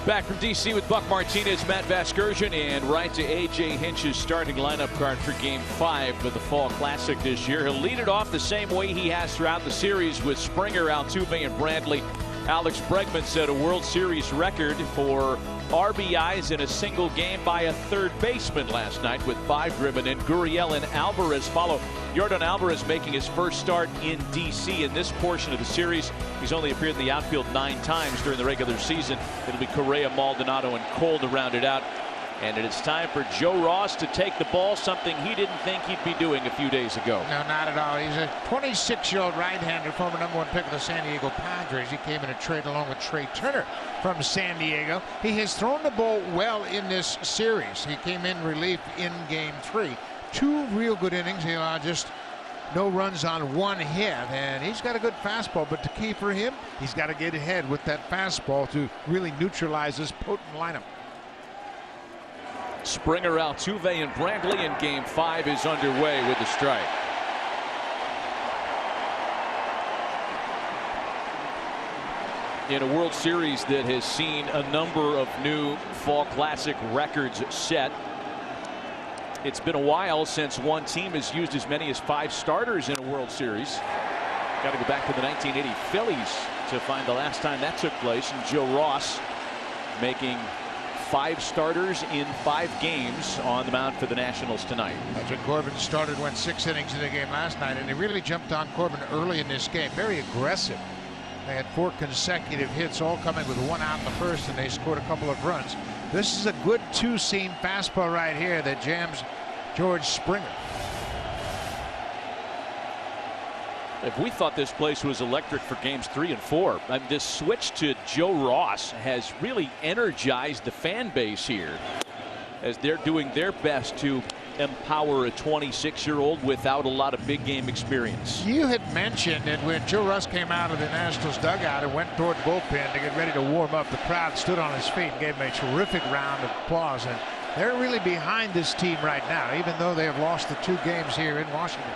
Back from D.C. with Buck Martinez, Matt Vasgersian, and right to A.J. Hinch's starting lineup card for Game 5 of the Fall Classic this year. He'll lead it off the same way he has throughout the series with Springer, Altuve, and Bradley. Alex Bregman set a World Series record for RBIs in a single game by a third baseman last night with 5 driven in. Gurriel and Alvarez follow. Yordan Alvarez making his first start in D.C. in this portion of the series. He's only appeared in the outfield 9 times during the regular season. It'll be Correa, Maldonado, and Cole to round it out. And it's time for Joe Ross to take the ball, something he didn't think he'd be doing a few days ago. No, not at all. He's a 26-year-old right-hander, former #1 pick of the San Diego Padres. He came in a trade along with Trey Turner from San Diego. He has thrown the ball well in this series. He came in relief in Game 3. 2 real good innings. He allowed just no runs on 1 hit, and he's got a good fastball. But the key for him, he's got to get ahead with that fastball to really neutralize this potent lineup. Springer, Altuve, and Bradley in Game 5 is underway with the strike. In a World Series that has seen a number of new Fall Classic records set, it's been a while since one team has used as many as 5 starters in a World Series. Got to go back to the 1980 Phillies to find the last time that took place, and Joe Ross making 5 starters in 5 games on the mound for the Nationals tonight. Patrick Corbin started, went 6 innings in the game last night, and he really jumped on Corbin early in this game. Very aggressive. They had 4 consecutive hits, all coming with 1 out in the first, and they scored a couple of runs. This is a good 2-seam fastball right here that jams George Springer. If we thought this place was electric for Games 3 and 4, this switch to Joe Ross has really energized the fan base here as they're doing their best to empower a 26-year-old without a lot of big game experience. You had mentioned that when Joe Ross came out of the Nationals dugout and went toward the bullpen to get ready to warm up, the crowd stood on his feet and gave him a terrific round of applause. And they're really behind this team right now, even though they have lost the 2 games here in Washington.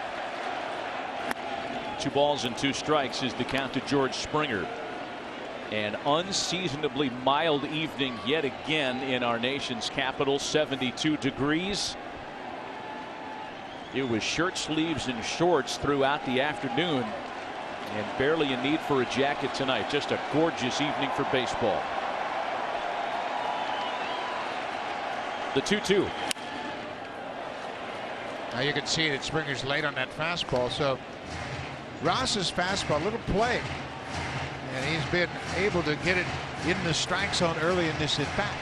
2 balls and 2 strikes is the count to George Springer. An unseasonably mild evening yet again in our nation's capital. 72 degrees. It was shirt sleeves and shorts throughout the afternoon, and barely a need for a jacket tonight. Just a gorgeous evening for baseball. The 2-2. Now you can see that Springer's late on that fastball, so Ross's fastball, a little play, and he's been able to get it in the strike zone early in this at bat.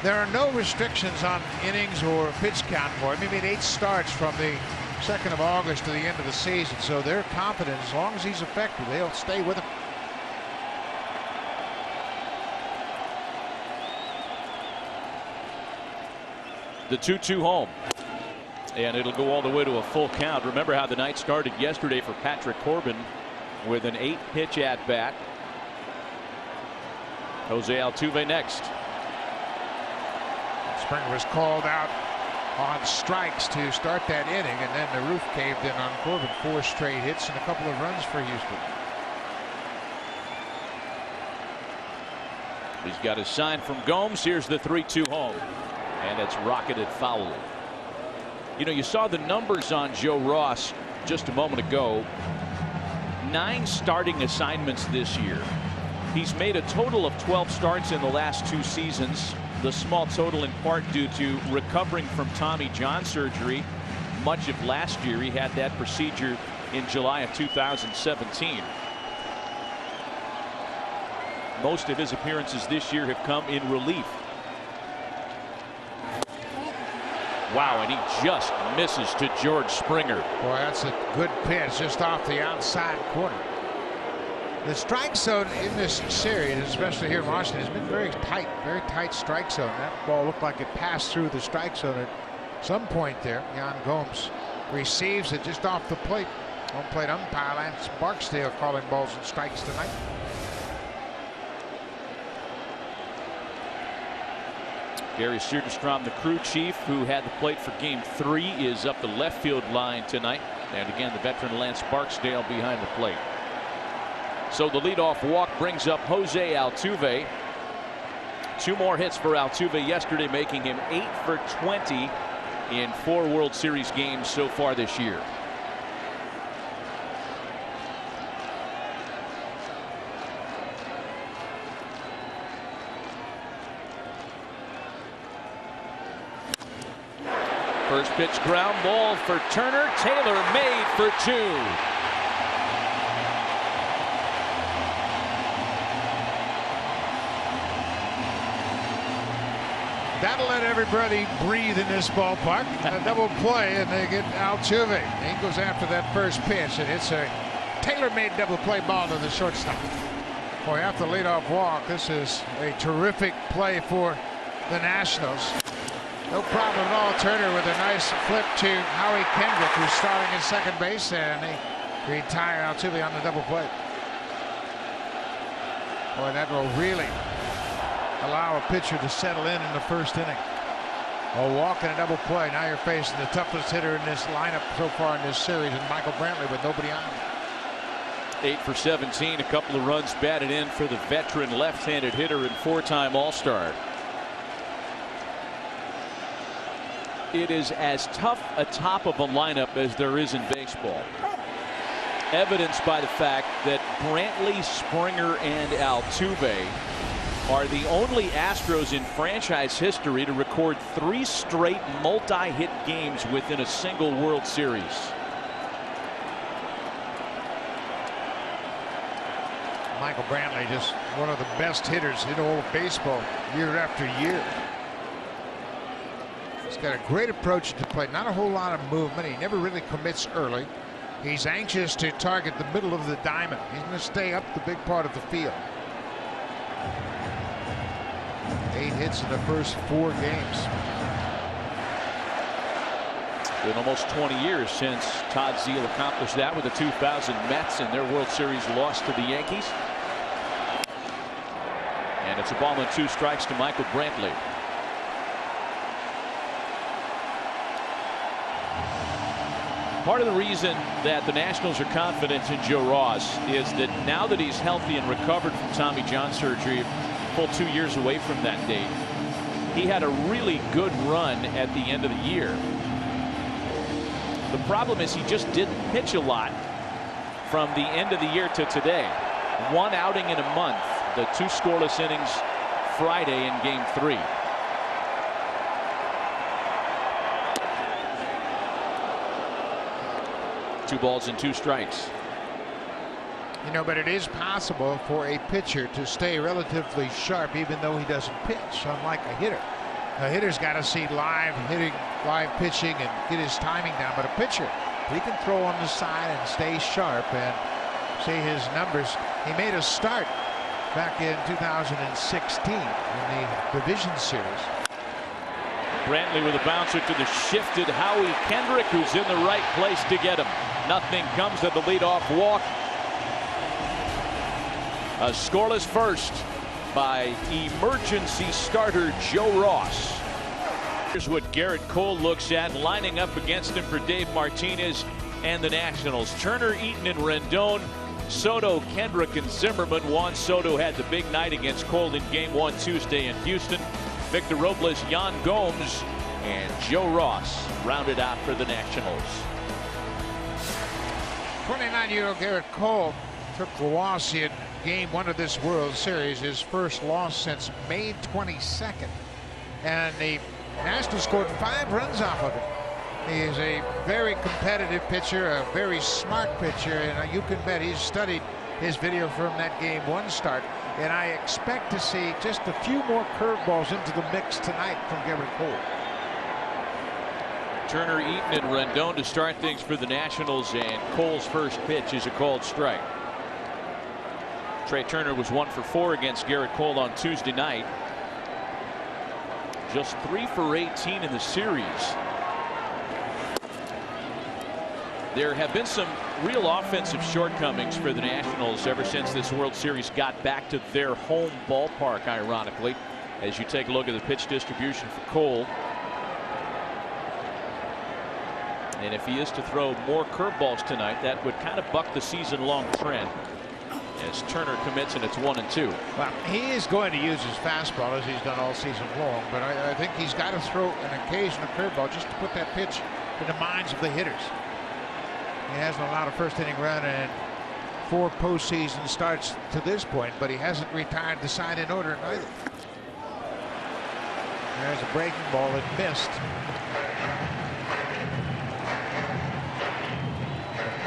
There are no restrictions on innings or pitch count for him. He made 8 starts from the 2nd of August to the end of the season, so they're confident as long as he's effective, they'll stay with him. The 2-2 home. And it'll go all the way to a full count. Remember how the night started yesterday for Patrick Corbin with an 8-pitch at bat. Jose Altuve next. Springer was called out on strikes to start that inning, and then the roof caved in on Corbin. 4 straight hits and a couple of runs for Houston. He's got a sign from Gomes. Here's the 3-2 home, and it's rocketed foul. You know, you saw the numbers on Joe Ross just a moment ago. 9 starting assignments this year. He's made a total of 12 starts in the last 2 seasons. The small total in part due to recovering from Tommy John surgery. Much of last year, he had that procedure in July of 2017. Most of his appearances this year have come in relief. Wow, and he just misses to George Springer. Boy, that's a good pitch just off the outside corner. The strike zone in this series, especially here in Washington, has been very tight strike zone. That ball looked like it passed through the strike zone at some point there. Yan Gomes receives it just off the plate. Home plate umpire Lance Barksdale calling balls and strikes tonight. Gary Soderstrom, the crew chief who had the plate for Game 3, is up the left field line tonight. And again, the veteran Lance Barksdale behind the plate. So the leadoff walk brings up Jose Altuve. 2 more hits for Altuve yesterday, making him 8 for 20 in 4 World Series games so far this year. First pitch ground ball for Turner. Taylor made for 2. That'll let everybody breathe in this ballpark. A double play, and they get Altuve. He goes after that first pitch, and it's a tailor-made double play ball to the shortstop. Boy, after the leadoff walk, this is a terrific play for the Nationals. No problem at all. Turner with a nice flip to Howie Kendrick, who's starting at second base, and they retire Altuve on the double play. Boy, that will really allow a pitcher to settle in the first inning. A walk and a double play. Now you're facing the toughest hitter in this lineup so far in this series, and Michael Brantley with nobody on him. 8 for 17, a couple of runs batted in for the veteran left-handed hitter and 4-time All-Star. It is as tough a top of a lineup as there is in baseball, evidenced by the fact that Brantley, Springer, and Altuve are the only Astros in franchise history to record 3 straight multi-hit games within a single World Series. Michael Brantley, just one of the best hitters in all of baseball year after year. He's got a great approach to play, not a whole lot of movement. He never really commits early. He's anxious to target the middle of the diamond. He's going to stay up the big part of the field. 8 hits in the first 4 games. Been almost 20 years since Todd Zeile accomplished that with the 2000 Mets in their World Series loss to the Yankees. And it's a ball and 2 strikes to Michael Brantley. Part of the reason that the Nationals are confident in Joe Ross is that now that he's healthy and recovered from Tommy John surgery, a full 2 years away from that date, he had a really good run at the end of the year. The problem is he just didn't pitch a lot from the end of the year to today. 1 outing in a month, the 2 scoreless innings Friday in Game 3. Two balls and 2 strikes. You know, but it is possible for a pitcher to stay relatively sharp even though he doesn't pitch, unlike a hitter. A hitter's got to see live hitting, live pitching, and get his timing down. But a pitcher, he can throw on the side and stay sharp. And see his numbers. He made a start back in 2016 in the division series. Brantley with a bouncer to the shifted Howie Kendrick, who's in the right place to get him. Nothing comes of the leadoff walk. A scoreless first by emergency starter Joe Ross. Here's what Garrett Cole looks at lining up against him for Dave Martinez and the Nationals. Turner, Eaton, and Rendon. Soto, Kendrick, and Zimmerman. Juan Soto had the big night against Cole in Game 1 Tuesday in Houston. Victor Robles, Yan Gomes, and Joe Ross rounded out for the Nationals. 29-year-old Garrett Cole took the loss in Game 1 of this World Series, his first loss since May 22nd. And the Nationals scored 5 runs off of it. He is a very competitive pitcher, a very smart pitcher, and you can bet he's studied his video from that Game 1 start. And I expect to see just a few more curveballs into the mix tonight from Garrett Cole. Turner, Eaton, and Rendon to start things for the Nationals, and Cole's first pitch is a called strike. Trey Turner was 1 for 4 against Garrett Cole on Tuesday night. Just 3 for 18 in the series. There have been some real offensive shortcomings for the Nationals ever since this World Series got back to their home ballpark, ironically, as you take a look at the pitch distribution for Cole. And if he is to throw more curveballs tonight, that would kind of buck the season-long trend. as Turner commits, and it's 1-2. Well, he is going to use his fastball as he's done all season long, but I think he's got to throw an occasional curveball just to put that pitch in the minds of the hitters. He hasn't allowed a first inning run in 4 postseason starts to this point, but he hasn't retired the side in order either. There's a breaking ball that missed.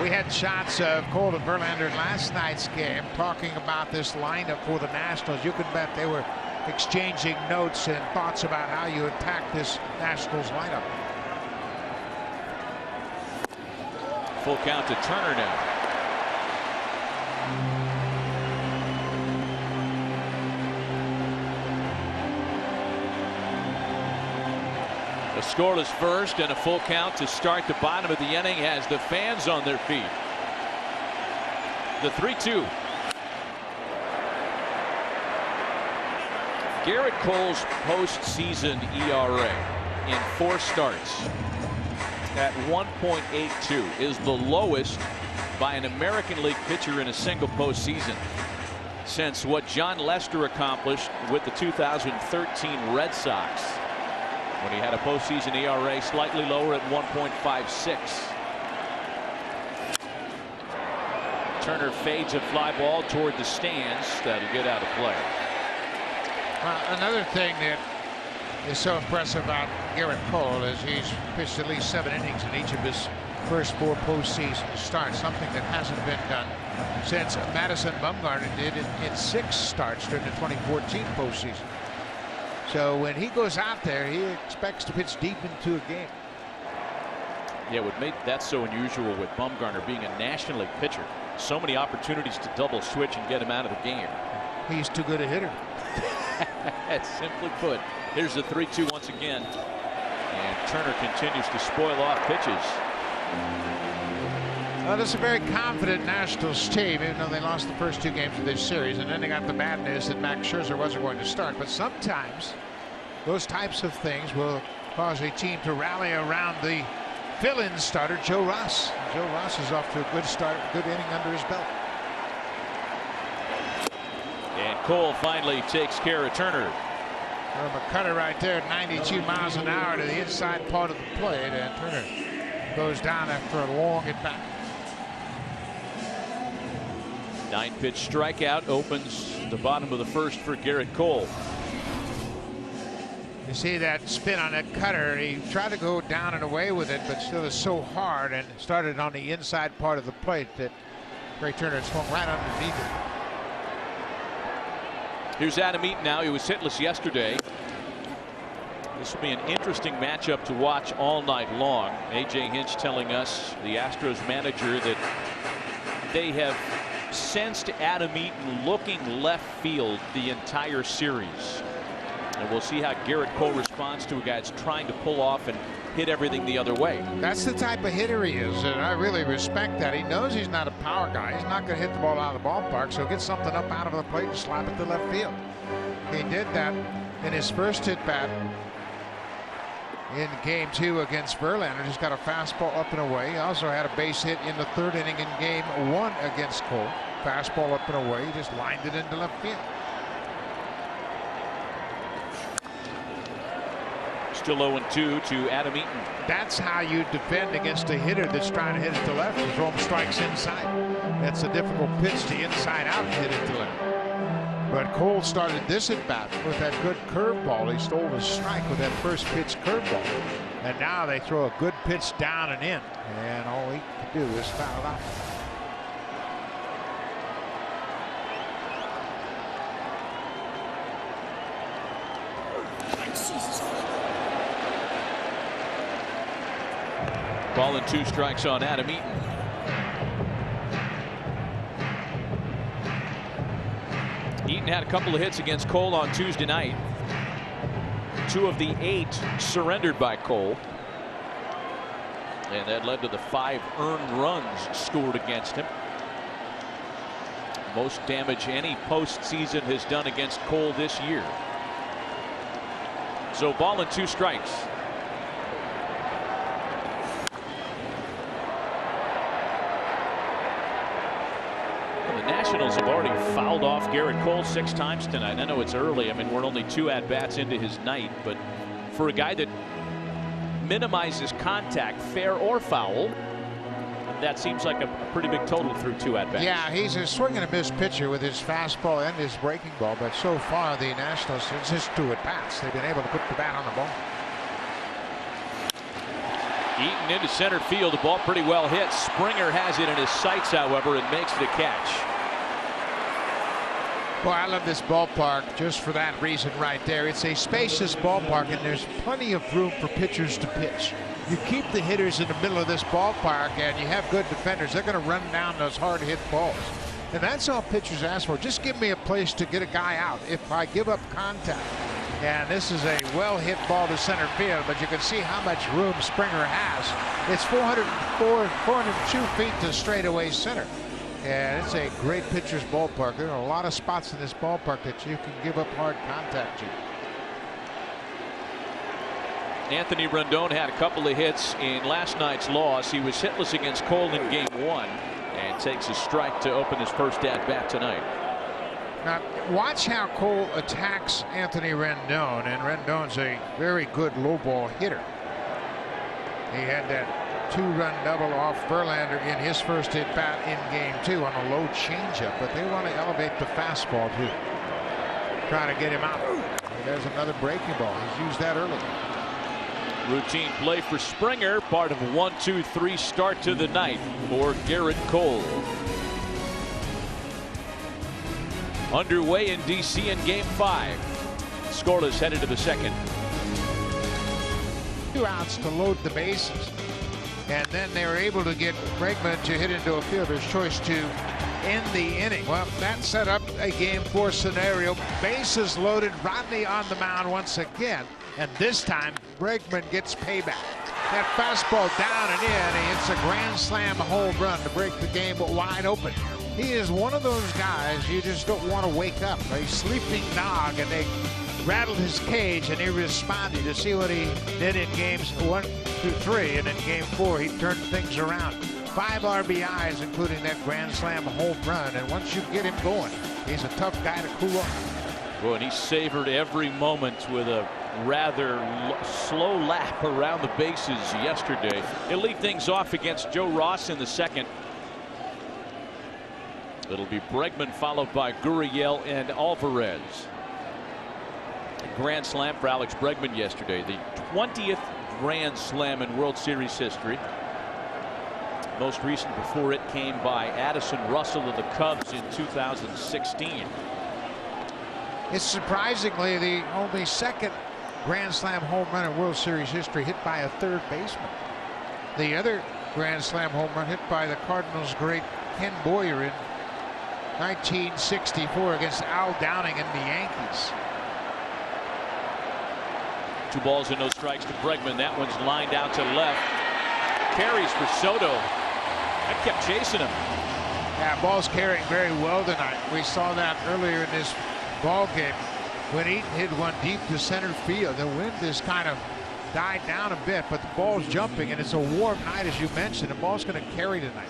We had shots of Cole and Verlander in last night's game talking about this lineup for the Nationals. You can bet they were exchanging notes and thoughts about how you attack this Nationals lineup. Full count to Turner now. A scoreless first and a full count to start the bottom of the inning has the fans on their feet. The 3-2. Garrett Cole's postseason ERA in 4 starts at 1.82 is the lowest by an American League pitcher in a single postseason since what John Lester accomplished with the 2013 Red Sox, when he had a postseason ERA slightly lower at 1.56. Turner fades a fly ball toward the stands. That'll get out of play. Another thing that is so impressive about Garrett Cole is he's pitched at least 7 innings in each of his first 4 postseason starts, something that hasn't been done since Madison Bumgarner did in 6 starts during the 2014 postseason. So when he goes out there, he expects to pitch deep into a game. Yeah, what made that so unusual with Bumgarner being a National League pitcher, so many opportunities to double switch and get him out of the game. He's too good a hitter. Simply put. Here's the 3-2 once again, and Turner continues to spoil off pitches. Well, this is a very confident Nationals team, even though they lost the first 2 games of this series, and then they got the bad news that Max Scherzer wasn't going to start. But sometimes those types of things will cause a team to rally around the fill-in starter, Joe Ross. Joe Ross is off to a good start, good inning under his belt. And Cole finally takes care of Turner. From a cutter right there at 92 miles an hour to the inside part of the plate, and Turner goes down after a long at bat. 9-pitch strikeout opens the bottom of the first for Garrett Cole. You see that spin on that cutter. He tried to go down and away with it, but still is so hard and started on the inside part of the plate that Trey Turner swung right underneath it. Here's Adam Eaton now. He was hitless yesterday. This will be an interesting matchup to watch all night long. A.J. Hinch telling us, the Astros manager, that they have sensed Adam Eaton looking left field the entire series. And we'll see how Garrett Cole responds to a guy that's trying to pull off and hit everything the other way. That's the type of hitter he is, and I really respect that. He knows he's not a power guy. He's not going to hit the ball out of the ballpark, so get something up out of the plate and slap it to left field. He did that in his first at bat in game 2 against Verlander. Just got a fastball up and away. He also had a base hit in the 3rd inning in game 1 against Cole. Fastball up and away. He just lined it into left field. Still 0-2 to Adam Eaton. That's how you defend against a hitter that's trying to hit it to left. You throw him strikes inside. That's a difficult pitch to inside out and hit it to left. But Cole started this at bat with that good curveball. He stole the strike with that first pitch curveball. And now they throw a good pitch down and in. And all he can do is foul out. Ball and 2 strikes on Adam Eaton. Eaton had a couple of hits against Cole on Tuesday night. 2 of the 8 surrendered by Cole. And that led to the 5 earned runs scored against him. Most damage any postseason has done against Cole this year. So ball and 2 strikes. The Nationals have already fouled off Garrett Cole 6 times tonight. I know it's early. I mean, we're only 2 at-bats into his night, but for a guy that minimizes contact, fair or foul, that seems like a pretty big total through 2 at-bats. Yeah, he's a swing and a miss pitcher with his fastball and his breaking ball, but so far the Nationals, it's just 2 at-bats. They've been able to put the bat on the ball. Eaton into center field. The ball pretty well hit. Springer has it in his sights, however, and makes the catch. Boy, I love this ballpark just for that reason right there. It's a spacious ballpark, and there's plenty of room for pitchers to pitch. You keep the hitters in the middle of this ballpark, and you have good defenders. They're going to run down those hard-hit balls. And that's all pitchers ask for. Just give me a place to get a guy out if I give up contact. And this is a well-hit ball to center field, but you can see how much room Springer has. It's 402 feet to straightaway center. And it's a great pitcher's ballpark. There are a lot of spots in this ballpark that you can give up hard contact to. Anthony Rendon had a couple of hits in last night's loss. He was hitless against Cole in game 1 and takes a strike to open his first at-bat tonight. Now, watch how Cole attacks Anthony Rendon, and Rendon's a very good low ball hitter. He had that 2-run double off Verlander in his first at-bat in game 2 on a low changeup, but they want to elevate the fastball too. Try to get him out. There's another breaking ball. He's used that early. Routine play for Springer, part of a 1-2-3 start to the night for Garrett Cole. Underway in D.C. in game 5. Scoreless headed to the second. 2 outs to load the bases. And then they were able to get Bregman to hit into a fielder's choice to end the inning. Well, that set up a game 4 scenario. Bases loaded, Rodney on the mound once again. And this time, Bregman gets payback. That fastball down and in, and it's a grand slam home run to break the game wide open. He is one of those guys you just don't want to wake up. A sleeping dog, and they rattled his cage, and he responded. To see what he did in games 1 through 3, and in game 4, he turned things around. 5 RBIs, including that grand slam home run, and once you get him going, he's a tough guy to cool off. Well, and he savored every moment with a rather slow lap around the bases yesterday. He'll lead things off against Joe Ross in the second. It'll be Bregman followed by Gurriel and Alvarez. Grand slam for Alex Bregman yesterday, the 20th grand slam in World Series history. Most recent before it came by Addison Russell of the Cubs in 2016. It's surprisingly the only second grand slam home run in World Series history hit by a third baseman. The other grand slam home run hit by the Cardinals' great Ken Boyer in 1964 against Al Downing and the Yankees. 2 balls and no strikes to Bregman. That one's lined out to left. Carries for Soto. I kept chasing him. Yeah, ball's carrying very well tonight. We saw that earlier in this ball game when Eaton hit one deep to center field. The wind has kind of died down a bit, but the ball's jumping, and it's a warm night, as you mentioned. The ball's going to carry tonight.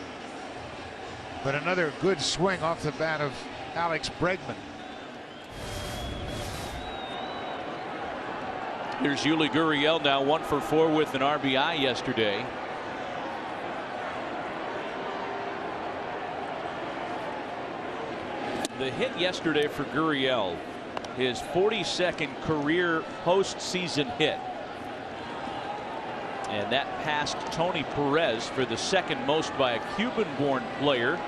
But another good swing off the bat of Alex Bregman. Here's Yuli Gurriel now 1 for 4 with an RBI yesterday. The hit yesterday for Gurriel, his 42nd career postseason hit. And that passed Tony Perez for the second most by a Cuban-born player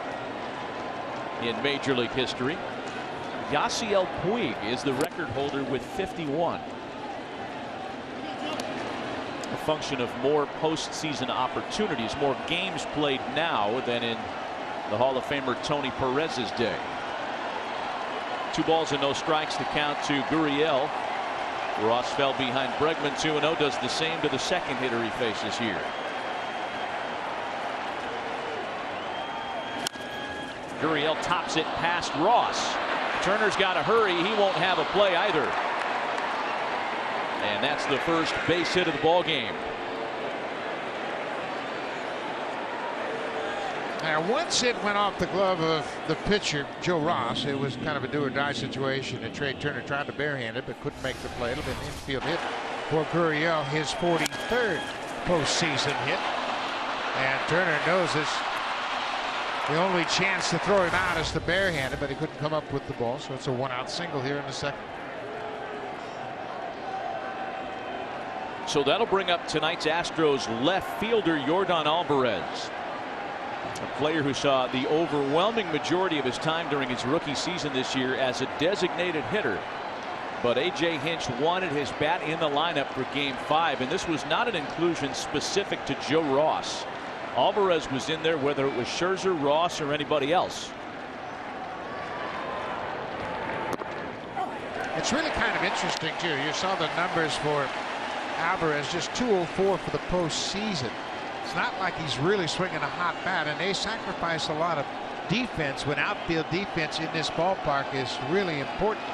in Major League history. Yasiel Puig is the record holder with 51. A function of more postseason opportunities, more games played now than in the Hall of Famer Tony Perez's day. 2 balls and no strikes to count to Gurriel. Ross fell behind Bregman 2-0, does the same to the second hitter he faces here. Gurriel tops it past Ross. Turner's got to hurry. He won't have a play either. And that's the first base hit of the ball game. Now, once it went off the glove of the pitcher, Joe Ross, it was kind of a do-or-die situation, and Trey Turner tried to barehand it, but couldn't make the play. It'll be an infield hit for Gurriel, his 43rd postseason hit. And Turner knows this. The only chance to throw him out is to barehand it, but he couldn't come up with the ball, so it's a one-out single here in the second. So that'll bring up tonight's Astros left fielder Yordan Alvarez, a player who saw the overwhelming majority of his time during his rookie season this year as a designated hitter. But A.J. Hinch wanted his bat in the lineup for Game 5, and this was not an inclusion specific to Joe Ross. Alvarez was in there whether it was Scherzer, Ross, or anybody else. It's really kind of interesting, too. You saw the numbers for Alvarez, just 204 for the postseason. It's not like he's really swinging a hot bat, and they sacrifice a lot of defense when outfield defense in this ballpark is really important.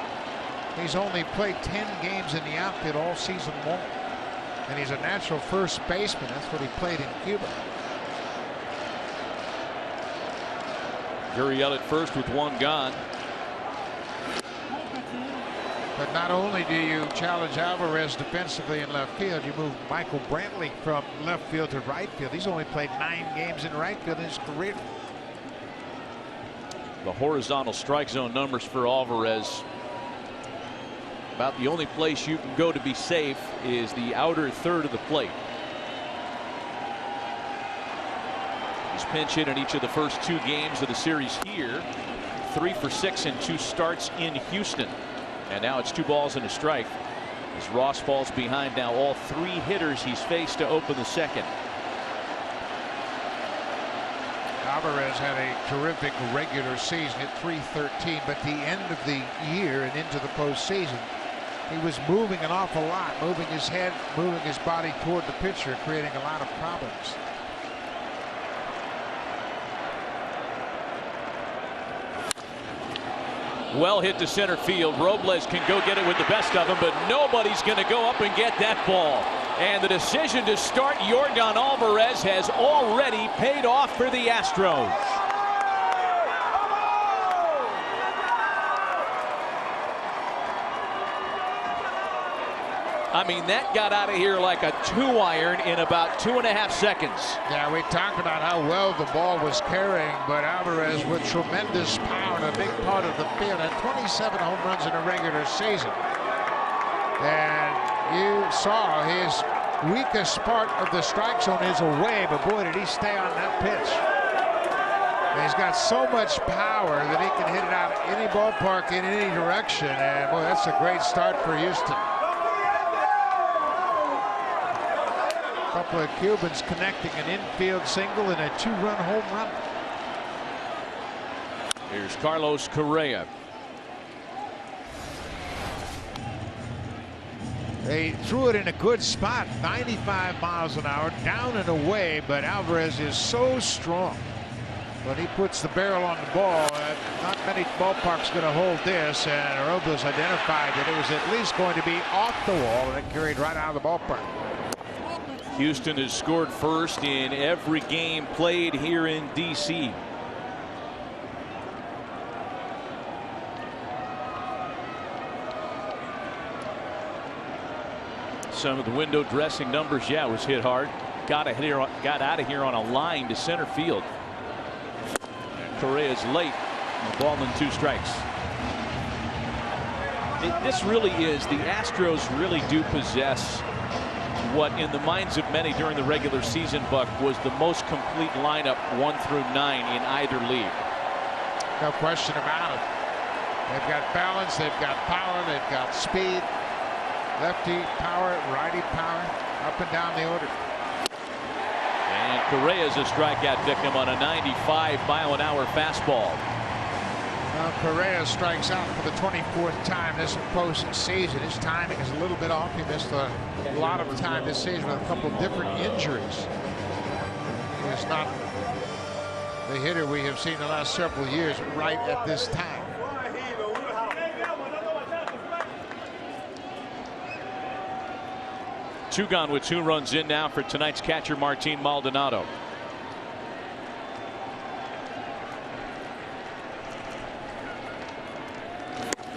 He's only played 10 games in the outfield all season long, and he's a natural first baseman. That's what he played in Cuba. Gurriel at first with one gone. But not only do you challenge Alvarez defensively in left field, you move Michael Brantley from left field to right field. He's only played 9 games in right field in his career. The horizontal strike zone numbers for Alvarez. About the only place you can go to be safe is the outer third of the plate. He's pinch hit in each of the first 2 games of the series here. 3 for 6 in 2 starts in Houston. And now it's 2 balls and a strike as Ross falls behind now all 3 hitters he's faced to open the second. Alvarez had a terrific regular season at .313, but the end of the year and into the postseason, he was moving an awful lot, moving his head, moving his body toward the pitcher, creating a lot of problems. Well hit to center field. Robles can go get it with the best of them, but nobody's going to go up and get that ball. And the decision to start Yordan Alvarez has already paid off for the Astros. I mean, that got out of here like a 2-iron in about 2.5 seconds. Yeah, we talked about how well the ball was carrying, but Alvarez with tremendous power in a big part of the field, and 27 home runs in a regular season. And you saw his weakest part of the strike zone is away, but boy, did he stay on that pitch. And he's got so much power that he can hit it out of any ballpark in any direction, and boy, that's a great start for Houston. A couple of Cubans connecting an infield single and a 2-run home run. Here's Carlos Correa. They threw it in a good spot, 95 miles an hour, down and away, but Alvarez is so strong. When he puts the barrel on the ball, not many ballparks going to hold this, and Robles identified that it was at least going to be off the wall, and it carried right out of the ballpark. Houston has scored first in every game played here in D.C. Some of the window dressing numbers, yeah, was hit hard. Got out of here on a line to center field. Correa's late. The ball and 2 strikes. This really is, the Astros really do possess what in the minds of many during the regular season, Buck, was the most complete lineup 1 through 9 in either league. No question about it. They've got balance, they've got power, they've got speed, lefty power, righty power, up and down the order. And Correa's a strikeout victim on a 95-mile-an-hour fastball. Correa strikes out for the 24th time this postseason. His timing is a little bit off. He missed a lot of time this season with a couple different injuries. He's not the hitter we have seen the last several years right at this time. Two gone with 2 runs in now for tonight's catcher Martin Maldonado.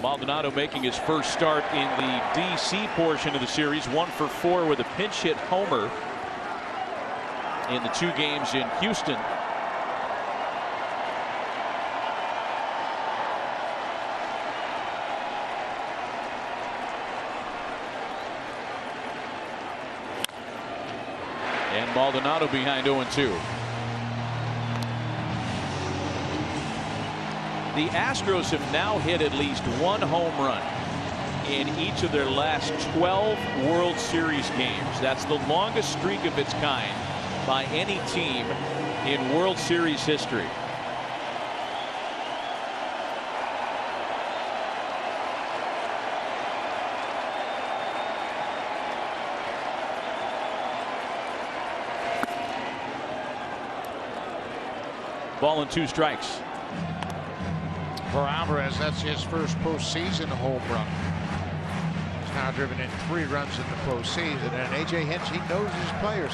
Maldonado making his first start in the D.C. portion of the series, 1 for 4 with a pinch hit homer in the 2 games in Houston. And Maldonado behind 0-2. The Astros have now hit at least 1 home run in each of their last 12 World Series games. That's the longest streak of its kind by any team in World Series history. Ball and 2 strikes. For Alvarez, that's his first postseason home run. He's now driven in 3 runs in the postseason. And A.J. Hinch, he knows his players.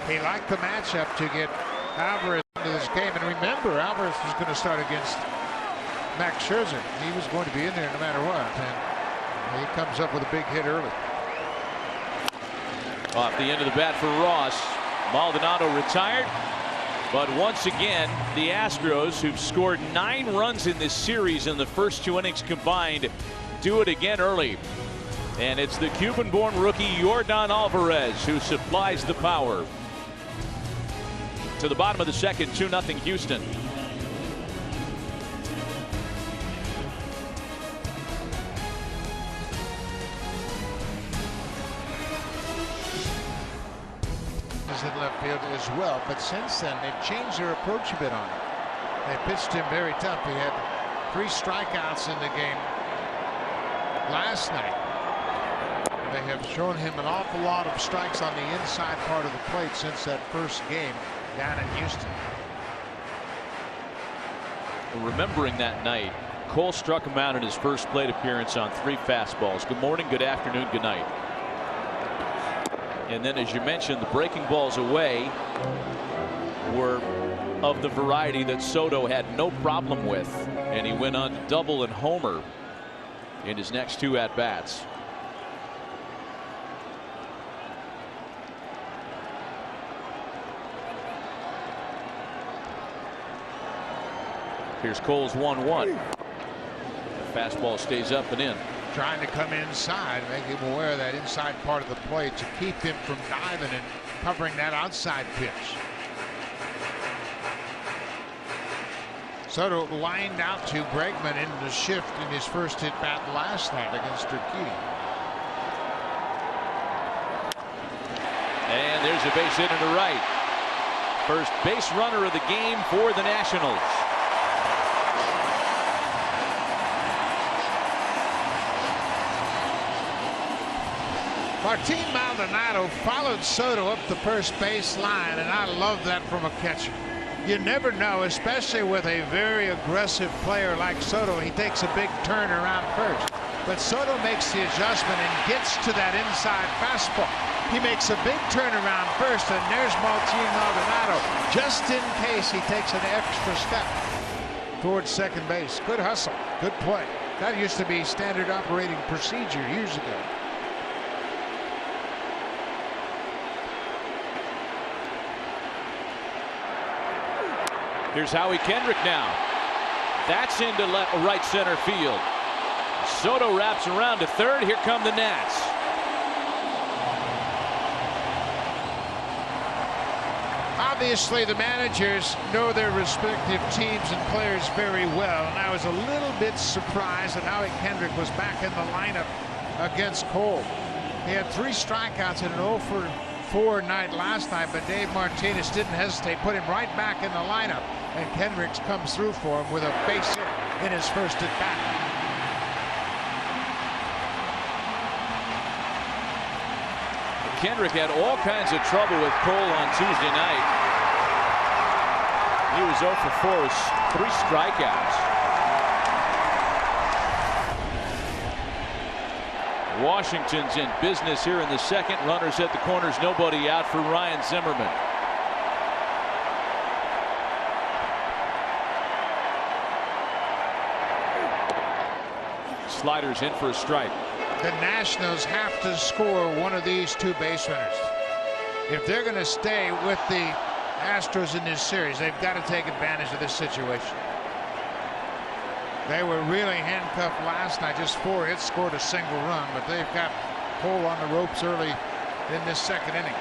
He liked the matchup to get Alvarez into this game. And remember, Alvarez was going to start against Max Scherzer. He was going to be in there no matter what. And he comes up with a big hit early. Off the end of the bat for Ross. Maldonado retired. But once again, the Astros, who've scored 9 runs in this series in the first 2 innings combined, do it again early. And it's the Cuban-born rookie Yordan Alvarez who supplies the power. To the bottom of the second, 2-0 Houston. In left field as well, but since then they've changed their approach a bit on it. They pitched him very tough. He had 3 strikeouts in the game last night. They have shown him an awful lot of strikes on the inside part of the plate since that first game down in Houston. Remembering that night, Cole struck him out in his first plate appearance on 3 fastballs. Good morning, good afternoon, good night. And then, as you mentioned, the breaking balls away were of the variety that Soto had no problem with, and he went on to double and homer in his next 2 at-bats. Here's Cole's 1-1. The fastball stays up and in. Trying to come inside, make him aware of that inside part of the plate to keep him from diving and covering that outside pitch. Soto lined out to Bregman in the shift in his first at bat last night against Urquidy. And there's a base hit into right. First base runner of the game for the Nationals. Martin Maldonado followed Soto up the first base line, and I love that from a catcher. You never know, especially with a very aggressive player like Soto. He takes a big turn around first, but Soto makes the adjustment and gets to that inside fastball. He makes a big turn around first, and there's Martin Maldonado, just in case he takes an extra step towards second base. Good hustle, good play. That used to be standard operating procedure years ago. Here's Howie Kendrick now. That's into right center field. Soto wraps around to third. Here come the Nats. Obviously, the managers know their respective teams and players very well, and I was a little bit surprised that Howie Kendrick was back in the lineup against Cole. He had 3 strikeouts in an 0-for-4 night last night, but Dave Martinez didn't hesitate, put him right back in the lineup, and Kendricks comes through for him with a base hit in his first at bat. Kendrick had all kinds of trouble with Cole on Tuesday night. He was 0-for-4 with 3 strikeouts. Washington's in business here in the second. Runners at the corners, nobody out for Ryan Zimmerman. slider's in for a strike. The Nationals have to score one of these two base runners. If they're going to stay with the Astros in this series, they've got to take advantage of this situation. They were really handcuffed last night. Just 4 hits, scored a single run, but they've got Cole on the ropes early in this second inning.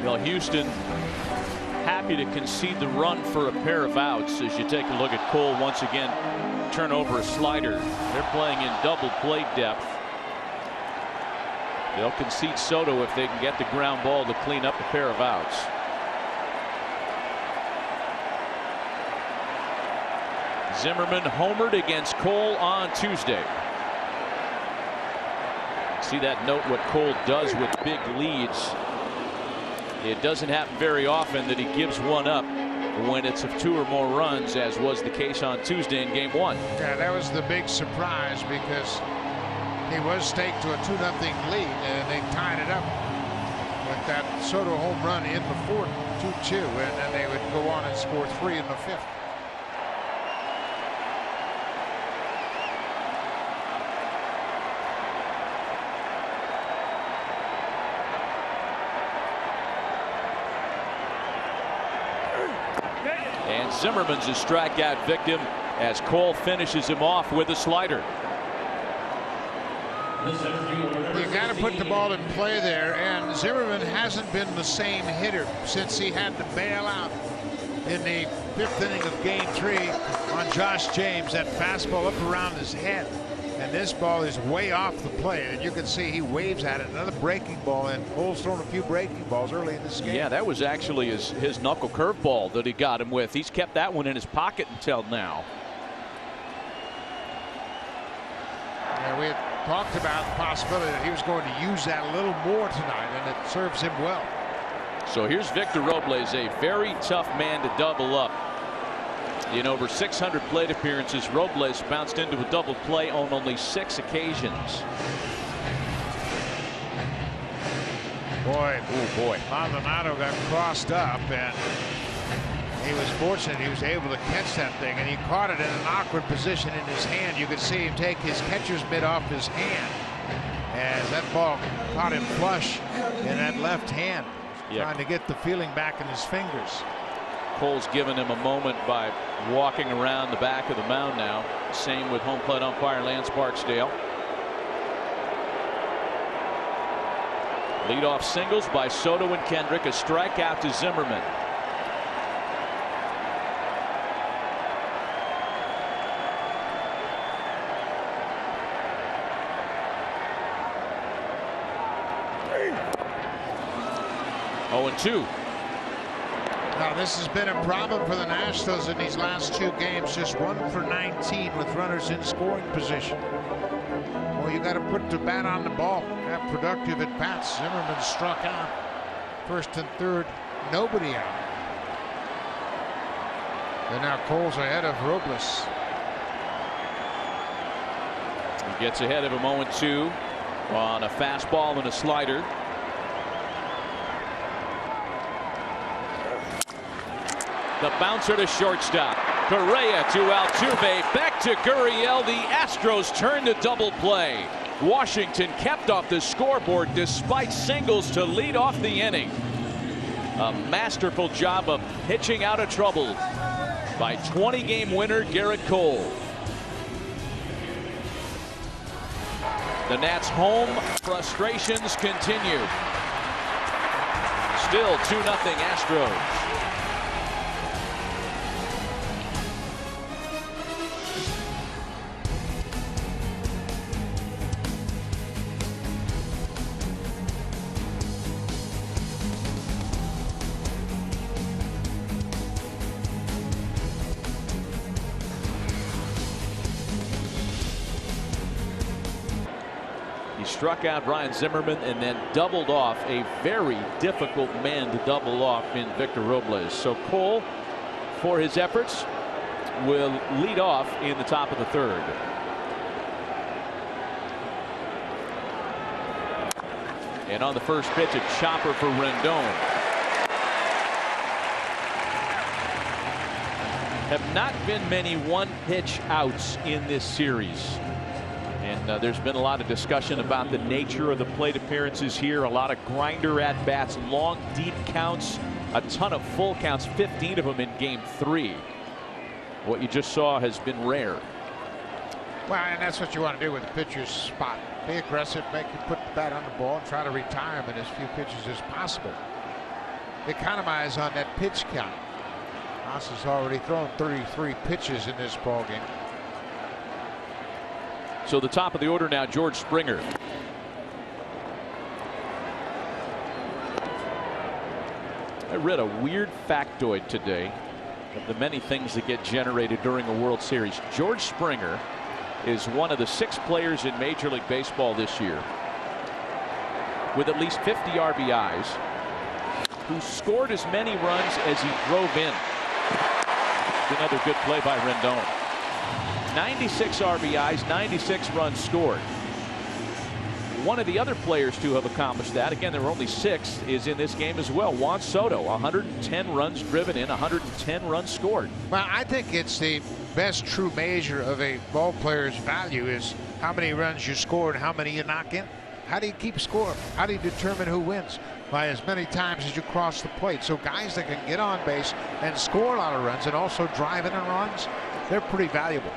Well, Houston happy to concede the run for a pair of outs as you take a look at Cole once again turn over a slider. They're playing in double play depth. They'll concede Soto if they can get the ground ball to clean up a pair of outs. Zimmerman homered against Cole on Tuesday. See that note what Cole does with big leads. It doesn't happen very often that he gives one up when it's of 2 or more runs, as was the case on Tuesday in Game 1. Yeah, that was the big surprise because he was staked to a 2-0 lead, and they tied it up with that Soto home run in the 4th, 2-2, and then they would go on and score 3 in the 5th. And Zimmerman's a strikeout victim as Cole finishes him off with a slider. You got to put the ball in play there, and Zimmerman hasn't been the same hitter since he had to bail out in the 5th inning of Game 3 on Josh James. That fastball up around his head, and this ball is way off the plate, and you can see he waves at it. Another breaking ball, and Cole's thrown a few breaking balls early in this game. Yeah, that was actually his knuckle curveball that he got him with. He's kept that one in his pocket until now. Yeah, we had talked about the possibility that he was going to use that a little more tonight, and it serves him well. So here's Victor Robles, a very tough man to double up. In over 600 plate appearances, Robles bounced into a double play on only 6 occasions. Boy, oh boy, Maldonado got crossed up, and he was fortunate he was able to catch that thing, and he caught it in an awkward position in his hand. You could see him take his catcher's mitt off his hand as that ball caught him flush in that left hand. Trying to get the feeling back in his fingers. Cole's given him a moment by walking around the back of the mound now. Same with home plate umpire Lance Barksdale. Leadoff singles by Soto and Kendrick. A strikeout to Zimmerman. Oh, and 2. Now this has been a problem for the Nationals in these last 2 games. Just 1 for 19 with runners in scoring position. Well, you got to put the bat on the ball. Have productive at bats. Zimmerman struck out. 1st and 3rd, nobody out. And now Cole's ahead of Robles. He gets ahead of him 0-2 on a fastball and a slider. The bouncer to shortstop. Correa to Altuve. Back to Gurriel. The Astros turn to double play. Washington kept off the scoreboard despite singles to lead off the inning. A masterful job of pitching out of trouble by 20-game winner Garrett Cole. The Nats home frustrations continue. Still 2-0 Astros. Struck out Ryan Zimmerman and then doubled off a very difficult man to double off in Victor Robles. So Cole, for his efforts, will lead off in the top of the 3rd. And on the first pitch, a chopper for Rendon. Have not been many one-pitch outs in this series. And there's been a lot of discussion about the nature of the plate appearances here. A lot of grinder at-bats, long, deep counts, a ton of full counts, 15 of them in Game 3. What you just saw has been rare. Well, and that's what you want to do with the pitcher's spot. Be aggressive, make you put the bat on the ball, and try to retire him in as few pitches as possible. Economize on that pitch count. Haas has already thrown 33 pitches in this ball game. So the top of the order now, George Springer. I read a weird factoid today of the many things that get generated during a World Series. George Springer is one of the 6 players in Major League Baseball this year with at least 50 RBIs who scored as many runs as he drove in. Another good play by Rendon. 96 RBIs, 96 runs scored. One of the other players to have accomplished that, again there were only 6, is in this game as well. Juan Soto, 110 runs driven in, 110 runs scored. Well, I think it's the best true measure of a ball player's value is how many runs you score and how many you knock in. How do you keep score? How do you determine who wins? By as many times as you cross the plate. So guys that can get on base and score a lot of runs and also drive in runs, they're pretty valuable.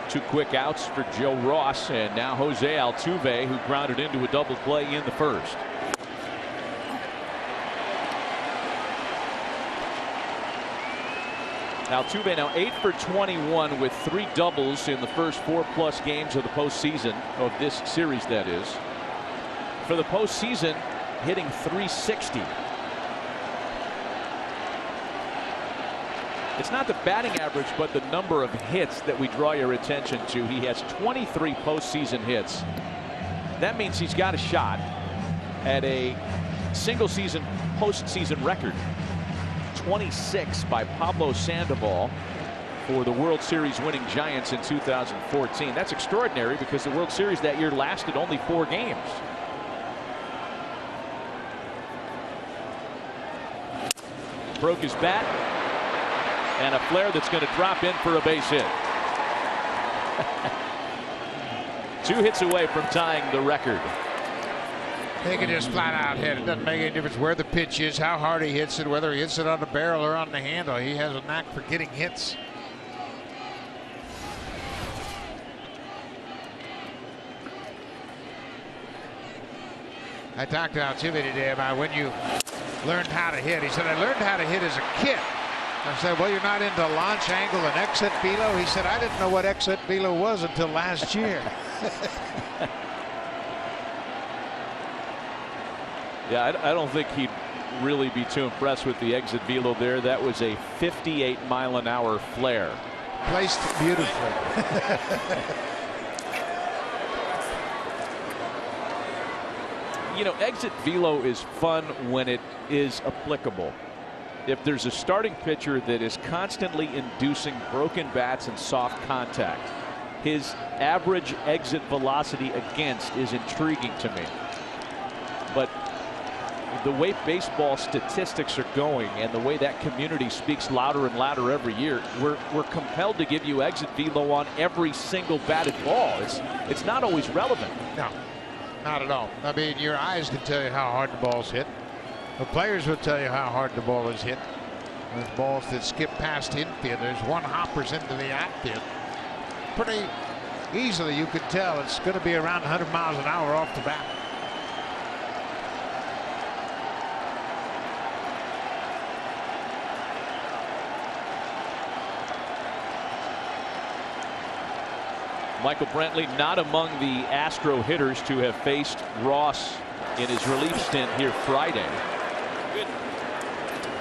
2 quick outs for Joe Ross, and now Jose Altuve, who grounded into a double play in the first. Altuve now 8 for 21 with 3 doubles in the first 4+ games of the postseason of this series, that is. For the postseason, hitting .360. It's not the batting average, but the number of hits that we draw your attention to. He has 23 postseason hits. That means he's got a shot at a single-season postseason record. 26 by Pablo Sandoval for the World Series winning Giants in 2014. That's extraordinary because the World Series that year lasted only 4 games. Broke his bat. And a flare that's going to drop in for a base hit. 2 hits away from tying the record. They can just flat out hit. It doesn't make any difference where the pitch is, how hard he hits it, whether he hits it on the barrel or on the handle. He has a knack for getting hits. I talked to Altuve today about when you learned how to hit. He said, I learned how to hit as a kid. I said, well, you're not into launch angle and exit velo. He said, I didn't know what exit velo was until last year. Yeah, I don't think he'd really be too impressed with the exit velo there. That was a 58-mile-an-hour flare. Placed beautifully. You know, exit velo is fun when it is applicable. If there's a starting pitcher that is constantly inducing broken bats and soft contact, his average exit velocity against is intriguing to me. But the way baseball statistics are going and the way that community speaks louder and louder every year, we're compelled to give you exit velo on every single batted ball. It's not always relevant. No, not at all. I mean, your eyes can tell you how hard the ball's hit. The players will tell you how hard the ball is hit. There's balls that skip past infielders, one hoppers into the outfield. Pretty easily you can tell it's going to be around 100 miles an hour off the bat. Michael Brantley not among the Astro hitters to have faced Ross in his relief stint here Friday.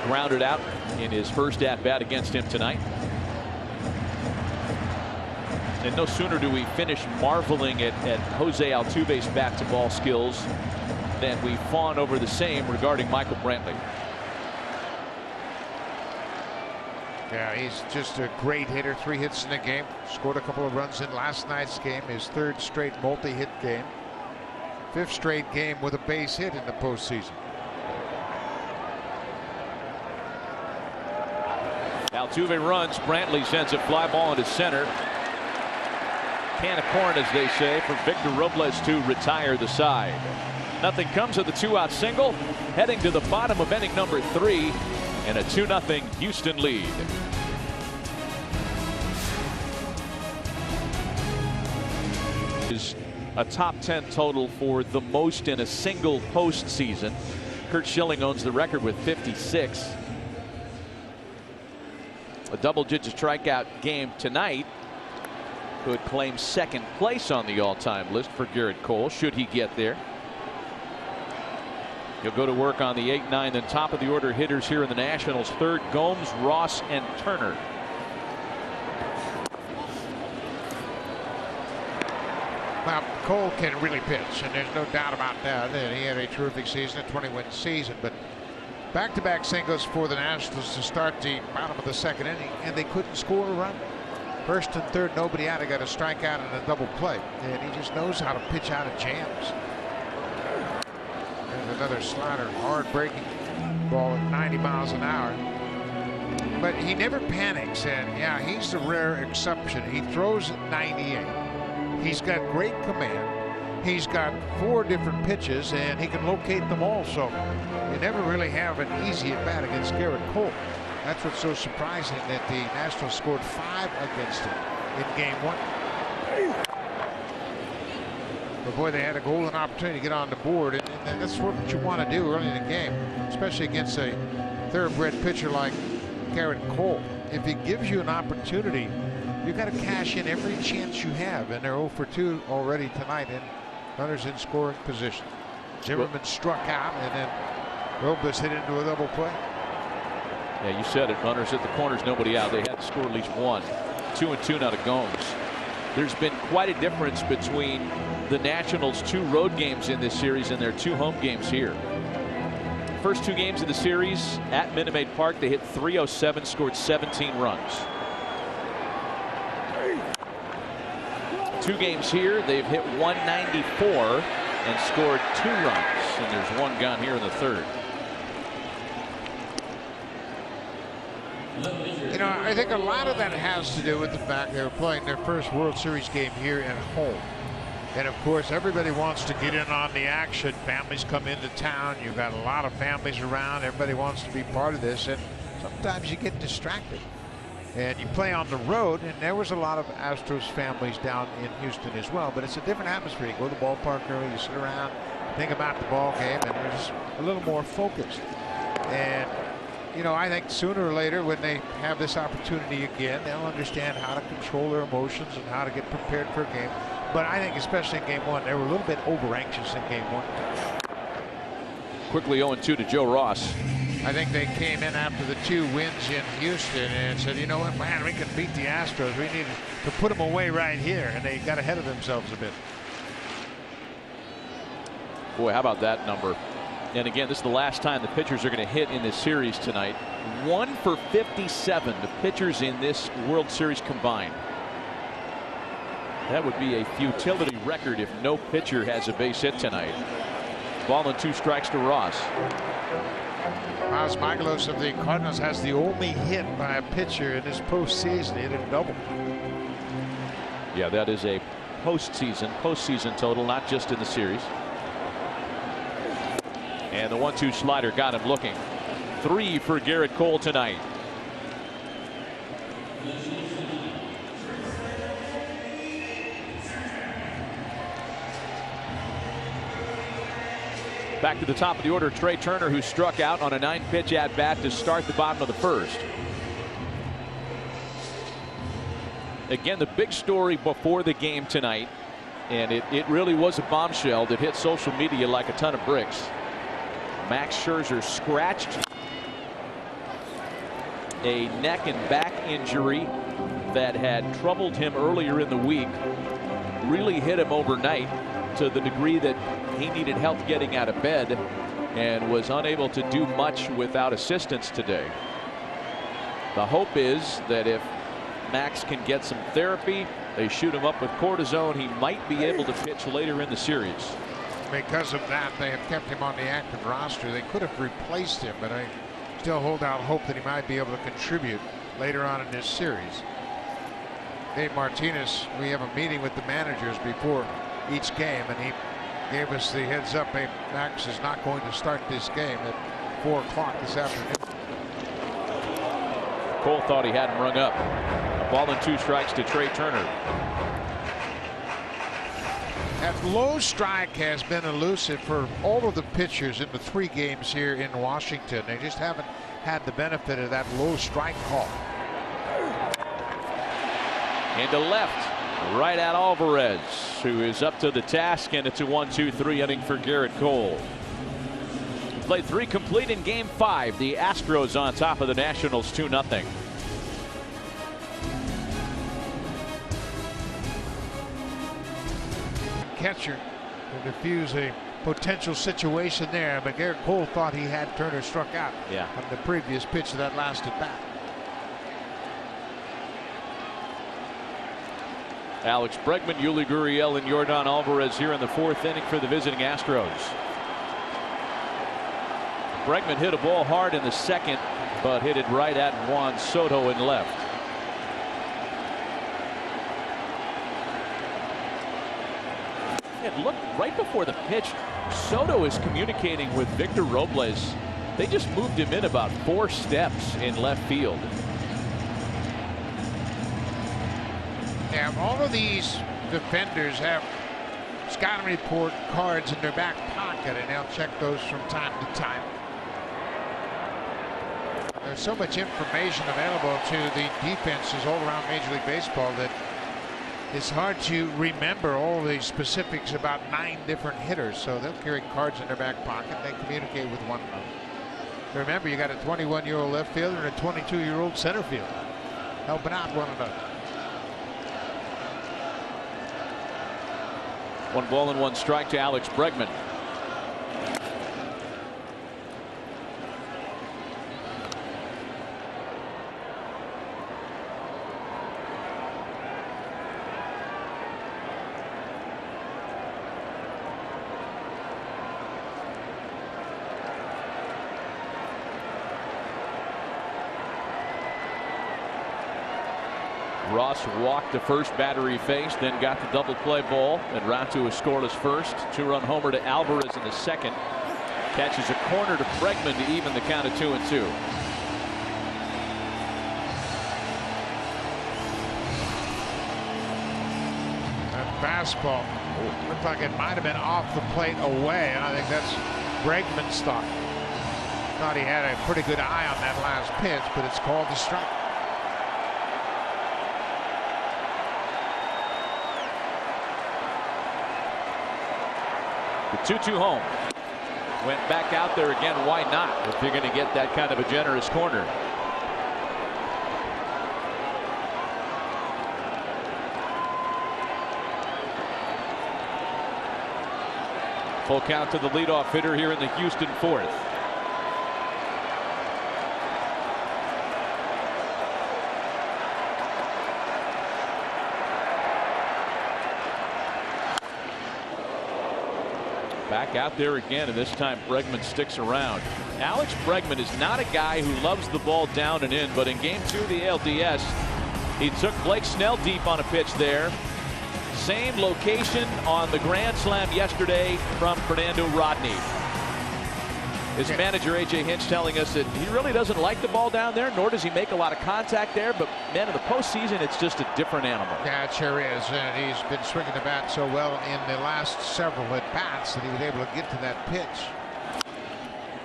Grounded out in his first at-bat against him tonight. And no sooner do we finish marveling at Jose Altuve's bat-to-ball skills than we fawn over the same regarding Michael Brantley. Yeah, he's just a great hitter. 3 hits in the game. Scored a couple of runs in last night's game. His 3rd straight multi-hit game. 5th straight game with a base hit in the postseason. Altuve runs. Brantley sends a fly ball into center. Can of corn, as they say, for Victor Robles to retire the side. Nothing comes of the 2-out single. Heading to the bottom of inning number 3 and a 2-0 Houston lead. Is a top 10 total for the most in a single postseason. Curt Schilling owns the record with 56. A double-digit strikeout game tonight could claim 2nd place on the all-time list for Gerrit Cole, should he get there. He'll go to work on the 8, 9, and top of the order hitters here in the Nationals. 3rd, Gomes, Ross, and Turner. Now, Cole can really pitch, and there's no doubt about that. And he had a terrific season, a 20-win season, but back-to-back singles for the Nationals to start the bottom of the 2nd inning, and they couldn't score a run. 1st and 3rd, nobody out. He got a strikeout and a double play, and he just knows how to pitch out of jams. There's another slider, hard breaking ball at 90 miles an hour. But he never panics, and yeah, he's the rare exception. He throws at 98. He's got great command. He's got 4 different pitches, and he can locate them all. So you never really have an easy at bat against Gerrit Cole. That's what's so surprising, that the Nationals scored 5 against him in game 1. But boy, they had a golden opportunity to get on the board, and that's what you want to do early in the game, especially against a thoroughbred pitcher like Gerrit Cole. If he gives you an opportunity, you got to cash in every chance you have, and they're 0 for 2 already tonight, and runners in scoring position. Zimmerman struck out, and then Robles hit into a double play. Yeah, you said it. Runners at the corners, nobody out. They had to score at least 1. 2 and 2 now to Gomes. There's been quite a difference between the Nationals' 2 road games in this series and their 2 home games here. First 2 games of the series at Minute Maid Park, they hit .307, scored 17 runs. 2 games here, they've hit .194 and scored 2 runs, and there's 1 gone here in the 3rd. You know, I think a lot of that has to do with the fact they were playing their first World Series game here at home. And of course, everybody wants to get in on the action. Families come into town. You've got a lot of families around. Everybody wants to be part of this, and sometimes you get distracted. And you play on the road, and there was a lot of Astros families down in Houston as well, but it's a different atmosphere. You go to the ballpark early, you sit around, think about the ball game, and you're just a little more focused. And you know, I think sooner or later, when they have this opportunity again, they'll understand how to control their emotions and how to get prepared for a game. But I think especially in game 1, they were a little bit over anxious in game 1. Quickly 0-2 to Joe Ross. I think they came in after the 2 wins in Houston and said, you know what, man, we can beat the Astros. We need to put them away right here. And they got ahead of themselves a bit. Boy, how about that number? And again, this is the last time the pitchers are going to hit in this series tonight. 1 for 57, the pitchers in this World Series combined. That would be a futility record if no pitcher has a base hit tonight. Ball and 2 strikes to Ross. Miles Mikolas of the Cardinals has the only hit by a pitcher in this postseason. He hit a double. Yeah, that is a postseason total, not just in the series. And the 1-2 slider got him looking. 3 for Gerrit Cole tonight. Back to the top of the order, Trey Turner, who struck out on a 9-pitch at-bat to start the bottom of the 1st. Again, the big story before the game tonight, and it really was a bombshell that hit social media like a ton of bricks. Max Scherzer scratched a neck and back injury that had troubled him earlier in the week. Really hit him overnight to the degree that he needed help getting out of bed and was unable to do much without assistance today. The hope is that if Max can get some therapy, they shoot him up with cortisone, he might be able to pitch later in the series. Because of that, they have kept him on the active roster. They could have replaced him, but I still hold out hope that he might be able to contribute later on in this series. Dave Martinez, we have a meeting with the managers before each game, and he gave us the heads up. Hey, Max is not going to start this game at 4 o'clock this afternoon. Cole thought he had him rung up. A ball and 2 strikes to Trey Turner. That low strike has been elusive for all of the pitchers in the 3 games here in Washington. They just haven't had the benefit of that low strike call. Into left, right at Alvarez, who is up to the task, and it's a 1-2-3 inning for Garrett Cole. Played 3 complete in Game 5. The Astros on top of the Nationals 2-0. Catcher to defuse a potential situation there, but Garrett Cole thought he had Turner struck out on the previous pitch of that last at bat. Alex Bregman, Yuli Gurriel, and Yordan Alvarez here in the 4th inning for the visiting Astros. Bregman hit a ball hard in the 2nd, but hit it right at Juan Soto in left. Look, right before the pitch, Soto is communicating with Victor Robles. They just moved him in about 4 steps in left field. Yeah, all of these defenders have scouting report cards in their back pocket, and they'll check those from time to time. There's so much information available to the defenses all around Major League Baseball that it's hard to remember all the specifics about 9 different hitters. So they'll carry cards in their back pocket. They communicate with one another. Remember, you got a 21-year-old left fielder and a 22-year-old center fielder helping out one another. 1 ball and 1 strike to Alex Bregman. Ross walked the first batter he faced, then got the double play ball and round to a scoreless first. 2-run homer to Alvarez in the 2nd. Catches a corner to Bregman to even the count of 2-2. That fastball looked like it might have been off the plate away, and I think that's Bregman's thought. Thought he had a pretty good eye on that last pitch, but it's called a strike. The 2-2 home. Went back out there again. Why not, if you're going to get that kind of a generous corner? Full count to the leadoff hitter here in the Houston 4th. Back out there again, and this time Bregman sticks around. Alex Bregman is not a guy who loves the ball down and in, but in Game 2 of the ALDS, he took Blake Snell deep on a pitch there. Same location on the grand slam yesterday from Fernando Rodney. His manager, A.J. Hinch, telling us that he really doesn't like the ball down there, nor does he make a lot of contact there. But, man, in the postseason, it's just a different animal. Yeah, it sure is. And he's been swinging the bat so well in the last several at-bats that he was able to get to that pitch.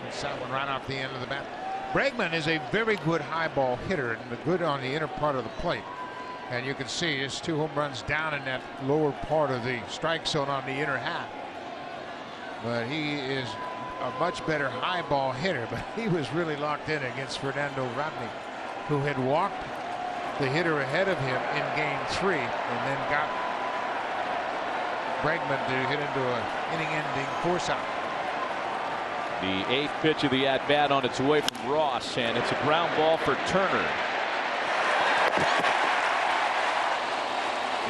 It's that one right off the end of the bat. Bregman is a very good high ball hitter and good on the inner part of the plate. And you can see his 2 home runs down in that lower part of the strike zone on the inner half. But he is a much better high ball hitter, but he was really locked in against Fernando Rodney, who had walked the hitter ahead of him in Game 3 and then got Bregman to hit into an inning-ending force-out. The 8th pitch of the at-bat on its way from Ross, and it's a ground ball for Turner.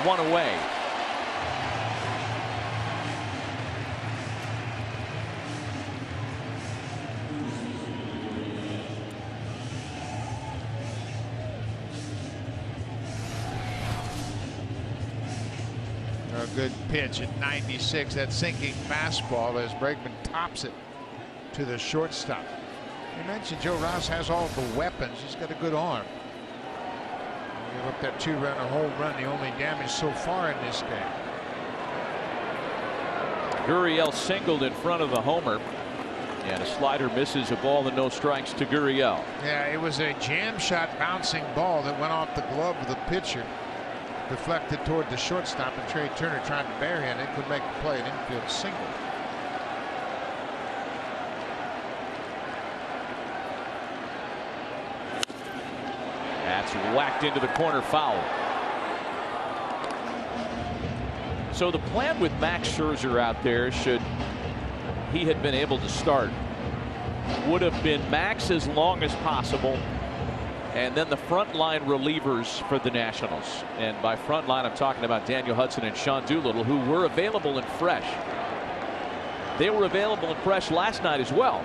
1 away. A good pitch at 96. That sinking fastball as Bregman tops it to the shortstop. You mentioned Joe Ross has all the weapons. He's got a good arm. Give up that 2-run, a home run, the only damage so far in this game. Gurriel singled in front of the homer, and a slider misses, a ball and no strikes to Gurriel. Yeah, it was a jam shot bouncing ball that went off the glove of the pitcher, deflected toward the shortstop, and Trey Turner tried to barehand it, could make the play, an infield single. That's whacked into the corner, foul. So the plan with Max Scherzer out there, should he had been able to start, would have been Max as long as possible, and then the front line relievers for the Nationals. And by front line, I'm talking about Daniel Hudson and Sean Doolittle, who were available and fresh. They were available and fresh last night as well.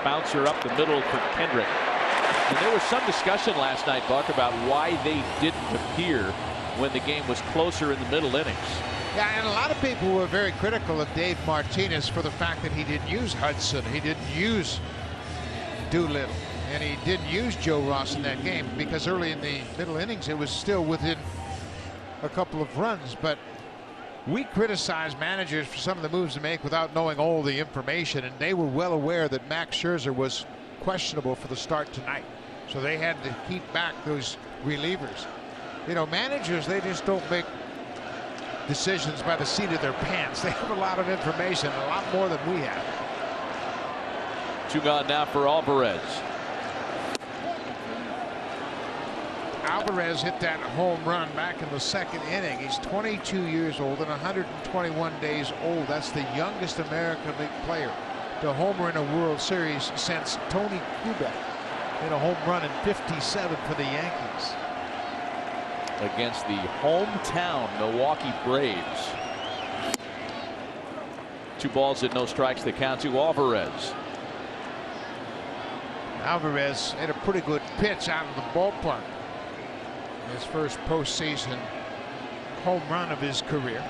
Bouncer up the middle for Kendrick. And there was some discussion last night, Buck, about why they didn't appear when the game was closer in the middle innings. Yeah, and a lot of people were very critical of Dave Martinez for the fact that he didn't use Hudson, he didn't use Doolittle, and he didn't use Joe Ross in that game because early in the middle innings it was still within a couple of runs. But we criticize managers for some of the moves to make without knowing all the information, and they were well aware that Max Scherzer was questionable for the start tonight, so they had to keep back those relievers. You know, managers, they just don't make decisions by the seat of their pants. They have a lot of information, a lot more than we have. 2 gone now for Alvarez. Alvarez hit that home run back in the 2nd inning. He's 22 years old and 121 days old. That's the youngest American League player to homer in a World Series since Tony Kubek hit a home run in '57 for the Yankees. Against the hometown Milwaukee Braves. 2 balls and no strikes, the count to Alvarez. Alvarez hit a pretty good pitch out of the ballpark. His first postseason home run of his career.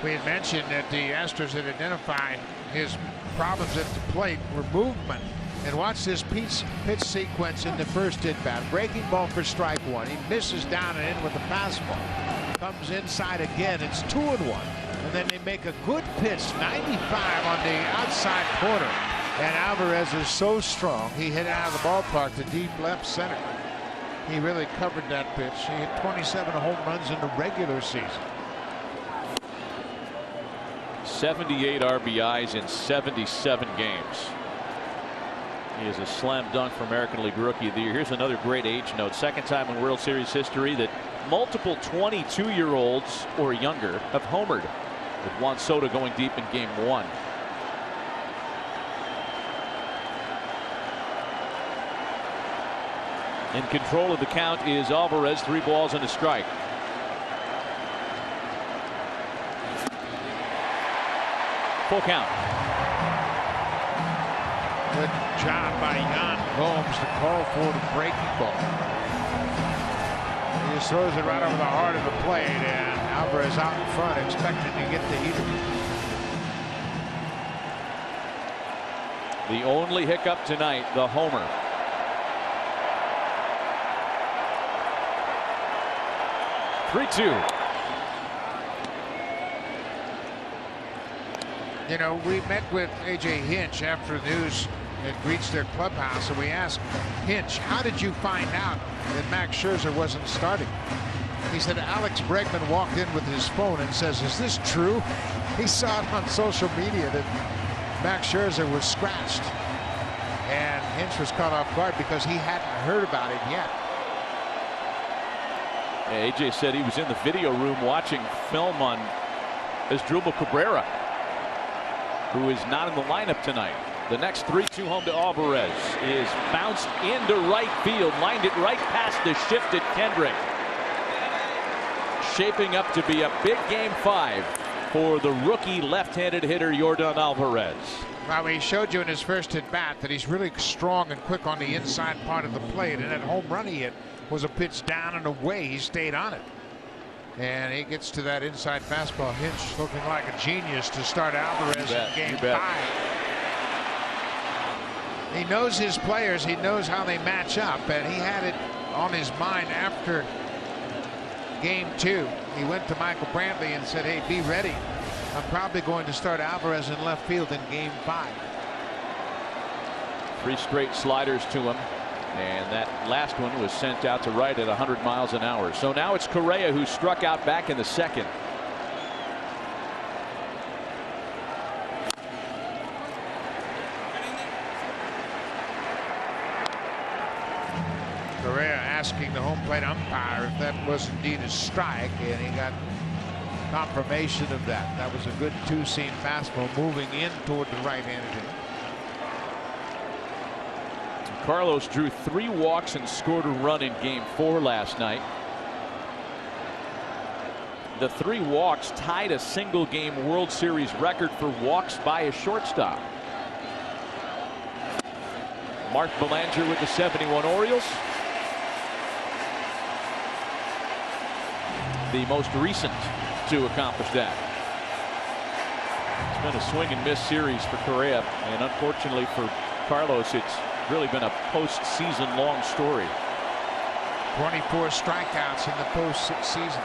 We had mentioned that the Astros had identified his problems at the plate were movement. And watch this pitch sequence in the first at-bat. Breaking ball for strike 1. He misses down and in with the fastball. Comes inside again. It's 2-1. And then they make a good pitch, 95 on the outside corner. And Alvarez is so strong, he hit it out of the ballpark to deep left center. He really covered that pitch. He hit 27 home runs in the regular season. 78 RBIs in 77 games. He is a slam dunk for American League Rookie of the Year. Here's another great age note. 2nd time in World Series history that multiple 22-year-olds or younger have homered, with Juan Soto going deep in Game 1. In control of the count is Alvarez. 3 balls and a strike. Full count. Good job by Yan Gomes to call for the breaking ball. He just throws it right over the heart of the plate, and Alvarez out in front, expecting to get the heater. The only hiccup tonight, the homer. (3-2). You know, we met with A.J. Hinch after the news had reached their clubhouse, and we asked Hinch, how did you find out that Max Scherzer wasn't starting? He said Alex Bregman walked in with his phone and says, is this true? He saw it on social media that Max Scherzer was scratched. And Hinch was caught off guard because he hadn't heard about it yet. Yeah, AJ said he was in the video room watching film on Asdrubal Cabrera, who is not in the lineup tonight. The next 3-2 home to Alvarez is bounced into right field, lined it right past the shifted Kendrick. shaping up to be a big game 5 for the rookie left-handed hitter Yordan Alvarez. Well, he showed you in his first at bat that he's really strong and quick on the inside part of the plate, and that home run he hit was a pitch down and away. He stayed on it, and he gets to that inside fastball. Hinch looking like a genius to start Alvarez in game 5. He knows his players. He knows how they match up, and he had it on his mind after game 2. He went to Michael Brantley and said, hey, be ready. I'm probably going to start Alvarez in left field in game 5. 3 straight sliders to him, and that last one was sent out to right at 100 miles an hour. So now it's Correa who struck out back in the 2nd. Correa asking the home plate umpire if that was indeed a strike, and he got confirmation of that. That was a good 2-seam fastball moving in toward the right-handed hitter. Carlos drew 3 walks and scored a run in game 4 last night. The 3 walks tied a single game World Series record for walks by a shortstop. Mark Belanger with the 71 Orioles. The most recent to accomplish that. It's been a swing and miss series for Correa, and unfortunately for Carlos, it's really been a postseason long story. 24 strikeouts in the postseason.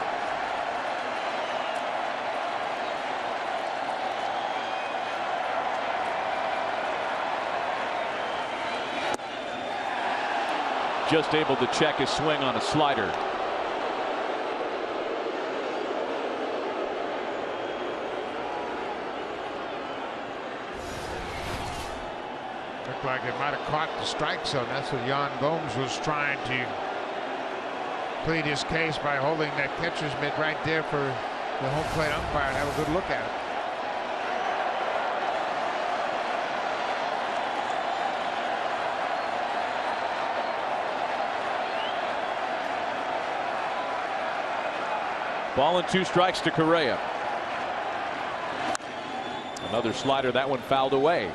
Just able to check his swing on a slider. Looked like it might have caught the strike zone. That's what Yan Gomes was trying to plead his case by holding that catcher's mitt right there for the home plate umpire to have a good look at it. Ball and 2 strikes to Correa. Another slider, that one fouled away.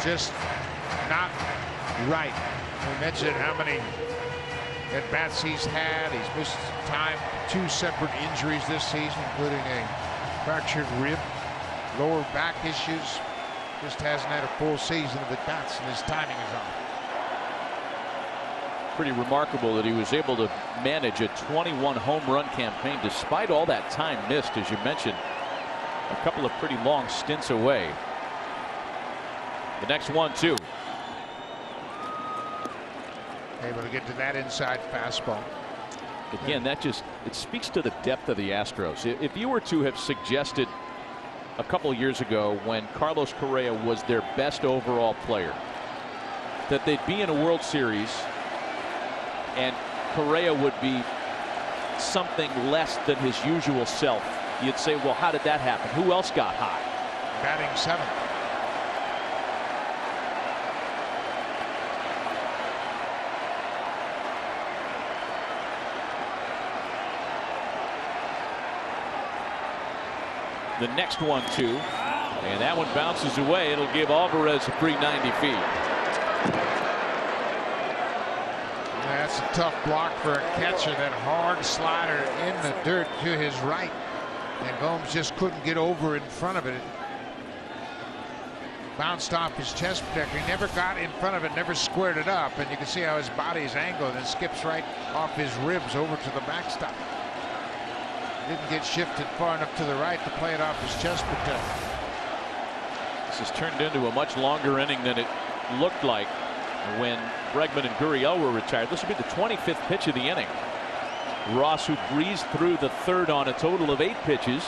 Just not right. We mentioned how many at-bats he's had. He's missed time, 2 separate injuries this season, including a fractured rib, lower back issues. Just hasn't had a full season of at-bats, and his timing is off. Pretty remarkable that he was able to manage a 21 home run campaign despite all that time missed, as you mentioned. A couple of pretty long stints away. The next 1-2. Able to get to that inside fastball. Again, that just, it speaks to the depth of the Astros. If you were to have suggested a couple years ago, when Carlos Correa was their best overall player, that they'd be in a World Series and Correa would be something less than his usual self, you'd say, well, how did that happen? Who else got hot? Batting 7th. The next 1-2, and that one bounces away. It'll give Alvarez a free 90 feet. That's a tough block for a catcher. That hard slider in the dirt to his right, and Gomes just couldn't get over in front of it. It bounced off his chest protector. He never got in front of it, never squared it up, and you can see how his body is angled and skips right off his ribs over to the backstop. Didn't get shifted far enough to the right to play it off his chest protector. This has turned into a much longer inning than it looked like when Bregman and Gurriel were retired. This will be the 25th pitch of the inning. Ross, who breezed through the 3rd on a total of 8 pitches,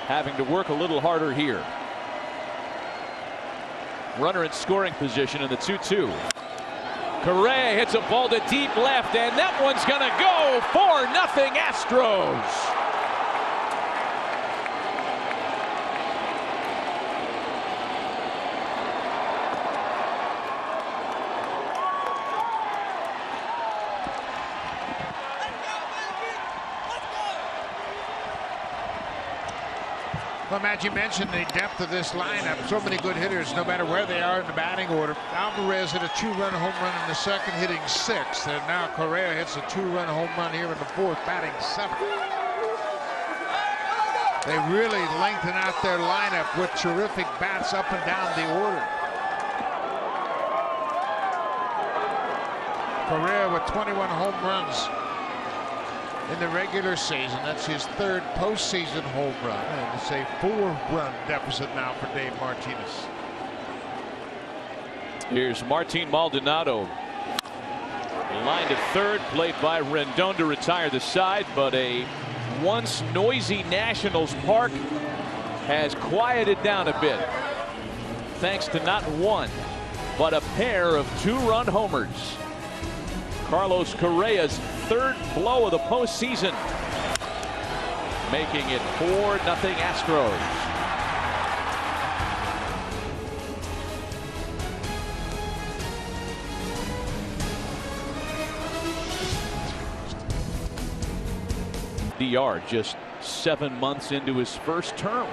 having to work a little harder here. Runner in scoring position in the 2-2. Correa hits a ball to deep left, and that one's going to go 4-0 Astros. Well, Matt, you mentioned the depth of this lineup. So many good hitters, no matter where they are in the batting order. Alvarez hit a 2-run home run in the second, hitting 6th. And now Correa hits a 2-run home run here in the 4th, batting 7th. They really lengthen out their lineup with terrific bats up and down the order. Correa with 21 home runs in the regular season. That's his 3rd postseason home run. And it's a 4-run deficit now for Dave Martinez. Here's Martin Maldonado. Line to third, played by Rendon to retire the side, but a once noisy Nationals park has quieted down a bit, thanks to not one, but a pair of 2-run homers. Carlos Correa's 3rd blow of the postseason, making it 4-0 Astros. DR just 7 months into his first term.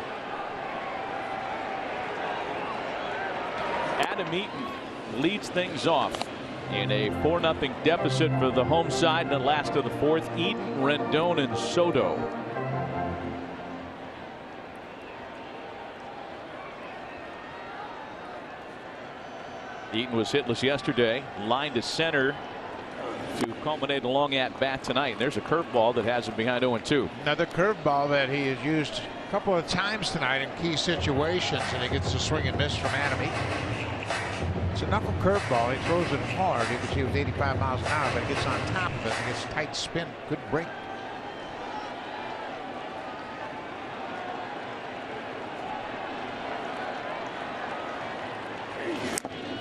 Adam Eaton leads things off in a 4-0 deficit for the home side in the last of the 4th. Eaton, Rendon, and Soto. Eaton was hitless yesterday. Line to center to culminate a long at bat tonight. And there's a curveball that has him behind 0-2. Another curveball that he has used a couple of times tonight in key situations, and he gets a swing and miss from Adam Eaton. It's a knuckle curveball. He throws it hard. You can see it was 85 miles an hour, but it gets on top of it and gets tight spin. Good break.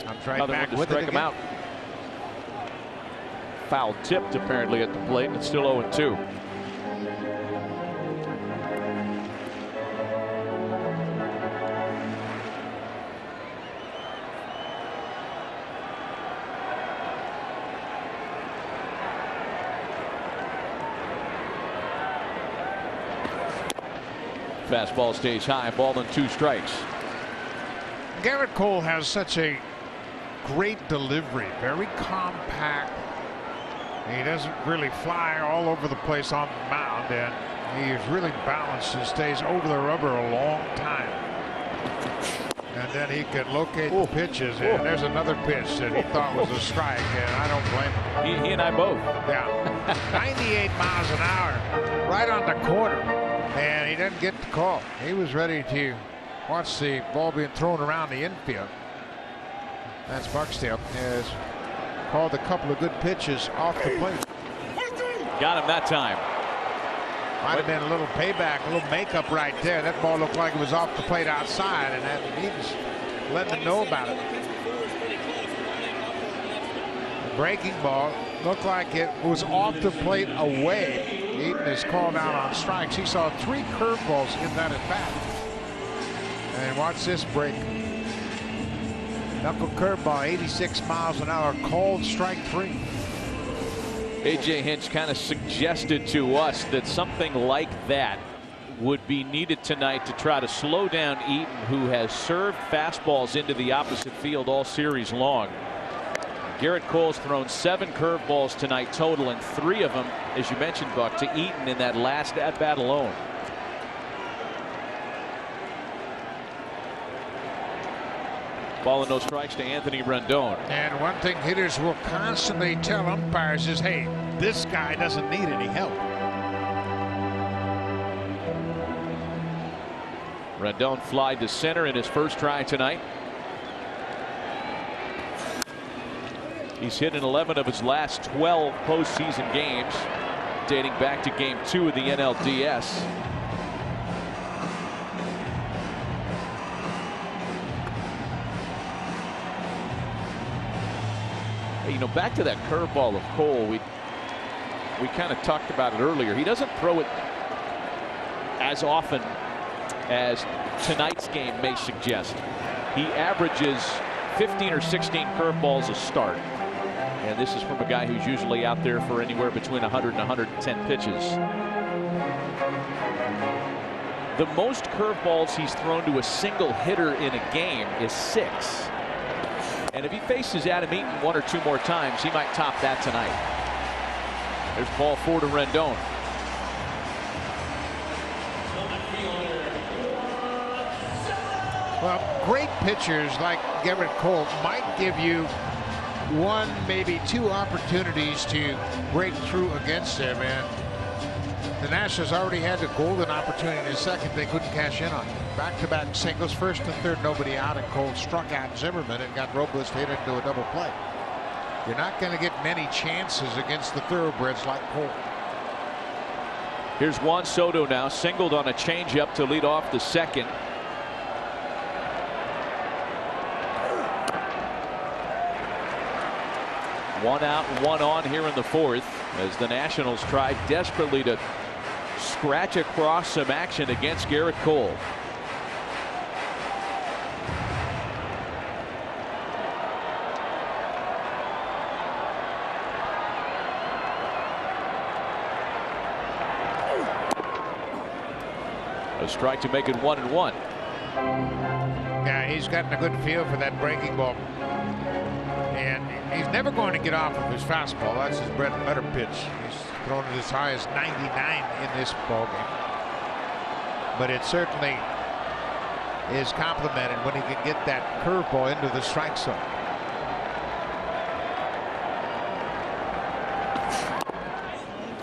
Comes right back with it again. Foul tipped apparently at the plate, and it's still 0-2. Fastball stays high, ball and 2 strikes. Garrett Cole has such a great delivery, very compact. He doesn't really fly all over the place on the mound, and he is really balanced and stays over the rubber a long time. And then he can locate the pitches, and there's another pitch that he thought was a strike, and I don't blame him. He and I both. Yeah, 98 miles an hour, right on the corner, and he didn't get the call. He was ready to watch the ball being thrown around the infield. That's Barksdale has called a couple of good pitches off the plate. Got him that time. Might have been a little payback, a little makeup right there. That ball looked like it was off the plate outside, and that Eaton's letting them know about it. The breaking ball looked like it was off the plate away. Eaton is called out on strikes. He saw 3 curveballs in that at bat. And watch this break. Knuckle curveball, 86 miles an hour, called strike 3. A.J. Hinch kind of suggested to us that something like that would be needed tonight to try to slow down Eaton, who has served fastballs into the opposite field all series long. Garrett Cole's thrown 7 curveballs tonight total, and 3 of them, as you mentioned, Buck, to Eaton in that last at bat alone. Ball and no strikes to Anthony Rendon. And one thing hitters will constantly tell umpires is, hey, this guy doesn't need any help. Rendon flied to center in his first try tonight. He's hit in 11 of his last 12 postseason games, dating back to Game 2 of the NLDS. You know, back to that curveball of Cole, we kind of talked about it earlier. He doesn't throw it as often as tonight's game may suggest. He averages 15 or 16 curveballs a start. And this is from a guy who's usually out there for anywhere between 100 and 110 pitches. The most curveballs he's thrown to a single hitter in a game is 6. And if he faces Adam Eaton 1 or 2 more times, he might top that tonight. There's ball 4 to Rendon. Well, great pitchers like Gerrit Cole might give you 1, maybe 2 opportunities to break through against him, and the Nationals already had the golden opportunity in the second. They couldn't cash in on. Back-to-back singles, first and third, nobody out, and Cole struck out Zimmerman and got Robles to hit into a double play. You're not going to get many chances against the thoroughbreds like Cole. Here's Juan Soto now, singled on a changeup to lead off the second. One out, one on here in the fourth as the Nationals try desperately to scratch across some action against Gerrit Cole. A strike to make it 1-1. Yeah, he's gotten a good feel for that breaking ball. And he's never going to get off of his fastball. That's his bread and butter pitch. He's thrown it as high as 99 in this ball game. But it certainly is complimented when he can get that curveball into the strike zone.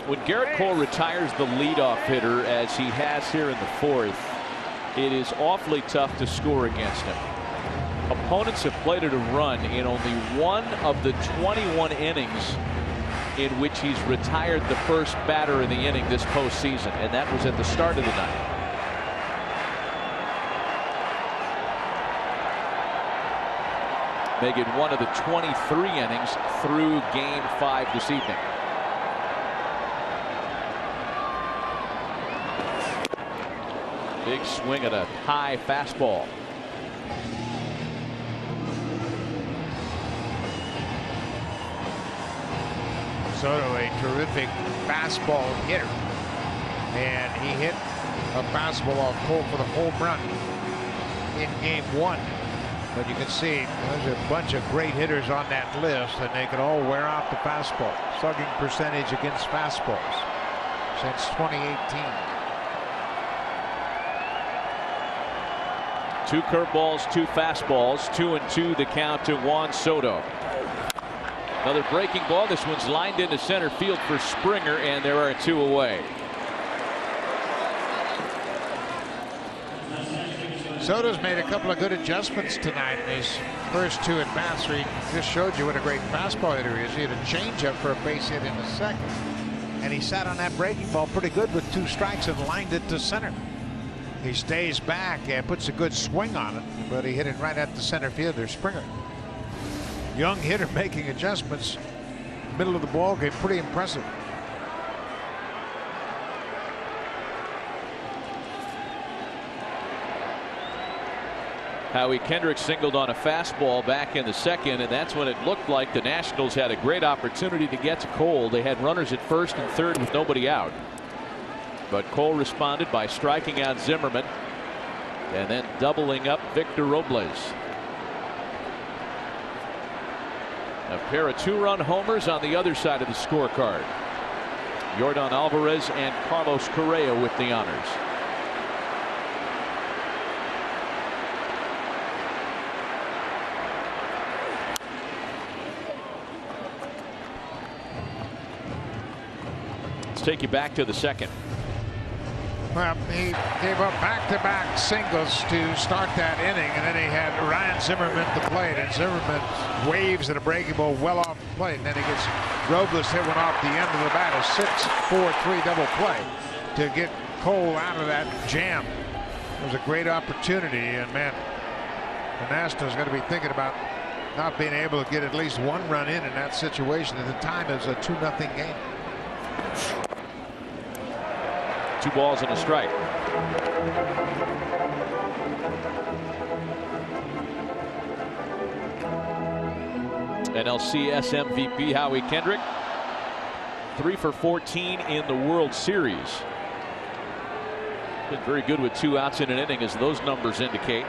When Gerrit Cole retires the leadoff hitter, as he has here in the fourth, it is awfully tough to score against him. Opponents have plated a run in only 1 of the 21 innings in which he's retired the first batter in the inning this postseason, and that was at the start of the night. Make it 1 of the 23 innings through Game 5 this evening. Big swing at a high fastball. Soto, a terrific fastball hitter, and he hit a fastball off Cole for the home run in Game 1. But you can see there's a bunch of great hitters on that list, and they can all wear off the fastball. Slugging percentage against fastballs since 2018. 2 curveballs, 2 fastballs, 2-2 the count to Juan Soto. Another breaking ball. This one's lined into center field for Springer, and there are 2 away. Soto's made a couple of good adjustments tonight in his first 2 at bats. He just showed you what a great fastball hitter he is. He had a changeup for a base hit in the second, and he sat on that breaking ball pretty good with 2 strikes and lined it to center. He stays back and puts a good swing on it, but he hit it right at the center fielder, Springer. Young hitter making adjustments, middle of the ball game, pretty impressive. Howie Kendrick singled on a fastball back in the second, and that's when it looked like the Nationals had a great opportunity to get to Cole. They had runners at first and third with nobody out. But Cole responded by striking out Zimmerman and then doubling up Victor Robles. A pair of 2-run homers on the other side of the scorecard. Yordan Alvarez and Carlos Correa with the honors. Let's take you back to the second. Well, he gave up back-to-back singles to start that inning, and then he had Ryan Zimmerman at the plate, and Zimmerman waves at a breaking ball well off the plate, and then he gets Robles hit one off the end of the bat, a 6-4-3 double play to get Cole out of that jam. It was a great opportunity, and man, the Nationals got to be thinking about not being able to get at least 1 run in that situation. At the time, it was a 2-0 game. 2 balls and a strike. NLCS MVP Howie Kendrick, 3 for 14 in the World Series. Been very good with 2 outs in an inning, as those numbers indicate.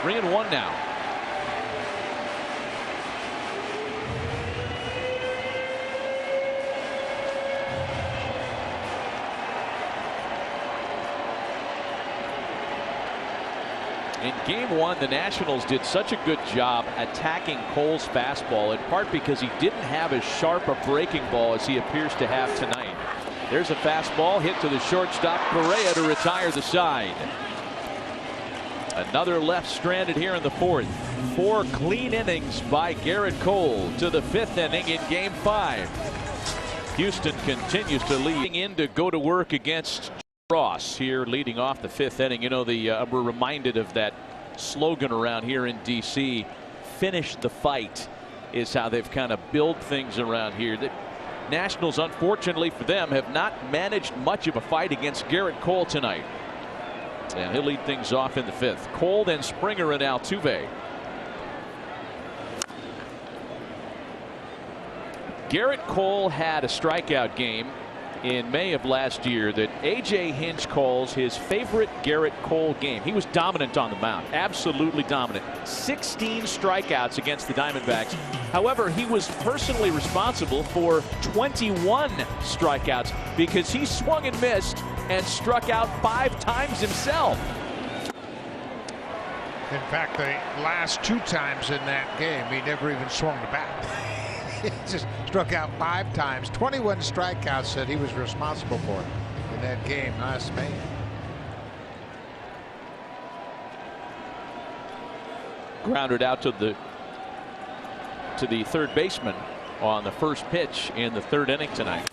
Three and one now. In game 1, the Nationals did such a good job attacking Cole's fastball, in part because he didn't have as sharp a breaking ball as he appears to have tonight. There's a fastball hit to the shortstop, Correa, to retire the side. Another left stranded here in the 4th. 4 clean innings by Garrett Cole to the 5th inning in game 5. Houston continues to lead in to go to work against Ross here, leading off the 5th inning. You know, we're reminded of that slogan around here in D.C. Finish the fight is how they've kind of built things around here. The Nationals, unfortunately for them, have not managed much of a fight against Garrett Cole tonight. And he'll lead things off in the 5th. Cole, then Springer, and Altuve. Garrett Cole had a strikeout game in May of last year that A.J. Hinch calls his favorite Garrett Cole game. He was dominant on the mound, absolutely dominant. 16 strikeouts against the Diamondbacks. However, he was personally responsible for 21 strikeouts because he swung and missed and struck out 5 times himself. In fact, the last 2 times in that game, he never even swung the bat. He just struck out 5 times. 21 strikeouts that he was responsible for in that game last May. Grounded out to the 3rd baseman on the first pitch in the 3rd inning tonight.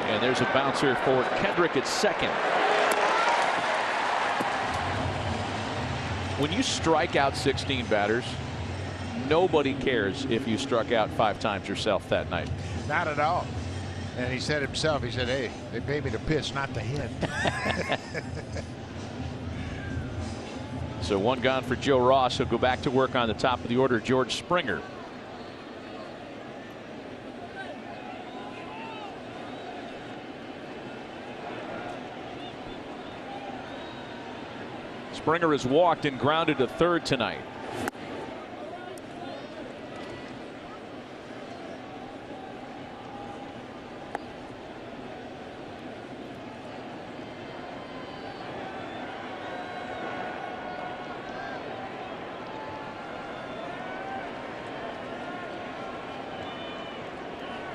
And there's a bouncer for Kendrick at second. When you strike out 16 batters, nobody cares if you struck out 5 times yourself that night. Not at all. And he said himself, he said, hey, they pay me to pitch, not to hit. So 1 gone for Joe Ross. He'll go back to work on the top of the order, George Springer. Springer has walked and grounded to 3rd tonight.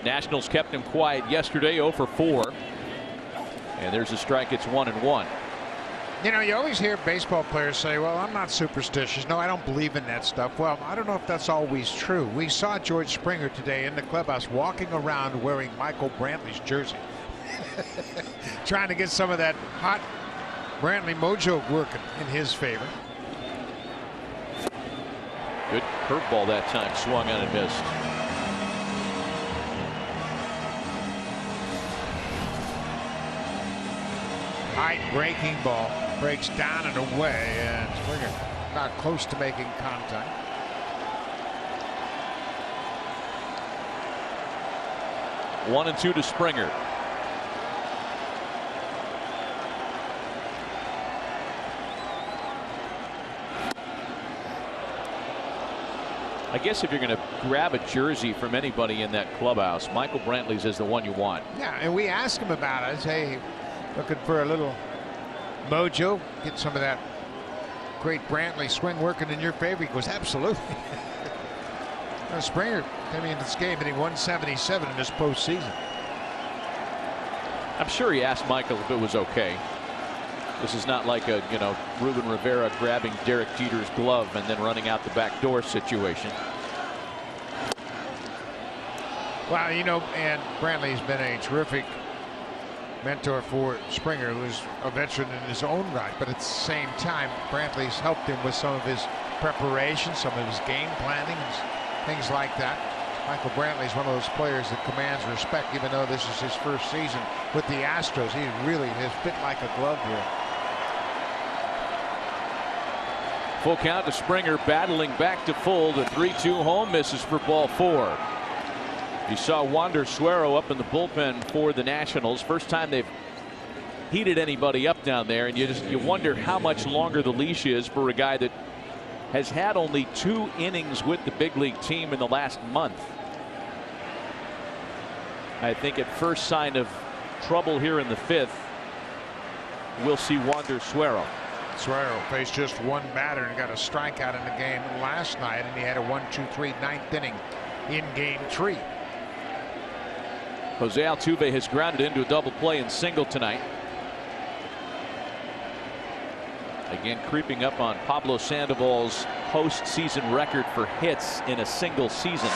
Nationals kept him quiet yesterday, 0 for 4. And there's a strike. It's 1-1. You know, you always hear baseball players say, well, I'm not superstitious. No, I don't believe in that stuff. Well, I don't know if that's always true. We saw George Springer today in the clubhouse walking around wearing Michael Brantley's jersey. Trying to get some of that hot Brantley mojo working in his favor. Good curveball that time, swung on and missed. High breaking ball, breaks down and away, and Springer not close to making contact. One and 2 to Springer. I guess if you're going to grab a jersey from anybody in that clubhouse, Michael Brantley's is the one you want. Yeah, and we asked him about it. Hey, looking for a little mojo, get some of that great Brantley swing working in your favor. He goes, absolutely. Springer coming into this game hitting 177 in this postseason. I'm sure he asked Michael if it was okay. This is not like a, Ruben Rivera grabbing Derek Jeter's glove and then running out the back door situation. Well, and Brantley's been a terrific mentor for Springer, who's a veteran in his own right, but at the same time, Brantley's helped him with some of his preparation, some of his game planning, and things like that. Michael Brantley's one of those players that commands respect, even though this is his first season with the Astros. He really has fit like a glove here. Full count to Springer, battling back to full. The 3-2 home, misses for ball 4. You saw Wander Suero up in the bullpen for the Nationals. First time they've heated anybody up down there, and you wonder how much longer the leash is for a guy that has had only 2 innings with the big league team in the last month. I think at first sign of trouble here in the 5th, we'll see Wander Suero. Suero faced just 1 batter and got a strikeout in the game last night, and he had a 1-2-3 9th inning in game 3. Jose Altuve has grounded into a double play and single tonight. Again, creeping up on Pablo Sandoval's postseason record for hits in a single season.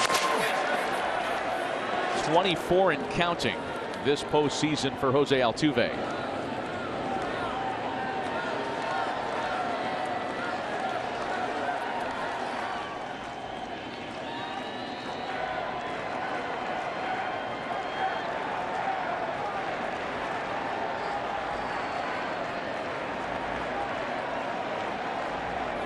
24 and counting this postseason for Jose Altuve.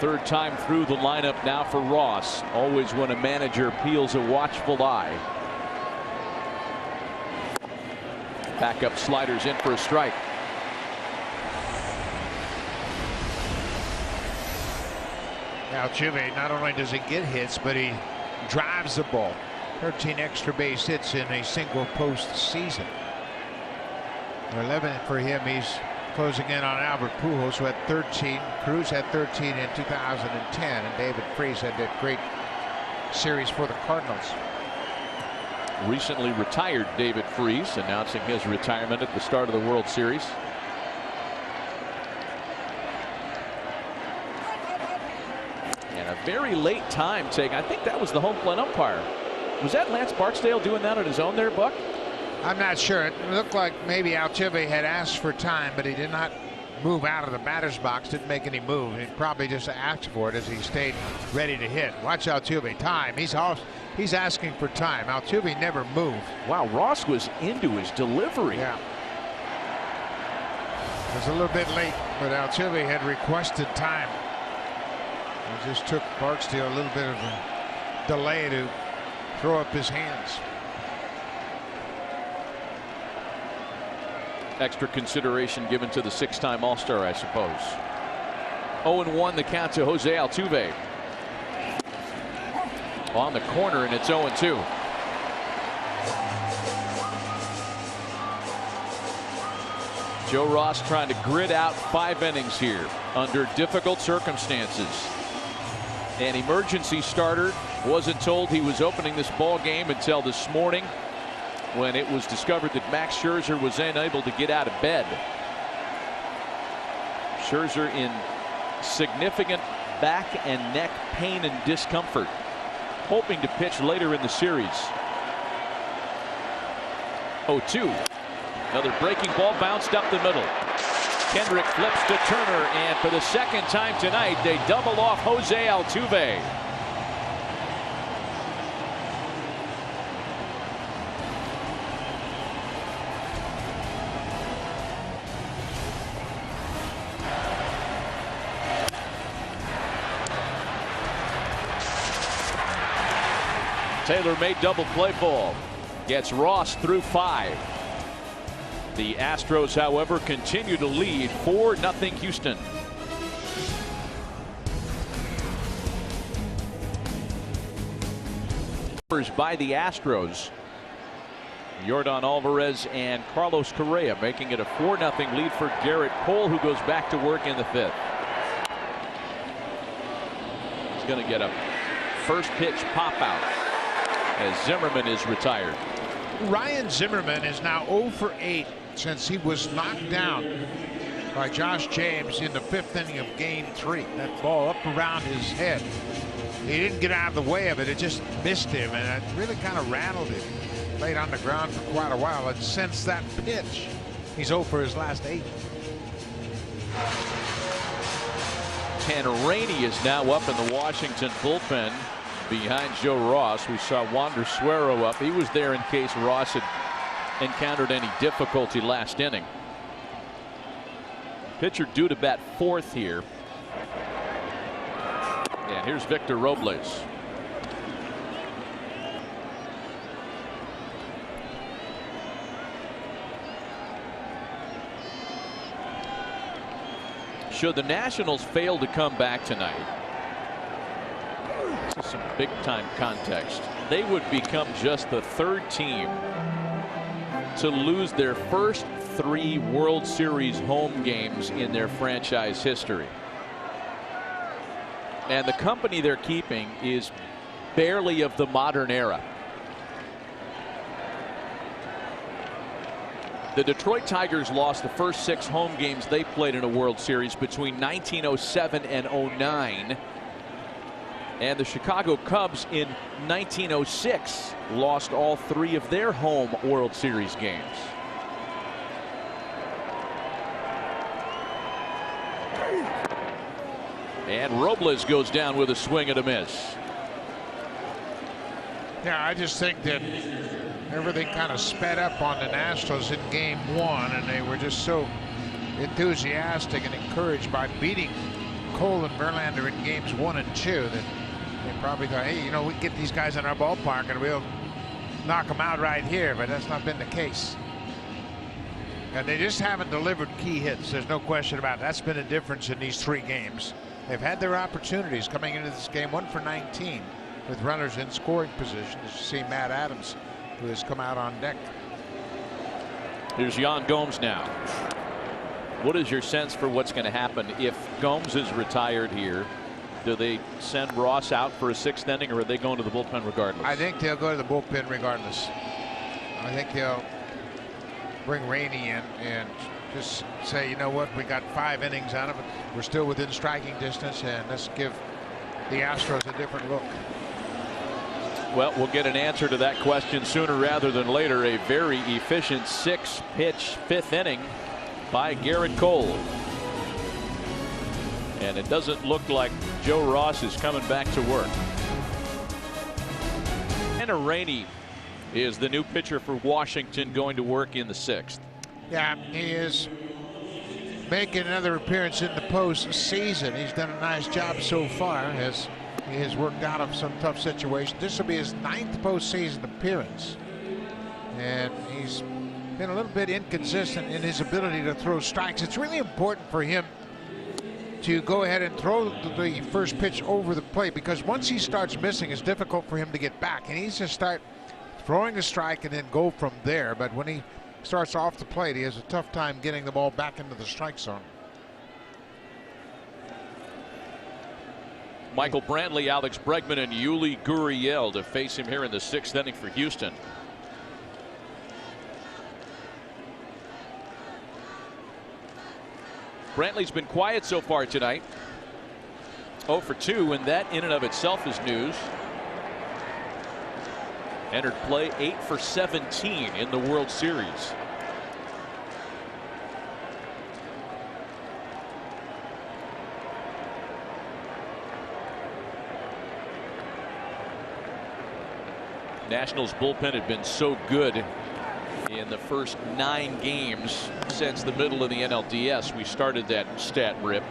Third time through the lineup now for Ross. Always when a manager peels a watchful eye. Backup sliders in for a strike. Altuve not only does he get hits, but he drives the ball. 13 extra base hits in a single postseason. 11 for him. He's closing in on Albert Pujols, who had 13. Cruz had 13 in 2010, and David Freese had that great series for the Cardinals. Recently retired David Freese, announcing his retirement at the start of the World Series. And a very late time take. I think that was the home plate umpire. Was that Lance Barksdale doing that on his own there, Buck? I'm not sure. It looked like maybe Altuve had asked for time, but he did not move out of the batter's box, didn't make any move. He probably just asked for it as he stayed ready to hit. Watch Altuve. Time. He's asking for time. Altuve never moved. Wow, Ross was into his delivery. Yeah. It was a little bit late, but Altuve had requested time. It just took Barksdale a little bit of a delay to throw up his hands. Extra consideration given to the 6-time All-Star, I suppose. 0-1 the count to Jose Altuve. On the corner, and it's 0-2. Joe Ross trying to grit out 5 innings here under difficult circumstances. An emergency starter. Wasn't told he was opening this ball game until this morning, when it was discovered that Max Scherzer was unable to get out of bed. Scherzer in significant back and neck pain and discomfort, hoping to pitch later in the series. 0-2. Another breaking ball bounced up the middle. Kendrick flips to Turner, and for the 2nd time tonight, they double off Jose Altuve. Taylor made double play ball. Gets Ross through 5. The Astros, however, continue to lead 4-0 Houston. By the Astros. Yordan Alvarez and Carlos Correa making it a 4-0 lead for Garrett Cole, who goes back to work in the 5th. He's going to get a first pitch pop out as Zimmerman is retired. Ryan Zimmerman is now 0 for 8 since he was knocked down by Josh James in the 5th inning of game 3. That ball up around his head. He didn't get out of the way of it. It just missed him, and it really kind of rattled him. Played on the ground for quite a while, and since that pitch, he's 0 for his last 8. Tanner Rainey is now up in the Washington bullpen behind Joe Ross. We saw Wander Suero up. He was there in case Ross had encountered any difficulty last inning. Pitcher due to bat 4th here. And here's Victor Robles. should the Nationals fail to come back tonight, this is some big time context, they would become just the third team to lose their first 3 World Series home games in their franchise history. And the company they're keeping is barely of the modern era. The Detroit Tigers lost the first 6 home games they played in a World Series between 1907 and 09. And the Chicago Cubs in 1906 lost all 3 of their home World Series games. And Robles goes down with a swing and a miss. Yeah, I just think that everything kind of sped up on the Astros in game 1, and they were just so enthusiastic and encouraged by beating Cole and Verlander in games 1 and 2 that they probably thought, hey, you know, we can get these guys in our ballpark and we'll knock them out right here, but that's not been the case. And they just haven't delivered key hits. There's no question about it. That's been a difference in these 3 games. They've had their opportunities coming into this game, 1 for 19 with runners in scoring position. As you see Matt Adams, who has come out on deck. Here's Yan Gomes now. What is your sense for what's going to happen if Gomes is retired here? Do they send Ross out for a 6th inning, or are they going to the bullpen regardless? I think they'll go to the bullpen regardless. I think they'll bring Rainey in and just say, you know what, we got 5 innings out of it. We're still within striking distance, and let's give the Astros a different look. Well, we'll get an answer to that question sooner rather than later. A very efficient 6-pitch 5th inning by Garrett Cole. And it doesn't look like Joe Ross is coming back to work. Tanner Rainey is the new pitcher for Washington, going to work in the 6th. Yeah, he is making another appearance in the postseason. He's done a nice job so far as he has worked out of some tough situations. This will be his 9th postseason appearance, and he's been a little bit inconsistent in his ability to throw strikes. It's really important for him to go ahead and throw the first pitch over the plate, because once he starts missing, it's difficult for him to get back. He needs to start throwing a strike and then go from there. But when he starts off the plate, he has a tough time getting the ball back into the strike zone. Michael Brantley, Alex Bregman, and Yuli Gurriel to face him here in the 6th inning for Houston. Brantley's been quiet so far tonight. 0 for 2, and that in and of itself is news. Entered play 8 for 17 in the World Series. Nationals bullpen had been so good in the first 9 games since the middle of the NLDS. We started that stat rip.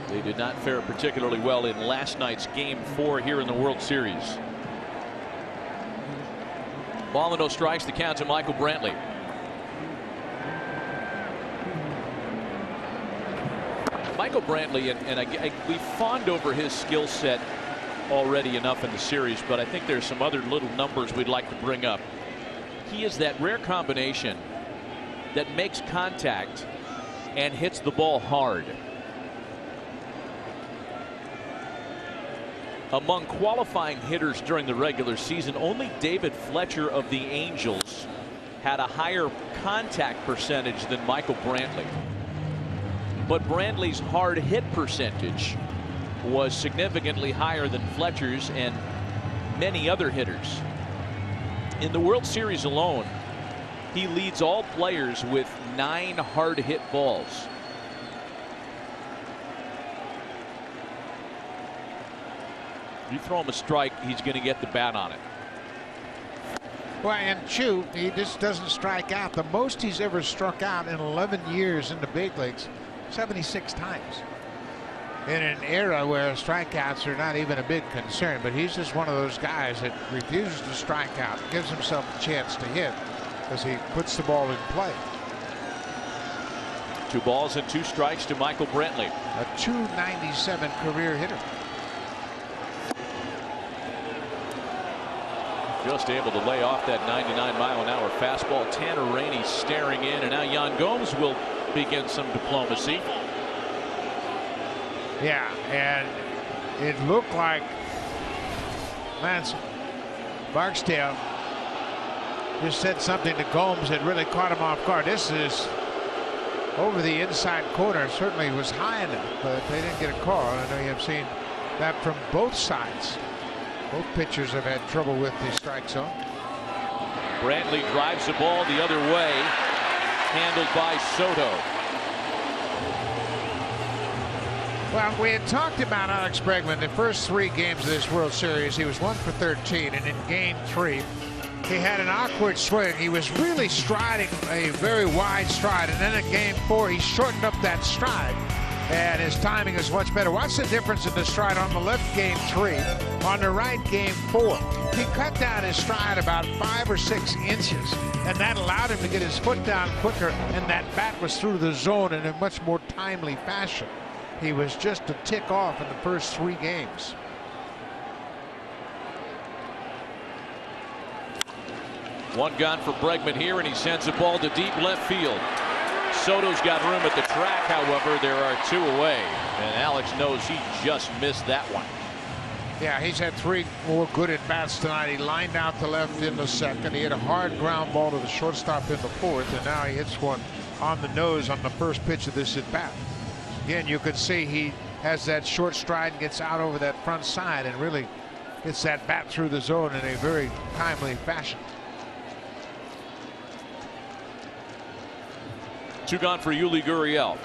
They did not fare particularly well in last night's game 4 here in the World Series. Ball and no strikes, the count to Michael Brantley. Michael Brantley, and we fawned over his skill set already enough in the series, but I think there's some other little numbers we'd like to bring up. He is that rare combination that makes contact and hits the ball hard. Among qualifying hitters during the regular season, only David Fletcher of the Angels had a higher contact percentage than Michael Brantley. But Brantley's hard hit percentage was significantly higher than Fletcher's and many other hitters. In the World Series alone, he leads all players with 9 hard hit balls. You throw him a strike, he's going to get the bat on it. Well, and Chu, he just doesn't strike out. The most he's ever struck out in 11 years in the big leagues, 76 times. In an era where strikeouts are not even a big concern, but he's just one of those guys that refuses to strike out, gives himself a chance to hit because he puts the ball in play. 2 balls and 2 strikes to Michael Brantley. A .297 career hitter. Just able to lay off that 99-mile-an-hour fastball. Tanner Rainey staring in, and now Yan Gomes will begin some diplomacy. Yeah, and it looked like Lance Barksdale just said something to Gomes that really caught him off guard. This is over the inside corner. Certainly was high enough, but they didn't get a call. I know you have seen that from both sides. Both pitchers have had trouble with the strike zone. Brantley drives the ball the other way, handled by Soto. Well, we had talked about Alex Bregman the first 3 games of this World Series. He was 1 for 13, and in game 3, he had an awkward swing. He was really striding a very wide stride, and then in game 4, he shortened up that stride, and his timing is much better. What's the difference in the stride on the left game 3, on the right game 4? He cut down his stride about 5 or 6 inches, and that allowed him to get his foot down quicker, and that bat was through the zone in a much more timely fashion. He was just a tick off in the first 3 games. One gone for Bregman here, and he sends the ball to deep left field. Soto's got room at the track, however, there are 2 away, and Alex knows he just missed that one. Yeah, he's had 3 more good at bats tonight. He lined out to left in the second. He hit a hard ground ball to the shortstop in the 4th, and now he hits one on the nose on the first pitch of this at bat. Again, you can see he has that short stride, gets out over that front side, and really gets that bat through the zone in a very timely fashion. 2 gone for Yuli Gurriel.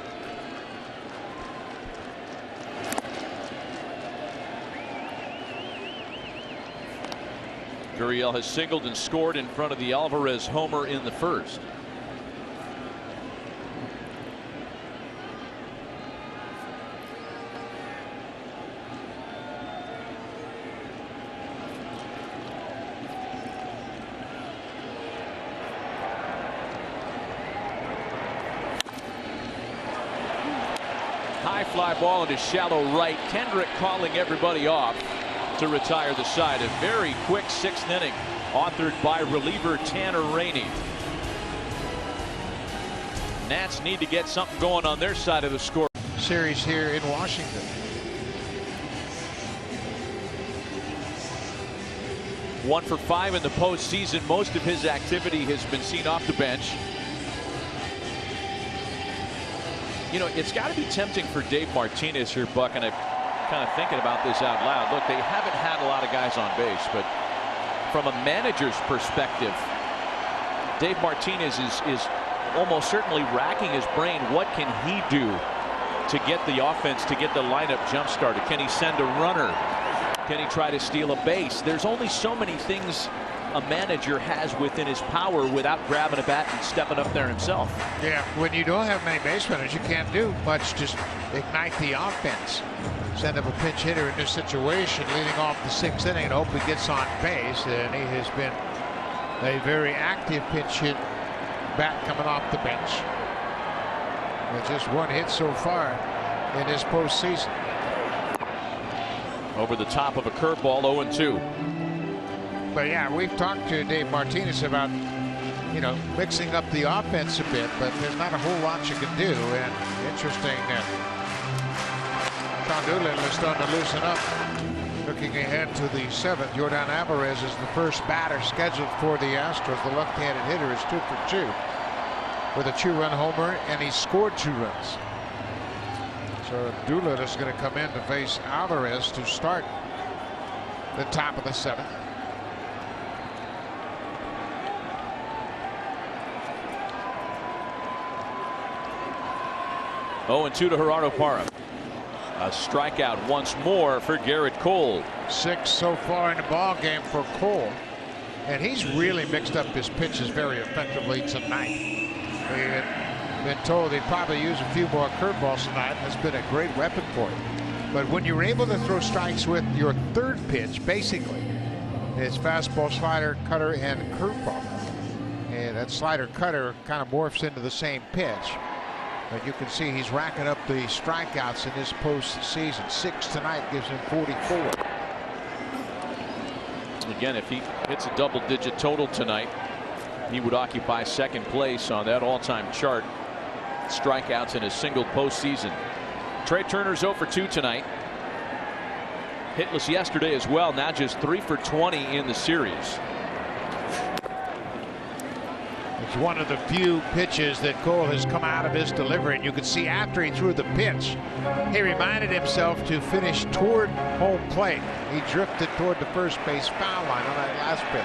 Gurriel has singled and scored in front of the Alvarez homer in the first. High fly ball into shallow right. Kendrick calling everybody off to retire the side. A very quick 6th inning authored by reliever Tanner Rainey. Nats need to get something going on their side of the score. Series here in Washington. One for 5 in the postseason. Most of his activity has been seen off the bench. You know, it's got to be tempting for Dave Martinez here, Buck, and I'm kind of thinking about this out loud. Look, they haven't had a lot of guys on base, but from a manager's perspective, Dave Martinez is almost certainly racking his brain. What can he do to get the offense, to get the lineup jump started? Can he send a runner? Can he try to steal a base? There's only so many things a manager has within his power without grabbing a bat and stepping up there himself. Yeah, when you don't have many base runners, you can't do much. Just ignite the offense. Send up a pinch hitter in this situation, leading off the 6th inning, and hope he gets on base. And he has been a very active pinch hit bat coming off the bench. With just 1 hit so far in this postseason. Over the top of a curveball, 0-2. But yeah, we've talked to Dave Martinez about, you know, mixing up the offense a bit, but there's not a whole lot you can do. And interesting, Sean Doolittle is starting to loosen up. Looking ahead to the 7th, Yordan Alvarez is the first batter scheduled for the Astros. The left-handed hitter is 2 for 2 with a 2-run homer, and he scored 2 runs. So Doolittle is going to come in to face Alvarez to start the top of the 7th. Oh, and 2 to Gerardo Parra. A strikeout once more for Garrett Cole. 6 so far in the ball game for Cole, and he's really mixed up his pitches very effectively tonight. We had been told he'd probably use a few more curveballs tonight. That's been a great weapon for him. But when you're able to throw strikes with your 3rd pitch, basically, it's fastball, slider, cutter, and curveball, and that slider cutter kind of morphs into the same pitch. But you can see he's racking up the strikeouts in this postseason. 6 tonight gives him 44. Again, if he hits a double-digit total tonight, he would occupy second place on that all-time chart. Strikeouts in a single postseason. Trey Turner's 0 for 2 tonight. Hitless yesterday as well. Now just 3 for 20 in the series. It's one of the few pitches that Cole has come out of his delivery, and you could see after he threw the pitch, he reminded himself to finish toward home plate. He drifted toward the first base foul line on that last pitch.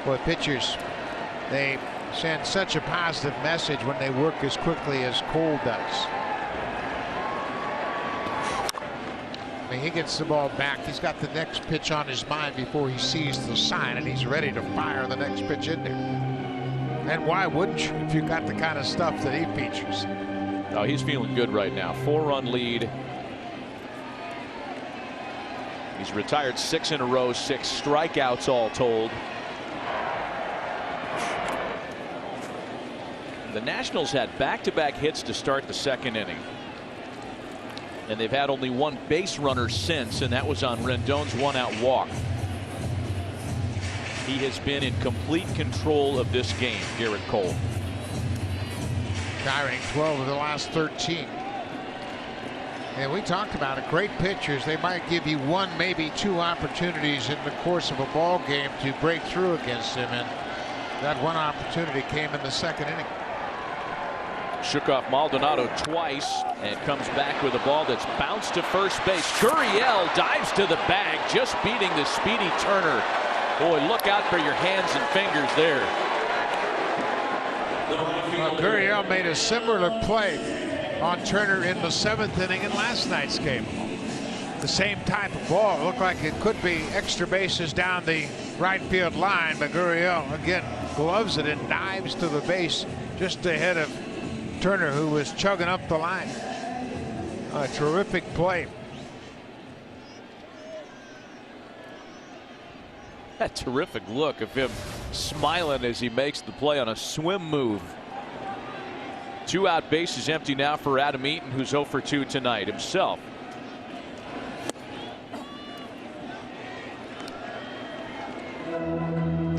Boy, pitchers, they send such a positive message when they work as quickly as Cole does. He gets the ball back. He's got the next pitch on his mind before he sees the sign, and he's ready to fire the next pitch in there. And why wouldn't you if you got the kind of stuff that he features? Oh, he's feeling good right now. 4-run lead. He's retired 6 in a row, 6 strikeouts all told. The Nationals had back-to-back hits to start the second inning. And they've had only 1 base runner since, and that was on Rendon's 1-out walk. He has been in complete control of this game, Garrett Cole. Carrying 12 of the last 13. And we talked about it. Great pitchers, they might give you 1, maybe 2 opportunities in the course of a ball game to break through against him, and that 1 opportunity came in the second inning. Shook off Maldonado twice and comes back with a ball that's bounced to first base. Gurriel dives to the bag, just beating the speedy Turner. Boy, look out for your hands and fingers there. Well, Gurriel made a similar play on Turner in the 7th inning in last night's game. The same type of ball. It looked like it could be extra bases down the right field line, but Gurriel again gloves it and dives to the base just ahead of Turner, who was chugging up the line. A terrific play. That terrific look of him smiling as he makes the play on a swim move. 2 out, bases empty now for Adam Eaton, who's 0 for 2 tonight himself.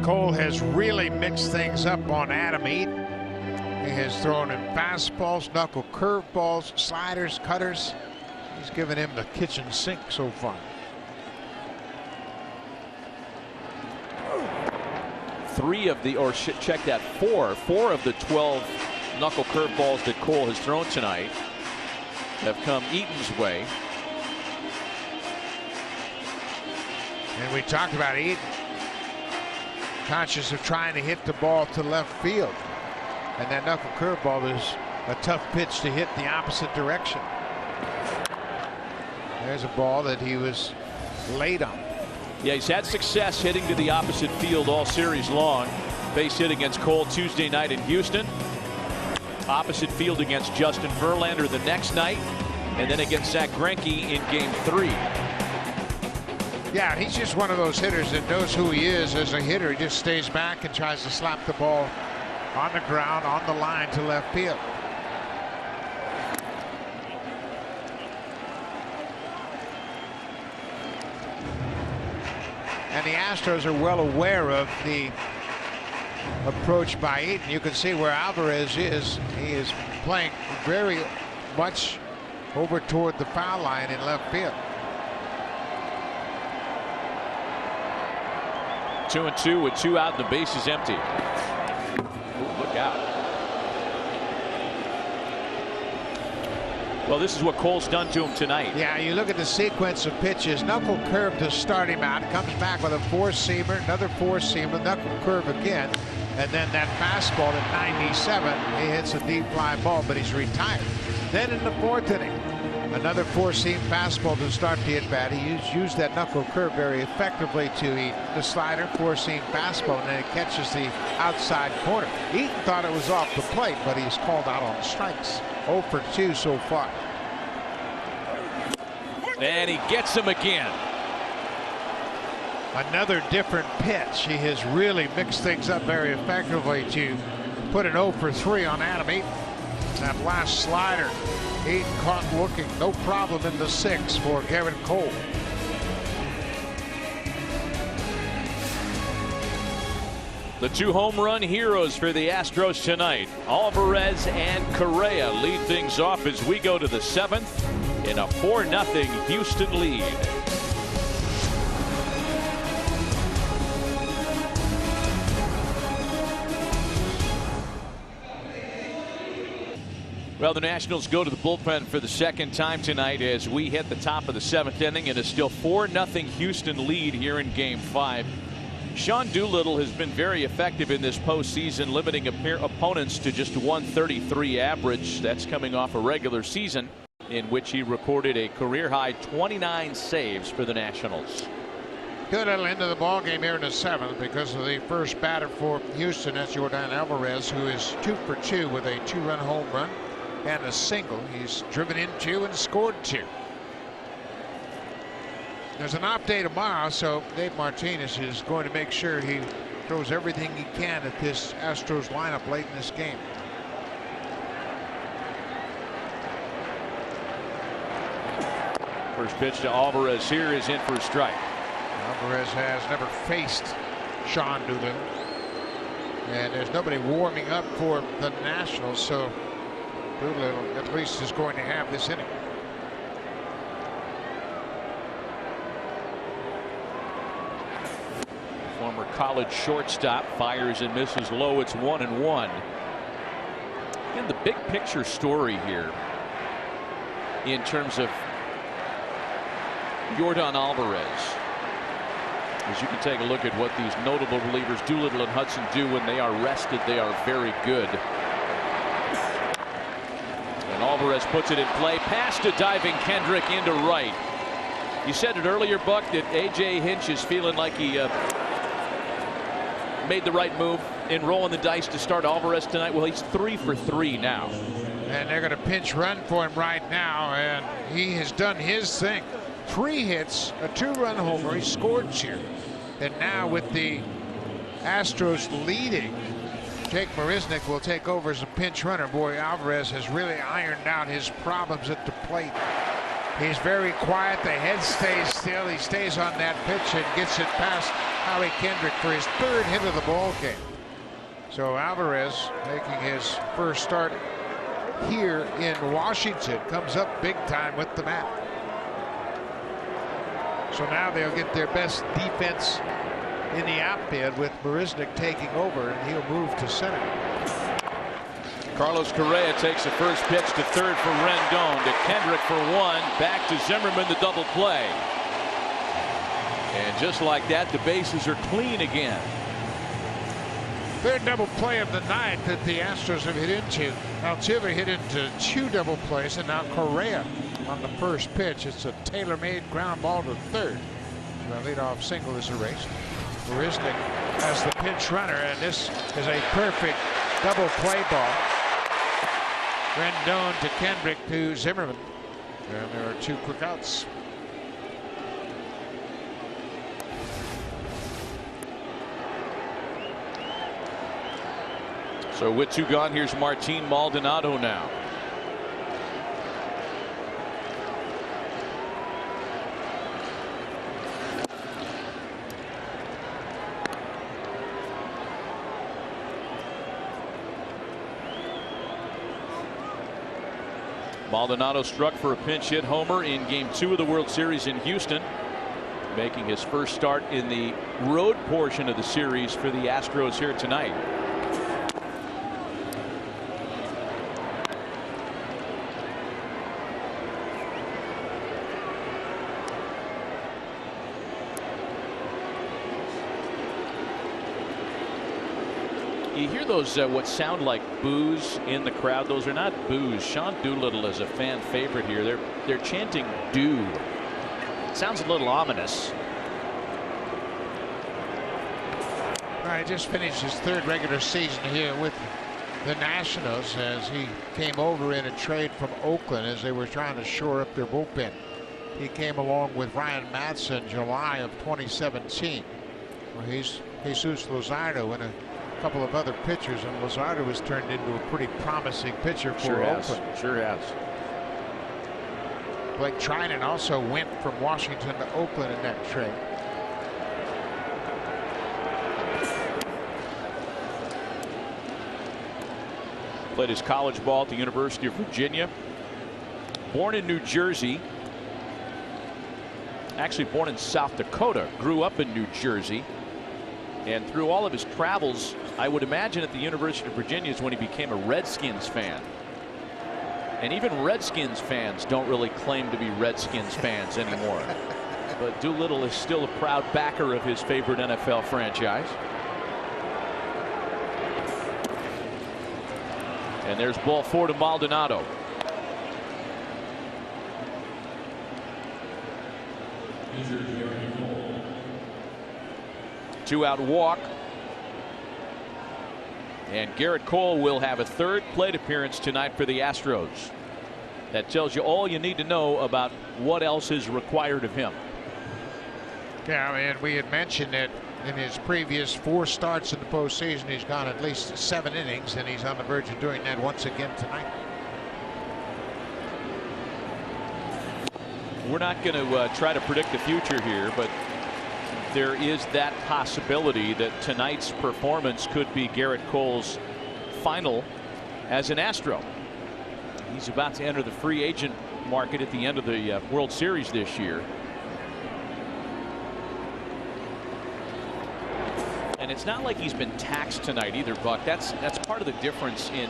Cole has really mixed things up on Adam Eaton. He has thrown him fastballs, knuckle curveballs, sliders, cutters. He's given him the kitchen sink so far. 4 of the 12 knuckle curveballs that Cole has thrown tonight have come Eaton's way. And we talked about Eaton, conscious of trying to hit the ball to left field. And that knuckle curveball is a tough pitch to hit the opposite direction. There's a ball that he was late on. Yeah, he's had success hitting to the opposite field all series long. Base hit against Cole Tuesday night in Houston. Opposite field against Justin Verlander the next night. And then against Zach Greinke in Game 3. Yeah, he's just one of those hitters that knows who he is as a hitter. He just stays back and tries to slap the ball on the ground, on the line to left field. And the Astros are well aware of the approach by Eaton. You can see where Alvarez is. He is playing very much over toward the foul line in left field. 2-2 with 2 out and the base is empty. Look out. Well, this is what Cole's done to him tonight. Yeah, you look at the sequence of pitches. Knuckle curve to start him out. Comes back with a 4-seamer, another 4-seamer, knuckle curve again. And then that fastball at 97. He hits a deep fly ball, but he's retired. Then in the 4th inning, another 4-seam fastball to start the at-bat. He used that knuckle curve very effectively to eat the slider, 4-seam fastball, and then it catches the outside corner. Eaton thought it was off the plate, but he's called out on strikes. 0 for 2 so far. And he gets him again. Another different pitch. He has really mixed things up very effectively to put an 0 for 3 on Adam Eaton. That last slider, Eaton caught looking, no problem in the 6 for Kevin Cole. The 2 home run heroes for the Astros tonight. Alvarez and Correa lead things off as we go to the 7th in a 4-0 Houston lead. Well, the Nationals go to the bullpen for the 2nd time tonight as we hit the top of the 7th inning, and it's still 4-0 Houston lead here in Game 5. Sean Doolittle has been very effective in this postseason, limiting opponents to just 133 average. That's coming off a regular season in which he recorded a career-high 29 saves for the Nationals. Good little into the ball game here in the 7th because of the first batter for Houston. That's Yordan Alvarez, who is 2 for 2 with a 2-run home run and a single. He's driven in 2 and scored 2. There's an off day tomorrow, so Dave Martinez is going to make sure he throws everything he can at this Astros lineup late in this game. First pitch to Alvarez here is in for a strike. Alvarez has never faced Sean Doolittle, and there's nobody warming up for the Nationals, so Doolittle at least is going to have this inning. Former college shortstop fires and misses low. It's 1-1. And the big picture story here in terms of Yordan Alvarez, as you can take a look at what these notable relievers Doolittle and Hudson do when they are rested, they are very good. And Alvarez puts it in play, pass to diving Kendrick into right. You said it earlier, Buck, that A.J. Hinch is feeling like he made the right move in rolling the dice to start Alvarez tonight. Well, he's 3 for 3 now. And they're going to pinch run for him right now, and he has done his thing. 3 hits, a 2-run homer. He scored here. And now with the Astros leading, Jake Marisnick will take over as a pinch runner. Boy, Alvarez has really ironed out his problems at the plate. He's very quiet. The head stays still. He stays on that pitch and gets it past Howie Kendrick for his 3rd hit of the ball game. So Alvarez making his first start here in Washington comes up big time with the bat. So now they'll get their best defense in the outfield with Marisnick taking over, and he'll move to center. Carlos Correa takes the first pitch to third for Rendon, to Kendrick for 1, back to Zimmerman, the double play. And just like that, the bases are clean again. 3rd double play of the night that the Astros have hit into. Altuve hit into 2 double plays, and now Correa on the first pitch. It's a tailor-made ground ball to third. The leadoff single is erased. Marisnick as the pinch runner, and this is a perfect double play ball. Rendon to Kendrick to Zimmerman. And there are 2 quick outs. So with 2 gone, here's Martin Maldonado now. Maldonado struck for a pinch hit homer in Game 2 of the World Series in Houston, making his first start in the road portion of the series for the Astros here tonight. You hear those what sound like boos in the crowd. Those are not boos. Sean Doolittle is a fan favorite here. They're chanting "do." It sounds a little ominous. He just finished his 3rd regular season here with the Nationals as he came over in a trade from Oakland as they were trying to shore up their bullpen. He came along with Ryan Madsen July of 2017. Well, he's Jesus Luzardo and a couple of other pitchers, and Luzardo has turned into a pretty promising pitcher for Oakland. Sure has. Blake Trinan also went from Washington to Oakland in that trade. Played his college ball at the University of Virginia. Born in New Jersey. Actually born in South Dakota. Grew up in New Jersey. And through all of his travels, I would imagine at the University of Virginia is when he became a Redskins fan. And even Redskins fans don't really claim to be Redskins fans anymore. But Doolittle is still a proud backer of his favorite NFL franchise. And there's ball 4 to Maldonado. Two-out walk. And Garrett Cole will have a third plate appearance tonight for the Astros. That tells you all you need to know about what else is required of him. Yeah, and we had mentioned that in his previous 4 starts in the postseason, he's gone at least 7 innings, and he's on the verge of doing that once again tonight. We're not going to try to predict the future here, but there is that possibility that tonight's performance could be Garrett Cole's final as an Astro. He's about to enter the free agent market at the end of the World Series this year. And it's not like he's been taxed tonight either, Buck. That's part of the difference in,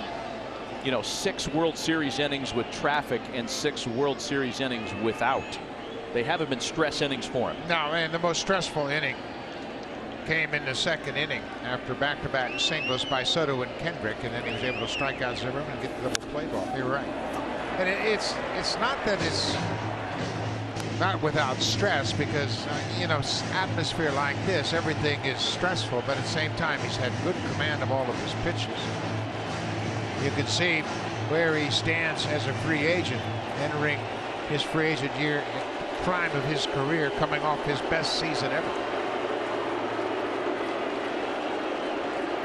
6 World Series innings with traffic and 6 World Series innings without. They haven't been stress innings for him. No, and the most stressful inning came in the 2nd inning after back-to-back singles by Soto and Kendrick, and then he was able to strike out Zimmerman and get the double play ball. You're right. And it's not that it's not without stress, because atmosphere like this, everything is stressful, but at the same time he's had good command of all of his pitches. You can see where he stands as a free agent, entering his free agent year, prime of his career, coming off his best season ever.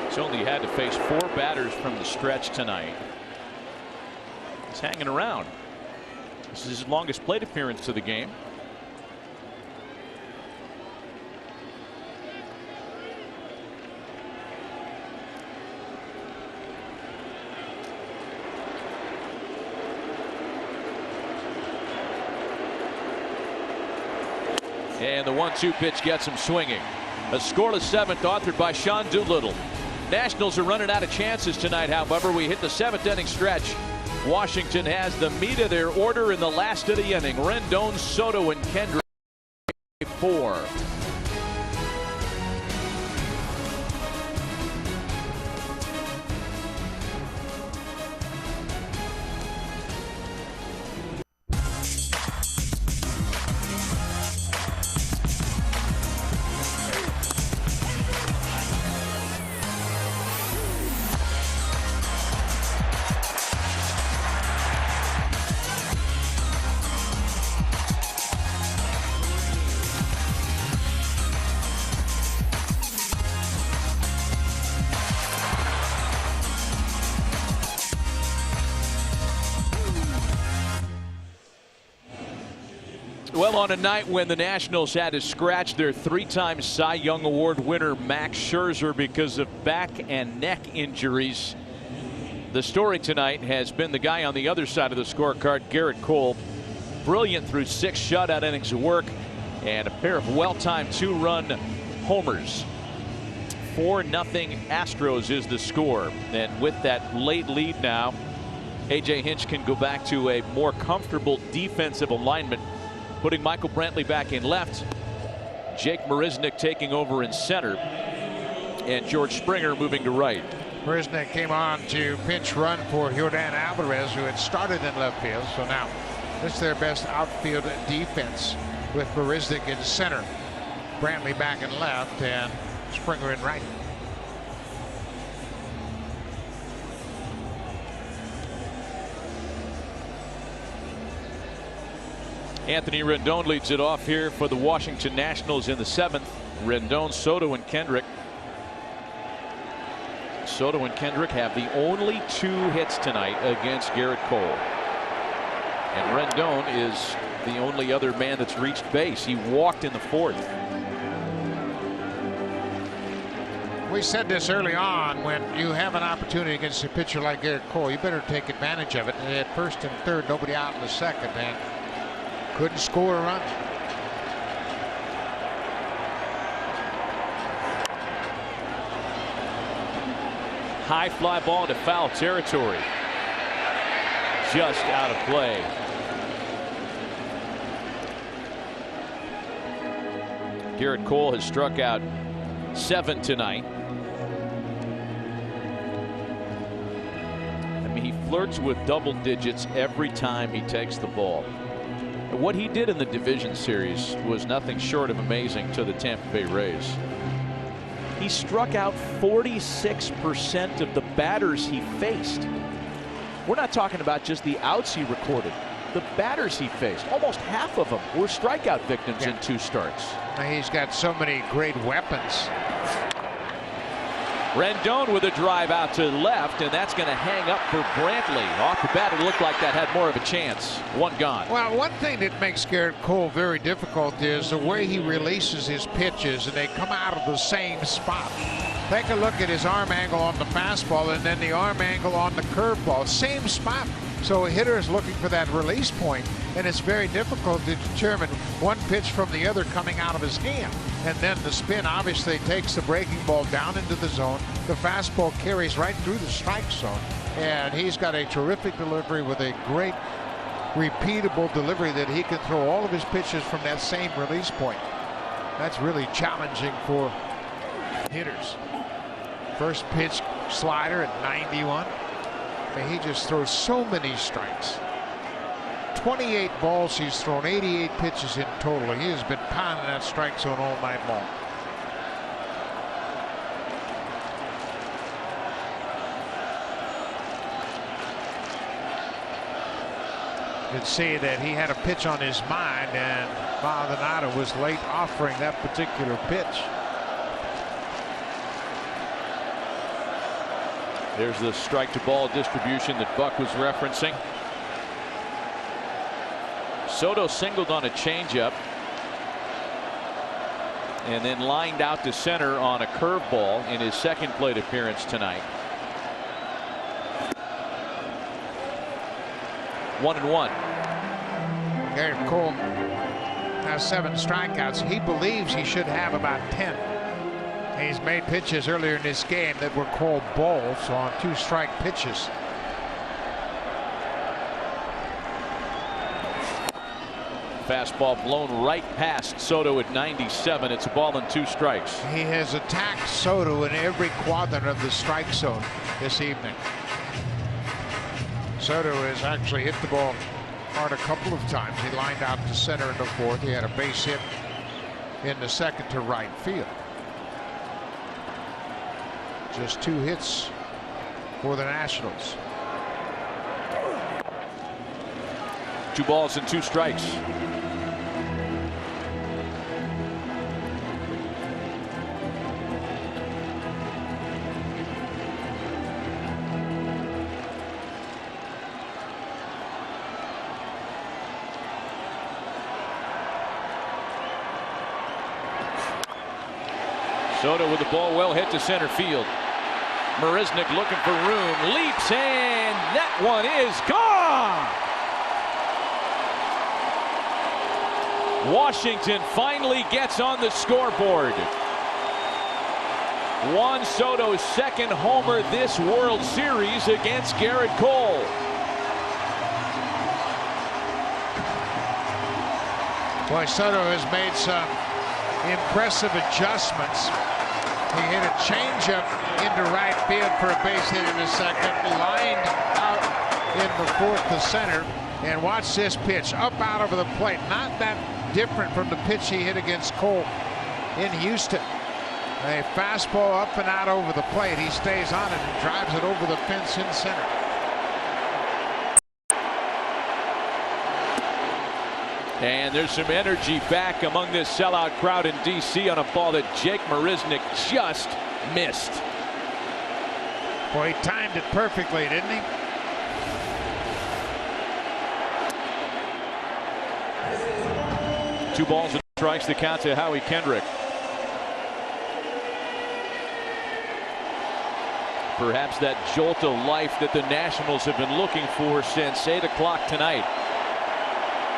He's only had to face 4 batters from the stretch tonight. He's hanging around. This is his longest plate appearance of the game. And the 1-2 pitch gets him swinging. A scoreless 7th authored by Sean Doolittle. Nationals are running out of chances tonight. However, we hit the 7th inning stretch. Washington has the meat of their order in the last of the inning. Rendon, Soto, and Kendrick 4. Well, on a night when the Nationals had to scratch their 3-time Cy Young Award winner Max Scherzer because of back and neck injuries, the story tonight has been the guy on the other side of the scorecard, Garrett Cole. Brilliant through 6 shutout innings of work and a pair of well-timed 2-run homers. 4-0 Astros is the score. And with that late lead now, A.J. Hinch can go back to a more comfortable defensive alignment, putting Michael Brantley back in left, Jake Marisnick taking over in center, and George Springer moving to right. Marisnick came on to pinch run for Jordan Alvarez, who had started in left field. So now this is their best outfield defense with Marisnick in center, Brantley back in left, and Springer in right. Anthony Rendon leads it off here for the Washington Nationals in the 7th. Rendon, Soto, and Kendrick. Soto and Kendrick have the only 2 hits tonight against Garrett Cole. And Rendon is the only other man that's reached base. He walked in the 4th. We said this early on, when you have an opportunity against a pitcher like Garrett Cole, you better take advantage of it. And at 1st and 3rd, nobody out in the 2nd, and couldn't score a run. High fly ball into foul territory. Just out of play. Garrett Cole has struck out 7 tonight. I mean, he flirts with double digits every time he takes the ball. What he did in the division series was nothing short of amazing to the Tampa Bay Rays. He struck out 46% of the batters he faced. We're not talking about just the outs he recorded. The batters he faced, almost half of them were strikeout victims in 2 starts. He's got so many great weapons. Rendon with a drive out to left, and that's going to hang up for Brantley. Off the bat, it looked like that had more of a chance. 1 gone. Well, one thing that makes Garrett Cole very difficult is the way he releases his pitches, and they come out of the same spot. Take a look at his arm angle on the fastball and then the arm angle on the curveball. Same spot. So a hitter is looking for that release point, and it's very difficult to determine one pitch from the other coming out of his hand. And then the spin obviously takes the breaking ball down into the zone. The fastball carries right through the strike zone. And he's got a terrific delivery with a great repeatable delivery that he can throw all of his pitches from that same release point. That's really challenging for hitters. First pitch slider at 91. I mean, he just throws so many strikes. 28 balls he's thrown, 88 pitches in total. He has been pounding that strike zone all night long. You could see that he had a pitch on his mind, and Maldonado was late offering that particular pitch. There's the strike to ball distribution that Buck was referencing. Soto singled on a changeup and then lined out to center on a curveball in his 2nd plate appearance tonight. 1-1. Garrett Cole has 7 strikeouts. He believes he should have about 10. He's made pitches earlier in this game that were called balls on 2 strike pitches. Fastball blown right past Soto at 97. It's a ball and 2 strikes. He has attacked Soto in every quadrant of the strike zone this evening. Soto has actually hit the ball hard a couple of times. He lined out to center in the 4th. He had a base hit in the 2nd to right field. Just 2 hits for the Nationals. 2 balls and 2 strikes. Soto with the ball well hit to center field. Marisnick looking for room, leaps, and that one is gone. Washington finally gets on the scoreboard. Juan Soto's 2nd homer this World Series against Garrett Cole. Boy, Soto has made some impressive adjustments. He hit a changeup into right field for a base hit in the 2nd, lined out in the 4th to center, and watch this pitch up out over the plate. Not that different from the pitch he hit against Cole in Houston. A fastball up and out over the plate. He stays on it and drives it over the fence in center. And there's some energy back among this sellout crowd in D.C. on a ball that Jake Marisnick just missed. Boy, he timed it perfectly, didn't he? Two balls and strikes the count to Howie Kendrick. Perhaps that jolt of life that the Nationals have been looking for since 8 o'clock tonight.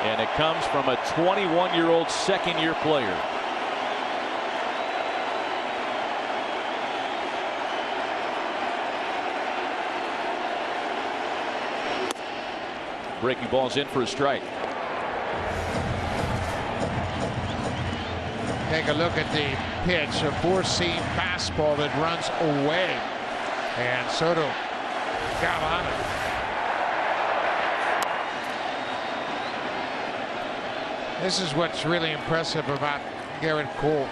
And it comes from a 21-year-old second-year player. Breaking ball's in for a strike. Take a look at the pitch, a four-seam fastball that runs away. And Soto got on it. This is what's really impressive about Garrett Cole.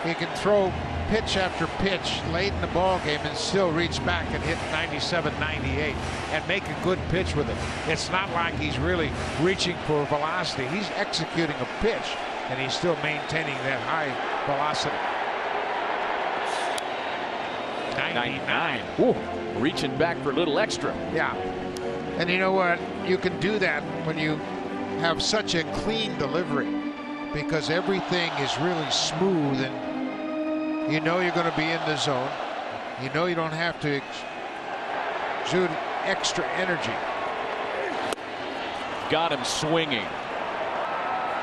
He can throw pitch after pitch late in the ball game and still reach back and hit 97, 98 and make a good pitch with it. It's not like he's really reaching for velocity. He's executing a pitch and he's still maintaining that high velocity. 99. Ooh, reaching back for a little extra. Yeah. And you know what? You can do that when you have such a clean delivery because everything is really smooth and you know you're going to be in the zone. You know you don't have to exude extra energy. Got him swinging.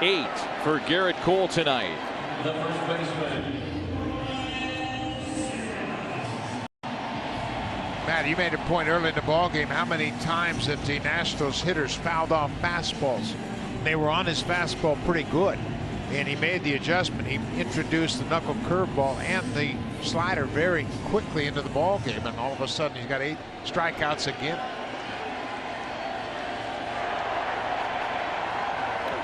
8 for Garrett Cole tonight. The first baseman. Matt, you made a point early in the ball game how many times that the Nationals hitters fouled off fastballs. They were on his fastball pretty good, and he made the adjustment. He introduced the knuckle curveball and the slider very quickly into the ball game, and all of a sudden he's got 8 strikeouts again.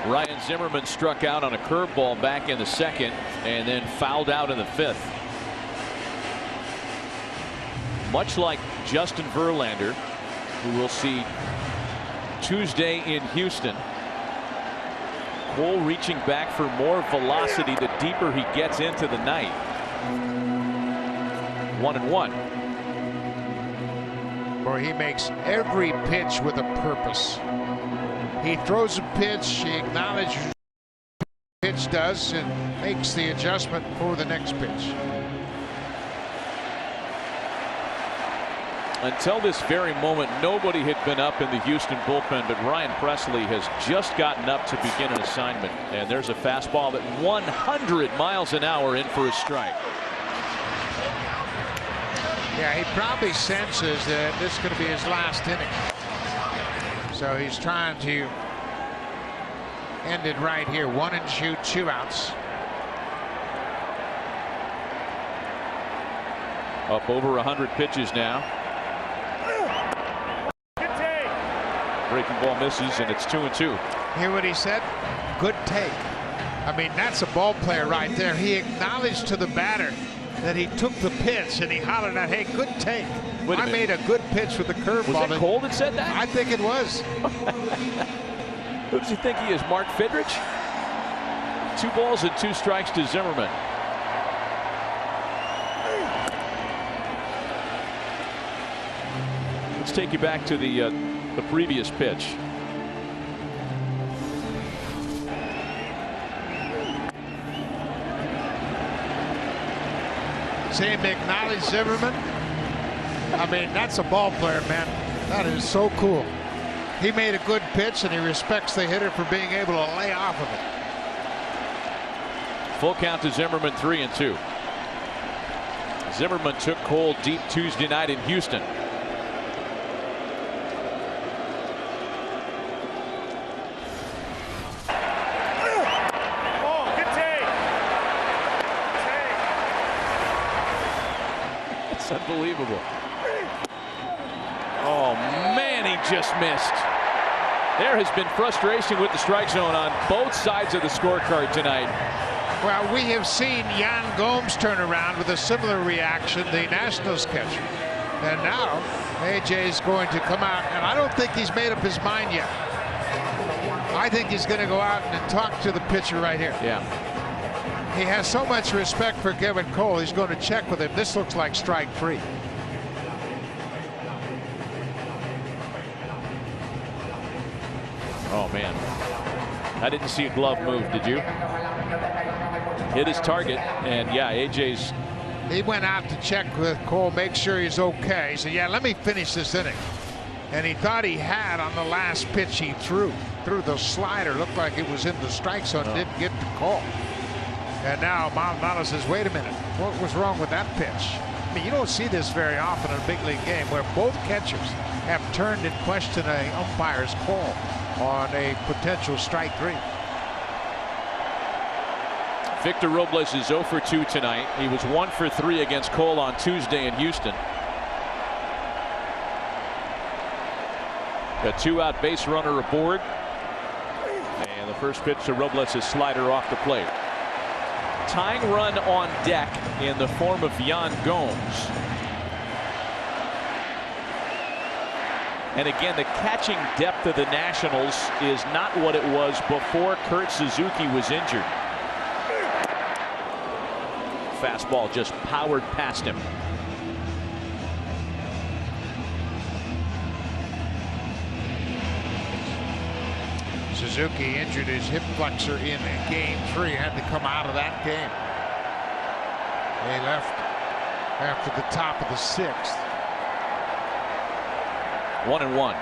Ryan Zimmerman struck out on a curveball back in the second and then fouled out in the 5th. Much like Justin Verlander, who we'll see Tuesday in Houston. Cole reaching back for more velocity the deeper he gets into the night. 1-1. Boy, he makes every pitch with a purpose. He throws a pitch, he acknowledges what the pitch does, and makes the adjustment for the next pitch. Until this very moment, nobody had been up in the Houston bullpen, but Ryan Presley has just gotten up to begin an assignment. And there's a fastball at 100 miles an hour in for a strike. Yeah, he probably senses that this is going to be his last inning. So he's trying to end it right here. 1 and 2, 2 outs. Up over 100 pitches now. Breaking ball misses, and it's 2-2. Hear what he said? Good take. I mean, that's a ball player right there. He acknowledged to the batter that he took the pitch, and he hollered out, "Hey, good take. I made a good pitch with the curveball." Was that Cole that said that? I think it was. Who does he think he is, Mark Fidrich? 2 balls and 2 strikes to Zimmerman. Let's take you back to the previous pitch. See him acknowledge Zimmerman. I mean, that's a ball player, man. That is so cool. He made a good pitch, and he respects the hitter for being able to lay off of it. Full count to Zimmerman, 3-2. Zimmerman took Cole deep Tuesday night in Houston. Unbelievable. Oh man, he just missed. There has been frustration with the strike zone on both sides of the scorecard tonight. Well, we have seen Yan Gomes turn around with a similar reaction, the Nationals catcher. And now AJ is going to come out, and I don't think he's made up his mind yet. I think he's going to go out and talk to the pitcher right here. Yeah. He has so much respect for Kevin Cole. He's going to check with him. This looks like strike 3. Oh, man. I didn't see a glove move, did you? Hit his target, and yeah, AJ's. He went out to check with Cole, make sure he's okay. He said, yeah, let me finish this inning. And he thought he had on the last pitch he threw the slider. Looked like it was in the strike zone, didn't get to Cole. And now Maldonado says, wait a minute, what was wrong with that pitch? I mean, you don't see this very often in a big league game where both catchers have turned and questioned an umpire's call on a potential strike 3. Victor Robles is 0 for 2 tonight. He was 1 for 3 against Cole on Tuesday in Houston. A 2-out base runner aboard. And the first pitch to Robles' slider off the plate. Tying run on deck in the form of Yan Gomes. And again, the catching depth of the Nationals is not what it was before Kurt Suzuki was injured. Fastball just powered past him. Suzuki injured his hip flexor in game 3, had to come out of that game. He left after the top of the 6th. 1-1.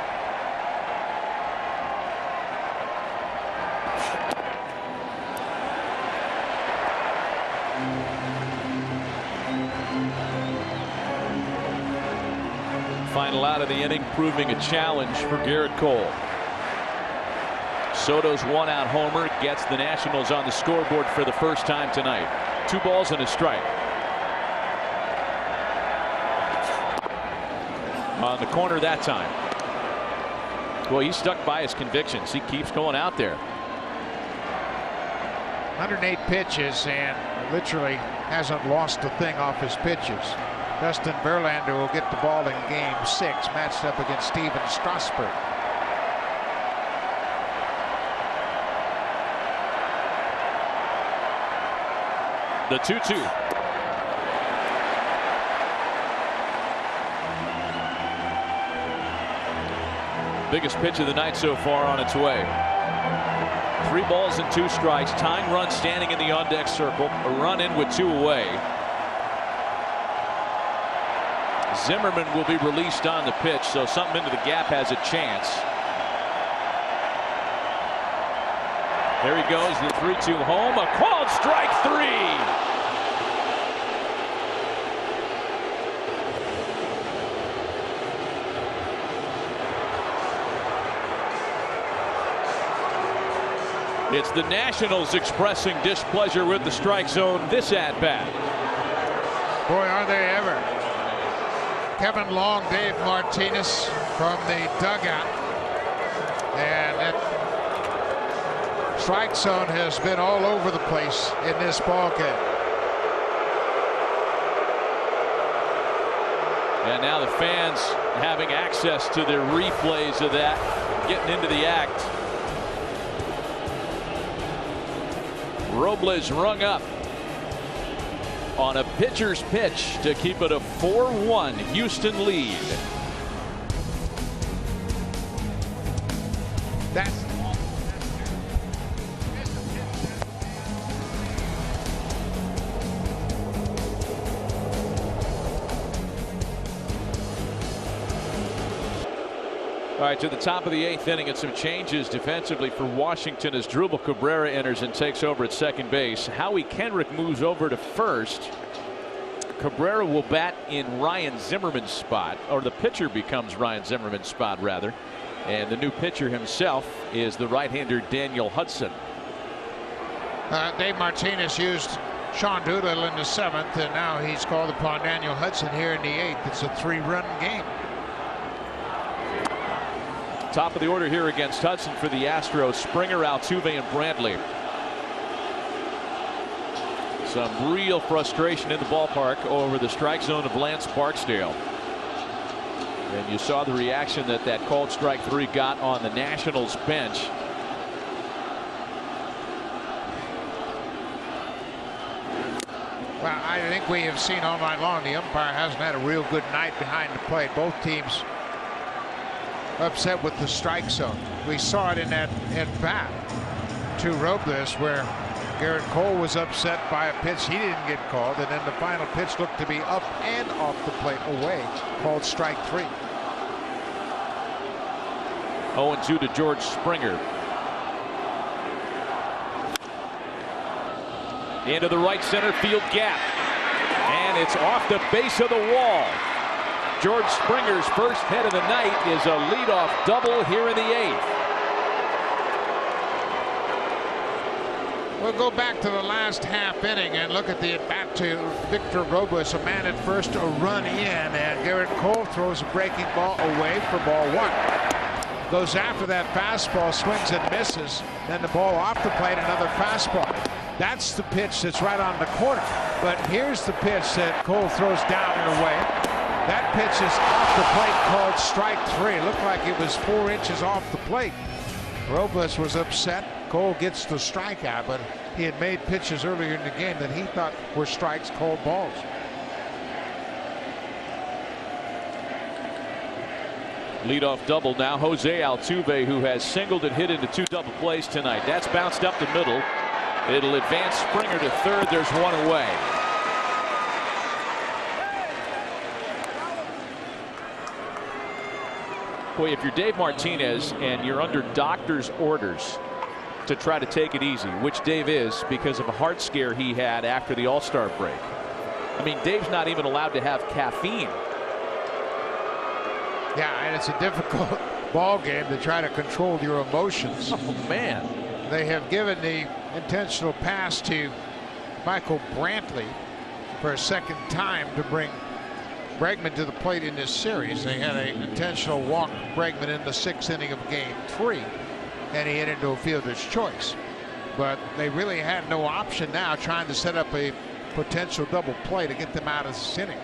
Final out of the inning, proving a challenge for Garrett Cole. Soto's 1-out homer gets the Nationals on the scoreboard for the first time tonight. 2 balls and a strike. On the corner that time. Well, he stuck by his convictions. He keeps going out there. 108 pitches and literally hasn't lost a thing off his pitches. Dustin Verlander will get the ball in game 6, matched up against Steven Strasburg. The 2-2. Biggest pitch of the night so far on its way. 3 balls and 2 strikes. Tying run standing in the on-deck circle. A run in with 2 away. Zimmerman will be released on the pitch, so something into the gap has a chance. There he goes, the 3-2 home. A called strike 3. It's the Nationals expressing displeasure with the strike zone this at-bat. Boy, are they ever. Kevin Long, Dave Martinez from the dugout. And that strike zone has been all over the place in this ball game. And now the fans having access to the replays of that, getting into the act. Robles rung up on a pitcher's pitch to keep it a 4-1 Houston lead. That's all right, to the top of the 8th inning, and some changes defensively for Washington as Drupal Cabrera enters and takes over at second base. Howie Kendrick moves over to first. Cabrera will bat in Ryan Zimmerman's spot, or the pitcher becomes Ryan Zimmerman's spot rather. And the new pitcher himself is the right-hander Daniel Hudson. Dave Martinez used Sean Doolittle in the 7th, and now he's called upon Daniel Hudson here in the 8th. It's a 3-run game. Top of the order here against Hudson for the Astros. Springer, Altuve, and Brantley. Some real frustration in the ballpark over the strike zone of Lance Barksdale. And you saw the reaction that called strike 3 got on the Nationals bench. I think we have seen all night long the umpire hasn't had a real good night behind the plate. Both teams upset with the strike zone. We saw it in that at-bat to Robles where Garrett Cole was upset by a pitch he didn't get called, and then the final pitch looked to be up and off the plate away, called strike 3. 0-2 to George Springer. Into the right center field gap, and it's off the base of the wall. George Springer's first hit of the night is a leadoff double here in the 8th. We'll go back to the last half inning and look at the at-bat to Victor Robles, a man at first, a run in, and Garrett Cole throws a breaking ball away for ball 1. Goes after that fastball, swings and misses, then the ball off the plate, another fastball. That's the pitch that's right on the corner. But here's the pitch that Cole throws down and away. That pitch is off the plate, called strike 3. It looked like it was 4 inches off the plate. Robles was upset. Cole gets the strikeout, but he had made pitches earlier in the game that he thought were strikes, called balls. Leadoff double now. Jose Altuve, who has singled and hit into 2 double plays tonight. That's bounced up the middle. It'll advance Springer to third. There's 1 away. Boy, if you're Dave Martinez and you're under doctor's orders to try to take it easy, which Dave is because of a heart scare he had after the All-Star break. I mean, Dave's not even allowed to have caffeine. Yeah, and it's a difficult ball game to try to control your emotions. Oh, man. They have given the intentional pass to Michael Brantley for a second time to bring Bregman to the plate in this series. They had an intentional walk Bregman in the 6th inning of game 3, and he hit into a fielder's choice. But they really had no option now, trying to set up a potential double play to get them out of this inning.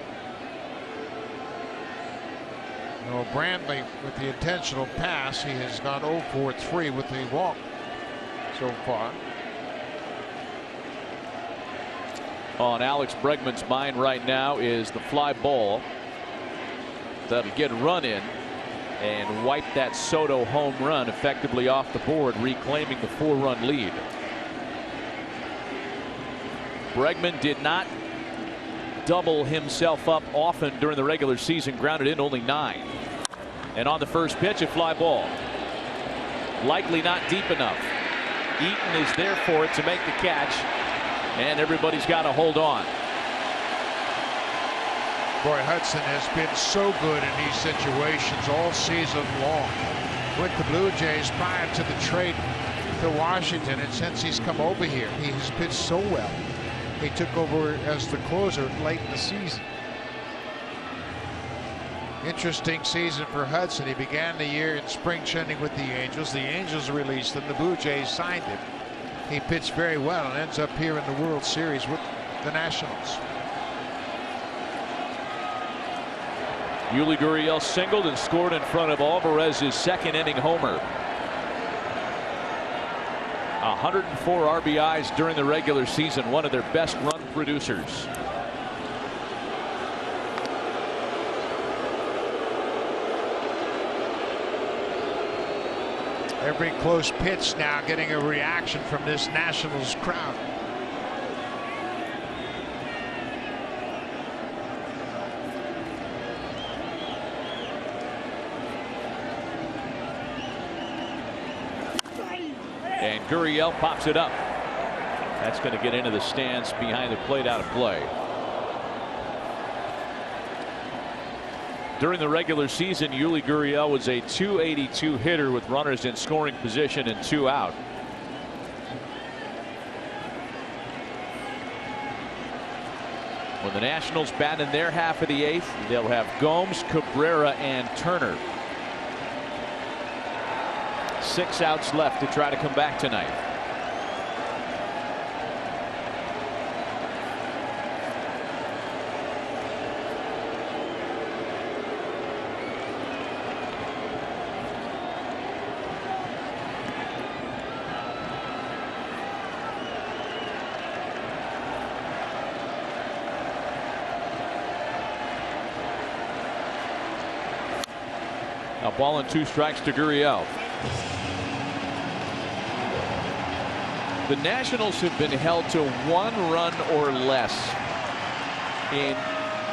Well, Brantley with the intentional pass, he has gone 0 for 3 with the walk so far. On Alex Bregman's mind right now is the fly ball that'll get run in and wipe that Soto home run effectively off the board, reclaiming the 4-run lead. Bregman did not double himself up often during the regular season, grounded in only 9. And on the first pitch, a fly ball. Likely not deep enough. Eaton is there for it to make the catch, and everybody's got to hold on. Boy, Hudson has been so good in these situations all season long with the Blue Jays prior to the trade to Washington, and since he's come over here, he has pitched so well. He took over as the closer late in the season. Interesting season for Hudson. He began the year in spring training with the Angels. The Angels released him. The Blue Jays signed him. He pitched very well and ends up here in the World Series with the Nationals. Yuli Gurriel singled and scored in front of Alvarez's 2nd inning homer. 104 RBIs during the regular season, one of their best run producers. Every close pitch now getting a reaction from this Nationals crowd. And Gurriel pops it up. That's going to get into the stands behind the plate, out of play. During the regular season, Yuli Gurriel was a .282 hitter with runners in scoring position and 2 out. When the Nationals bat in their half of the 8th, they'll have Gomes, Cabrera, and Turner. 6 outs left to try to come back tonight. A ball and 2 strikes to Gurriel. The Nationals have been held to 1 run or less in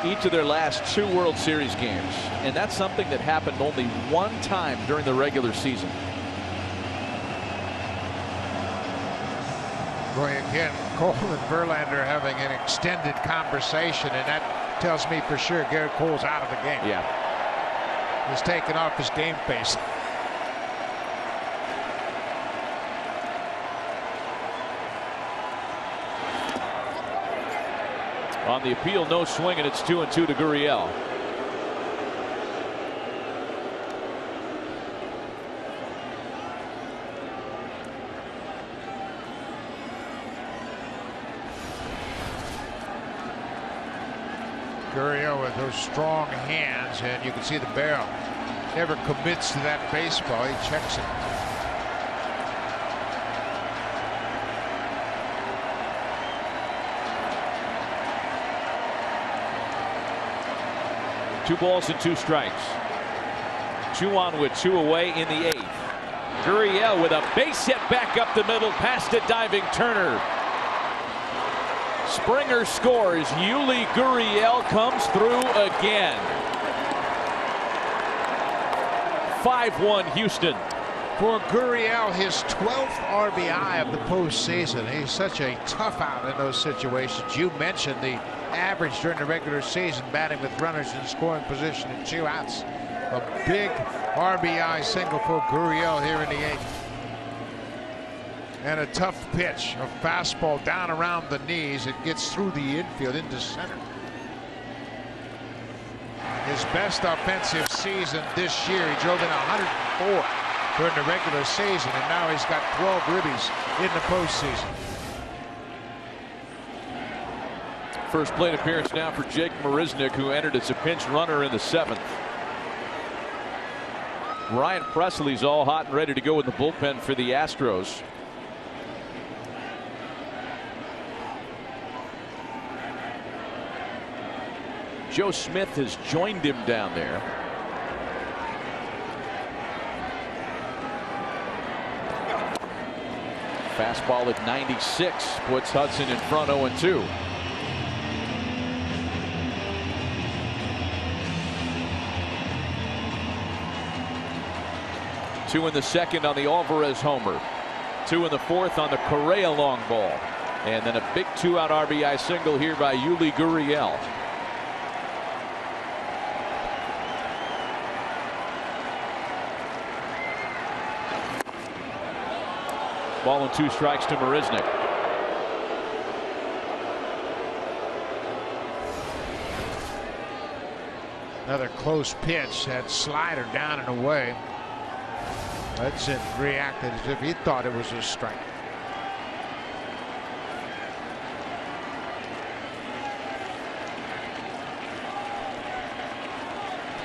each of their last 2 World Series games, and that's something that happened only 1 time during the regular season. Boy, again, Cole and Verlander having an extended conversation, and that tells me for sure Garrett Cole's out of the game. Yeah. He's taken off his game face. On the appeal, no swing, and it's 2-2 to Gurriel. Gurriel with those strong hands, and you can see the barrel. Never commits to that baseball. He checks it. Two balls and 2 strikes. 2 on with 2 away in the 8th. Gurriel with a base hit back up the middle past a diving Turner. Springer scores. Yuli Gurriel comes through again. 5-1 Houston. For Gurriel, his 12th RBI of the postseason. He's such a tough out in those situations. You mentioned the average during the regular season, batting with runners in scoring position and 2 outs. A big RBI single for Gurriel here in the 8th. And a tough pitch, a fastball down around the knees. It gets through the infield into center. His best offensive season this year. He drove in 104 during the regular season, and now he's got 12 ribbies in the postseason. First plate appearance now for Jake Marisnick, who entered as a pinch runner in the 7th. Ryan Presley's all hot and ready to go in the bullpen for the Astros. Joe Smith has joined him down there. Fastball at 96 puts Hudson in front 0-2. Two in the 2nd on the Alvarez homer. 2 in the 4th on the Correa long ball. And then a big 2-out RBI single here by Yuli Gurriel. Ball and 2 strikes to Marisnick. Another close pitch, that slider down and away. Hudson reacted as if he thought it was a strike.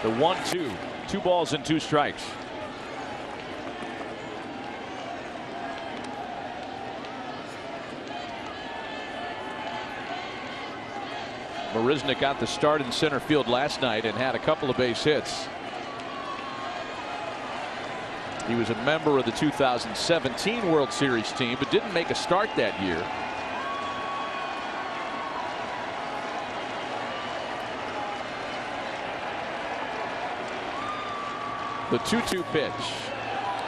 The 1-2, 2 balls and 2 strikes. Marisnick got the start in center field last night and had a couple of base hits. He was a member of the 2017 World Series team, but didn't make a start that year. The 2-2 pitch,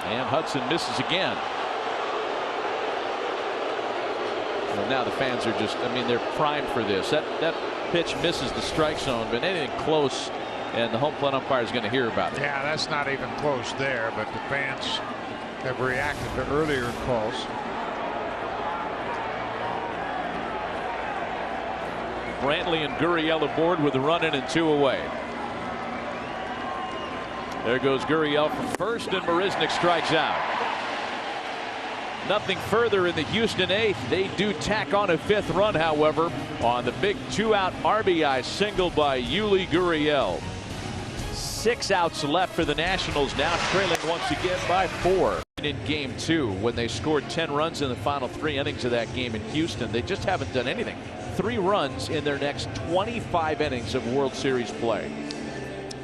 and Hudson misses again. Well, now the fans are just, I mean, they're primed for this. That pitch misses the strike zone, but anything close and the home plate umpire is going to hear about it. Yeah, that's not even close there, but the fans have reacted to earlier calls. Brantley and Gurriel aboard with a run in and 2 away. There goes Gurriel from first, and Marisnick strikes out. Nothing further in the Houston 8th. They do tack on a 5th run, however, on the big 2-out RBI single by Yuli Gurriel. 6 outs left for the Nationals, now trailing once again by 4 in game 2 when they scored 10 runs in the final 3 innings of that game in Houston. They just haven't done anything. 3 runs in their next 25 innings of World Series play.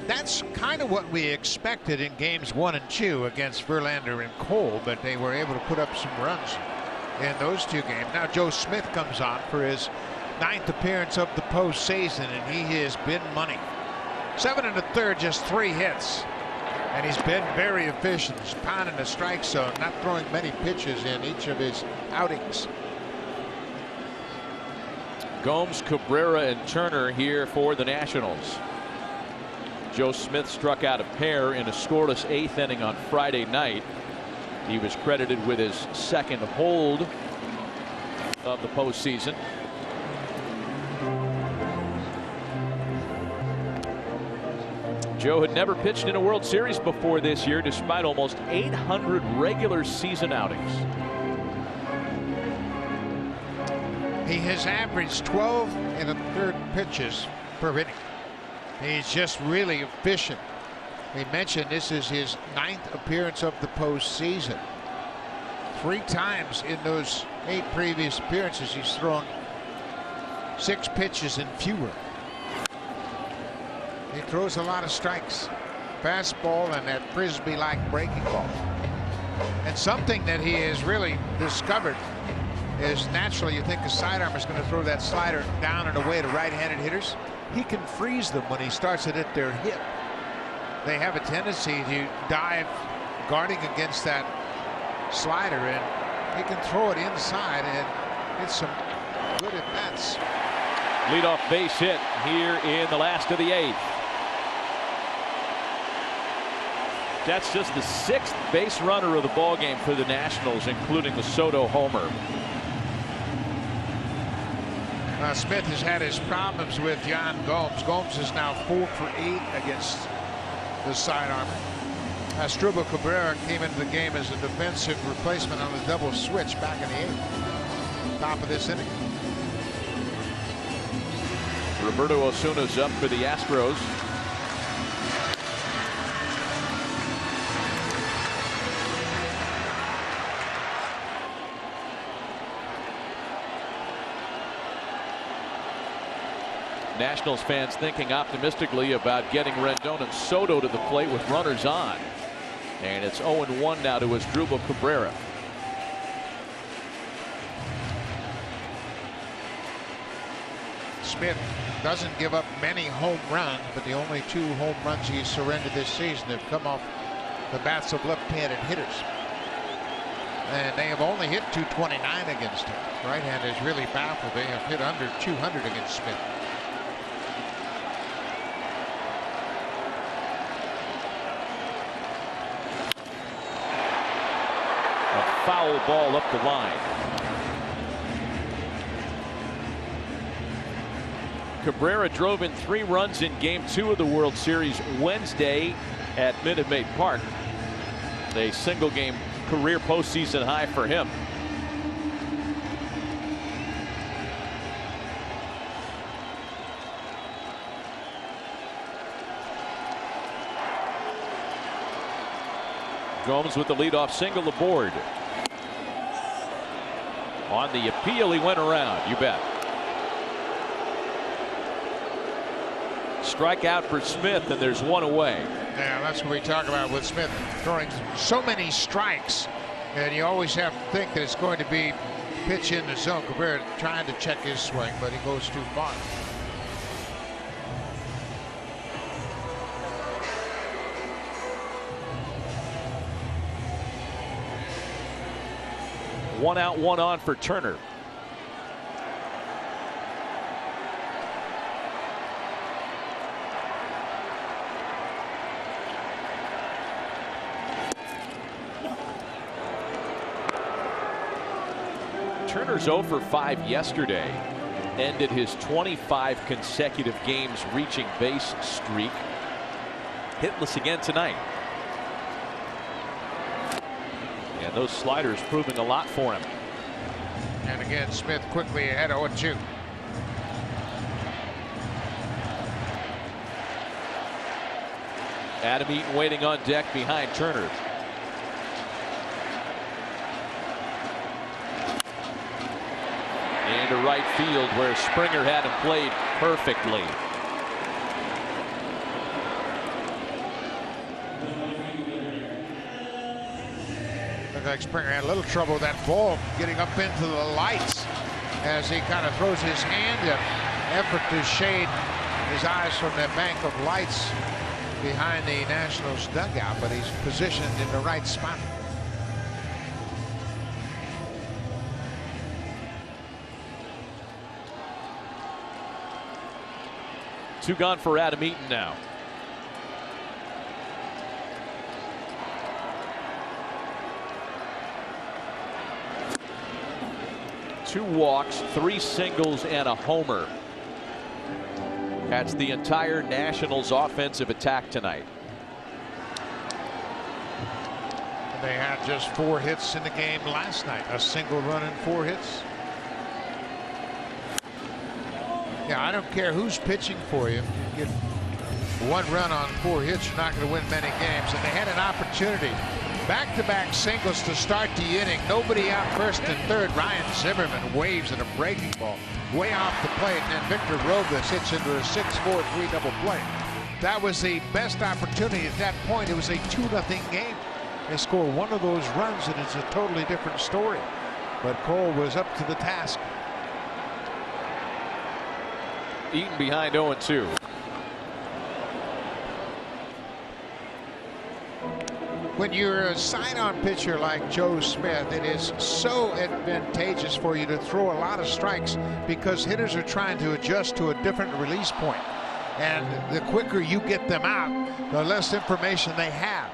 That's kind of what we expected in games 1 and 2 against Verlander and Cole, but they were able to put up some runs in those 2 games. Now Joe Smith comes on for his 9th appearance of the postseason, and he has been money. 7 1/3, just 3 hits. And he's been very efficient. He's pounding the strike zone, not throwing many pitches in each of his outings. Gomes, Cabrera, and Turner here for the Nationals. Joe Smith struck out a pair in a scoreless 8th inning on Friday night. He was credited with his 2nd hold of the postseason. Joe had never pitched in a World Series before this year, despite almost 800 regular season outings. He has averaged 12 1/3 pitches per inning. He's just really efficient. We mentioned this is his 9th appearance of the postseason. 3 times in those 8 previous appearances, he's thrown 6 pitches and fewer. He throws a lot of strikes, fastball, and that frisbee-like breaking ball. And something that he has really discovered is, naturally you think a sidearmer is going to throw that slider down and away to right-handed hitters. He can freeze them when he starts it at their hip. They have a tendency to dive guarding against that slider, and he can throw it inside and get some good at-bats. Leadoff base hit here in the last of the 8th. That's just the 6th base runner of the ballgame for the Nationals, including the Soto homer. Smith has had his problems with Yan Gomes. Gomes is now 4 for 8 against the sidearmer. Asdrubal Cabrera came into the game as a defensive replacement on a double switch back in the 8th. Top of this inning. Roberto Osuna's up for the Astros. Nationals fans thinking optimistically about getting Rendon and Soto to the plate with runners on. And it's 0-1 now to Asdrubal Cabrera. Smith doesn't give up many home runs, but the only 2 home runs he's surrendered this season have come off the bats of left-handed hitters. And they have only hit .229 against him. Right-hand is really baffled. They have hit under .200 against Smith. Foul ball up the line. Cabrera drove in 3 runs in Game 2 of the World Series Wednesday at Minute Maid Park. A single game career postseason high for him. Gomes with the leadoff single aboard. On the appeal, he went around. You bet. Strikeout for Smith, and there's 1 away. Yeah, that's what we talk about with Smith, throwing so many strikes, and you always have to think that it's going to be pitch in the zone. Cabrera trying to check his swing, but he goes too far. One out, 1 on for Turner. Turner's 0 for 5 yesterday. Ended his 25 consecutive games reaching base streak. Hitless again tonight. And those sliders proving a lot for him. And again, Smith quickly ahead 0-2. Adam Eaton waiting on deck behind Turner. Into right field where Springer had him played perfectly. Looked like Springer had a little trouble with that ball getting up into the lights as he kind of throws his hand in effort to shade his eyes from that bank of lights behind the Nationals dugout, but he's positioned in the right spot. Two gone for Adam Eaton now. Two walks, 3 singles, and a homer. That's the entire Nationals offensive attack tonight. They had just 4 hits in the game last night. A single run and 4 hits. Yeah, I don't care who's pitching for you. You get 1 run on 4 hits, you're not going to win many games. And they had an opportunity. Back-to-back singles to start the inning. Nobody out first and third. Ryan Zimmerman waves at a breaking ball way off the plate, and then Victor Robles hits into a 6-4-3 double play. That was the best opportunity at that point. It was a 2-0 game. They score one of those runs, and it's a totally different story. But Cole was up to the task. Eaton behind 0-2. When you're a sign-on pitcher like Joe Smith, it is so advantageous for you to throw a lot of strikes because hitters are trying to adjust to a different release point. And the quicker you get them out, the less information they have.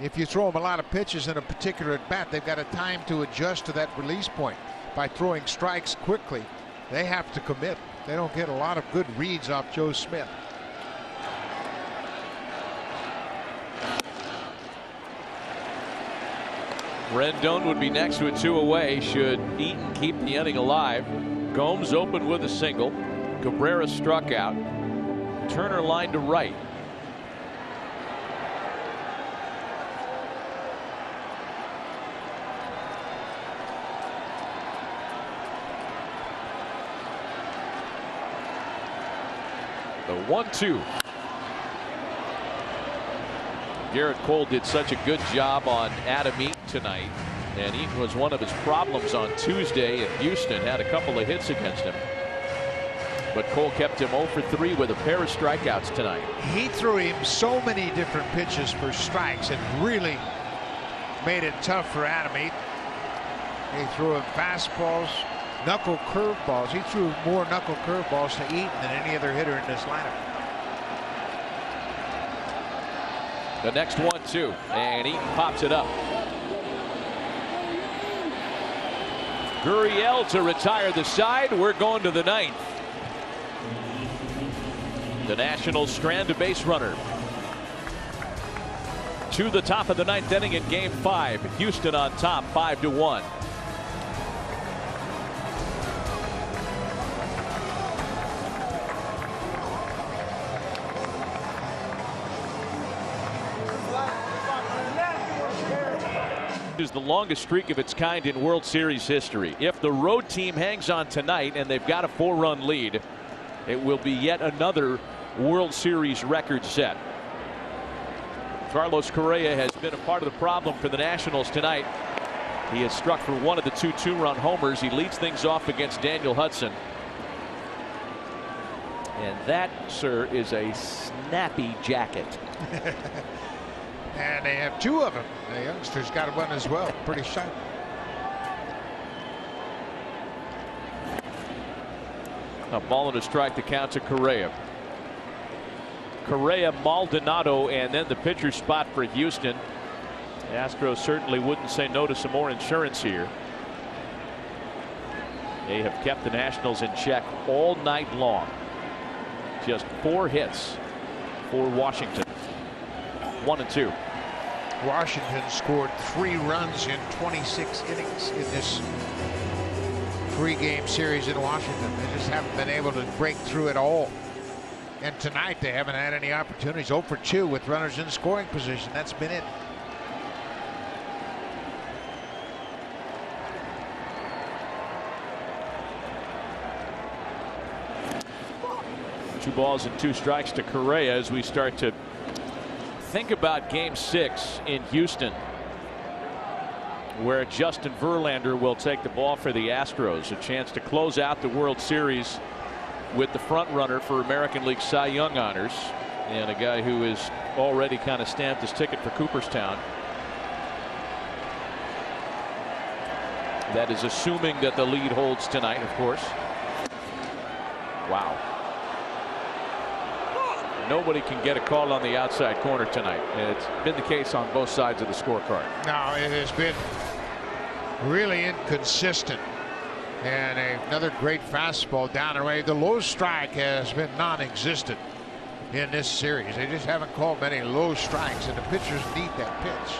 If you throw them a lot of pitches in a particular at-bat, they've got a time to adjust to that release point. By throwing strikes quickly, they have to commit. They don't get a lot of good reads off Joe Smith. Rendon would be next with 2 away should Eaton keep the inning alive. Gomes opened with a single. Cabrera struck out. Turner lined to right. The 1-2. Garrett Cole did such a good job on Adam Eaton tonight, and Eaton was one of his problems on Tuesday in Houston. Had a couple of hits against him, but Cole kept him 0 for 3 with a pair of strikeouts tonight. He threw him so many different pitches for strikes and really made it tough for Adam Eaton. He threw him fastballs, knuckle curveballs. He threw more knuckle curveballs to Eaton than any other hitter in this lineup. The next 1-2, and Eaton pops it up. Gurriel to retire the side. We're going to the 9th. The Nationals strand a base runner. To the top of the 9th inning in Game 5. Houston on top, 5-1. Is the longest streak of its kind in World Series history. If the road team hangs on tonight and they've got a 4-run lead, it will be yet another World Series record set. Carlos Correa has been a part of the problem for the Nationals tonight. He has struck for one of the 2 2-run homers. He leads things off against Daniel Hudson. And that, sir, is a snappy jacket. And they have 2 of them. The youngster's got one as well. Pretty sharp. A ball and a strike to count to Correa. Correa, Maldonado, and then the pitcher spot for Houston. The Astros certainly wouldn't say no to some more insurance here. They have kept the Nationals in check all night long. Just 4 hits for Washington. 1-2. Washington scored 3 runs in 26 innings in this 3-game series in Washington. They just haven't been able to break through at all. And tonight they haven't had any opportunities. 0 for 2 with runners in scoring position. That's been it. Two balls and 2 strikes to Correa as we start to think about Game 6 in Houston. where Justin Verlander will take the ball for the Astros. A chance to close out the World Series with the front runner for American League Cy Young honors, and a guy who has already kind of stamped his ticket for Cooperstown. That is assuming that the lead holds tonight, of course. Wow. Nobody can get a call on the outside corner tonight. And it's been the case on both sides of the scorecard. No, it has been really inconsistent. And another great fastball down and away. The low strike has been non-existent in this series. They just haven't called many low strikes, and the pitchers need that pitch.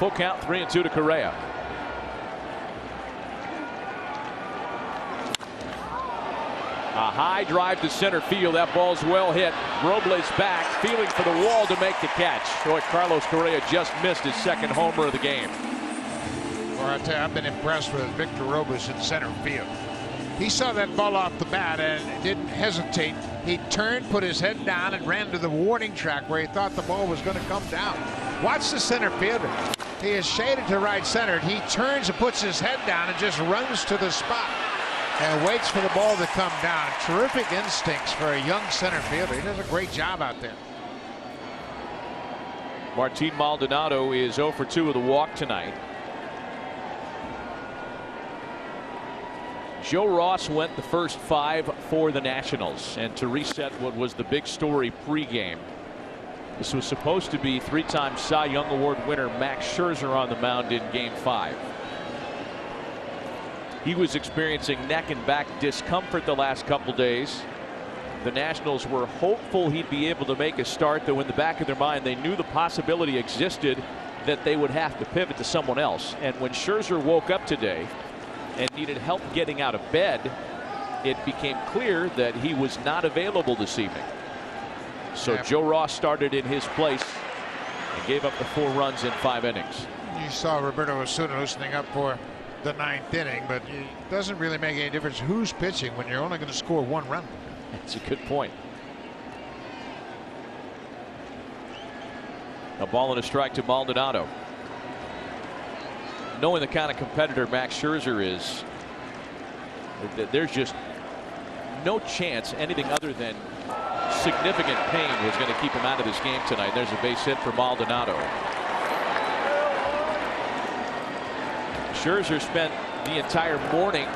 Full count, 3-2 to Correa. A high drive to center field. That ball's well hit. Robles back, feeling for the wall to make the catch. Boy, Carlos Correa just missed his second homer of the game. Well, I tell you, I've been impressed with Victor Robles in center field. He saw that ball off the bat and didn't hesitate. He turned, put his head down, and ran to the warning track where he thought the ball was going to come down. Watch the center fielder. He is shaded to right center. He turns and puts his head down and just runs to the spot and waits for the ball to come down. Terrific instincts for a young center fielder. He does a great job out there. Martin Maldonado is 0 for 2 with a walk tonight. Joe Ross went the first 5 for the Nationals, and to reset what was the big story pregame, this was supposed to be 3-time Cy Young Award winner Max Scherzer on the mound in Game 5. He was experiencing neck and back discomfort the last couple days. The Nationals were hopeful he'd be able to make a start, though in the back of their mind they knew the possibility existed that they would have to pivot to someone else. And when Scherzer woke up today and needed help getting out of bed, it became clear that he was not available this evening. So Joe Ross started in his place and gave up the 4 runs in 5 innings. You saw Roberto Osuna loosening up for the 9th inning, but it doesn't really make any difference who's pitching when you're only going to score 1 run. That's a good point. A ball and a strike to Maldonado. Knowing the kind of competitor Max Scherzer is, there's just no chance anything other than significant pain was going to keep him out of this game tonight. There's a base hit for Maldonado. Scherzer spent the entire morning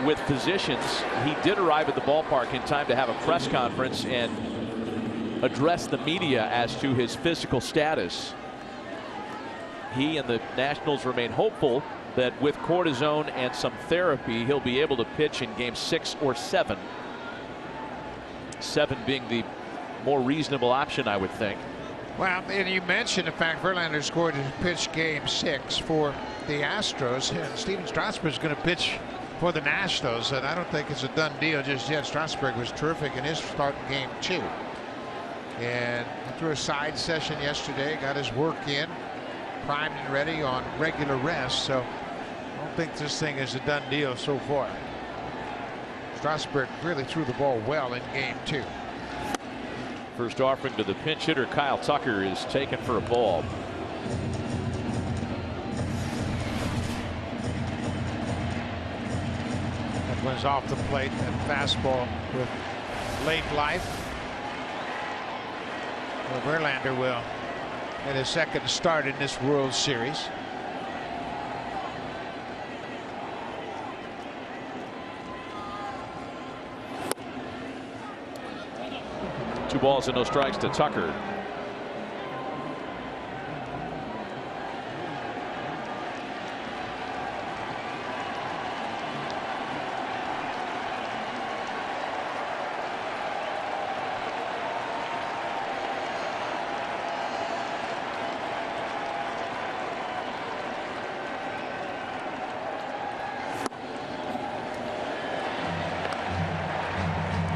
with physicians. He did arrive at the ballpark in time to have a press conference and address the media as to his physical status. He and the Nationals remain hopeful that with cortisone and some therapy, he'll be able to pitch in Game 6 or 7. 7 being the more reasonable option, I would think. Well, and you mentioned the fact Verlander scored to pitch Game 6 for the Astros, and Steven Strasburg is going to pitch for the Nationals, and I don't think it's a done deal just yet. Strasburg was terrific in his start in Game 2, and through a side session yesterday, got his work in, primed and ready on regular rest. So I don't think this thing is a done deal so far. Strasburg really threw the ball well in Game 2. First offering to the pinch hitter Kyle Tucker is taken for a ball. That one's off the plate, and fastball with late life. Well, Verlander will get his second start in this World Series. Two balls and no strikes to Tucker.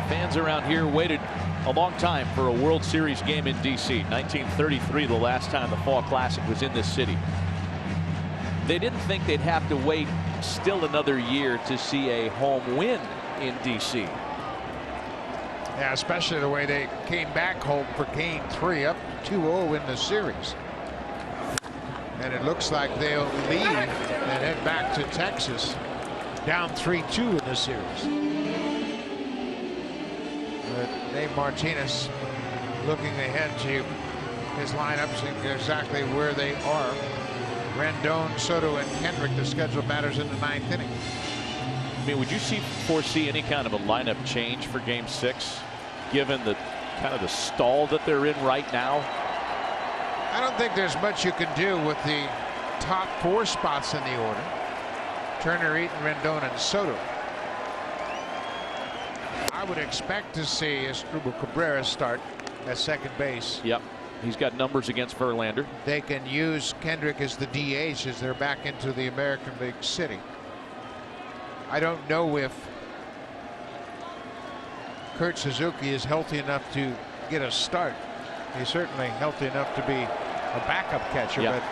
Fans around here waited a long time for a World Series game in D.C. 1933, the last time the Fall Classic was in this city. They didn't think they'd have to wait still another year to see a home win in D.C. Yeah, especially the way they came back home for Game 3, up 2-0 in the series. And it looks like they'll leave and head back to Texas, down 3-2 in this series. But Dave Martinez looking ahead to his lineup, seeing exactly where they are. Rendon, Soto, and Kendrick. The schedule matters in the 9th inning. I mean, would you foresee any kind of a lineup change for Game 6, given the kind of the stall that they're in right now? I don't think there's much you can do with the top 4 spots in the order. Turner, Eaton, Rendon, and Soto. I would expect to see Asdrubal Cabrera start at second base. Yep. He's got numbers against Verlander. They can use Kendrick as the DH as they're back into the American League City. I don't know if Kurt Suzuki is healthy enough to get a start. He's certainly healthy enough to be a backup catcher, yep. but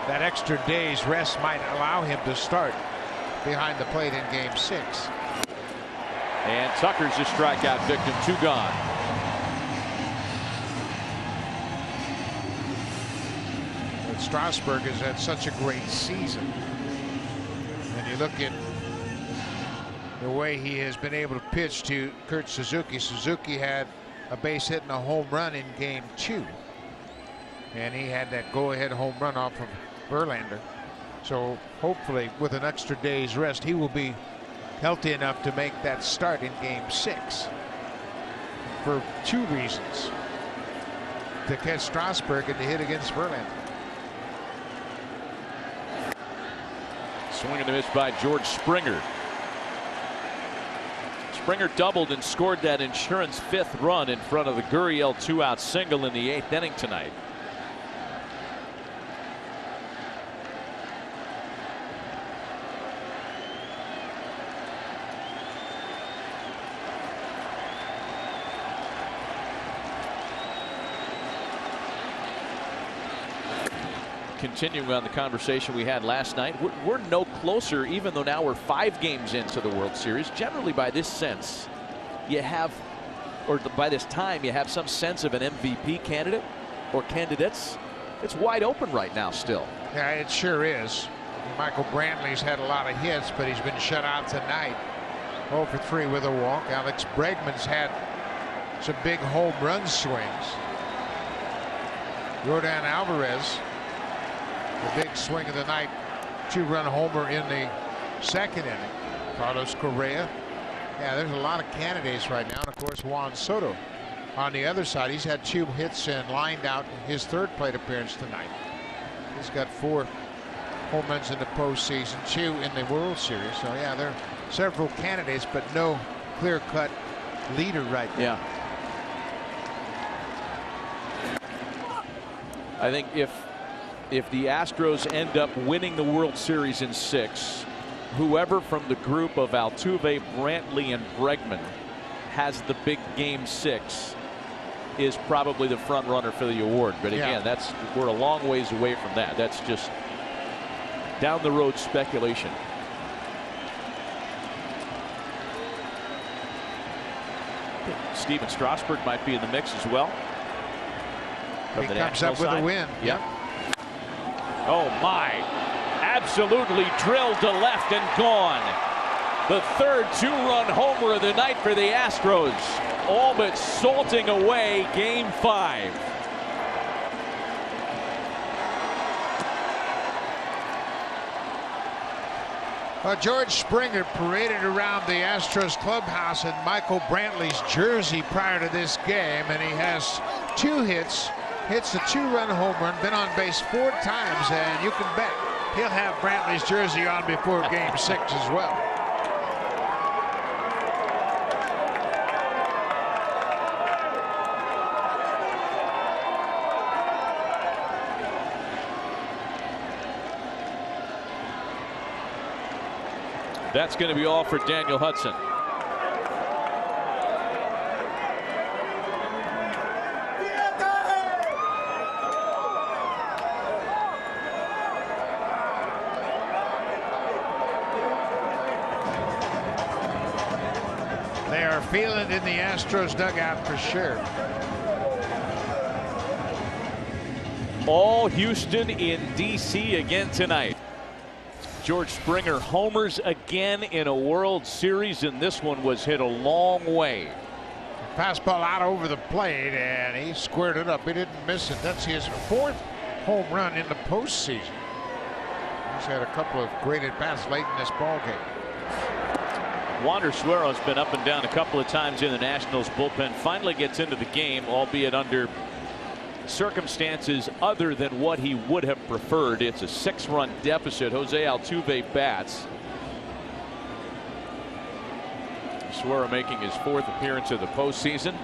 that extra day's rest might allow him to start behind the plate in Game 6. And Tucker's a strikeout victim, 2 gone. But Strasburg has had such a great season. And you look at the way he has been able to pitch to Kurt Suzuki. Suzuki had a base hit and a home run in Game 2. And he had that go-ahead home run off of Verlander. So hopefully with an extra day's rest, he will be healthy enough to make that start in Game 6. For 2 reasons. To catch Strasburg and to hit against Verlander. Swing and a miss by George Springer. Springer doubled and scored that insurance 5th run in front of the Gurriel 2-out single in the 8th inning tonight. Continuing on the conversation we had last night, we're no closer, even though now we're 5 games into the World Series. Generally, by this sense, you have, or by this time, you have some sense of an MVP candidate or candidates. It's wide open right now still. Yeah, it sure is. Michael Brantley's had a lot of hits, but he's been shut out tonight. 0 for 3 with a walk. Alex Bregman's had some big home run swings. Yordan Alvarez, the big swing of the night, 2-run homer in the 2nd inning. Carlos Correa. Yeah, there's a lot of candidates right now. And of course, Juan Soto on the other side. He's had 2 hits and lined out in his 3rd plate appearance tonight. He's got 4 home runs in the postseason, 2 in the World Series. So yeah, there are several candidates, but no clear-cut leader right now. Yeah. I think if the Astros end up winning the World Series in 6, whoever from the group of Altuve, Brantley, and Bregman has the big Game 6 is probably the front runner for the award. But again, we're a long ways away from that. That's just down the road speculation. Steven Strasburg might be in the mix as well. He comes up with a win. Yep. Oh my, absolutely drilled to left and gone. The 3rd 2-run homer of the night for the Astros, all but salting away Game 5. George Springer paraded around the Astros clubhouse in Michael Brantley's jersey prior to this game, and he has 2 hits. Hits a 2-run home run, been on base 4 times, and you can bet he'll have Brantley's jersey on before Game 6 as well. That's going to be all for Daniel Hudson. Feeling in the Astros dugout for sure. All Houston in D.C. again tonight. George Springer homers again in a World Series, and this one was hit a long way. Fastball out over the plate, and he squared it up. He didn't miss it. That's his 4th home run in the postseason. He's had a couple of great at-bats late in this ballgame. Wander Suero's been up and down a couple of times in the Nationals bullpen. Finally gets into the game, albeit under circumstances other than what he would have preferred. It's a 6-run deficit. Jose Altuve bats. Suero making his 4th appearance of the postseason.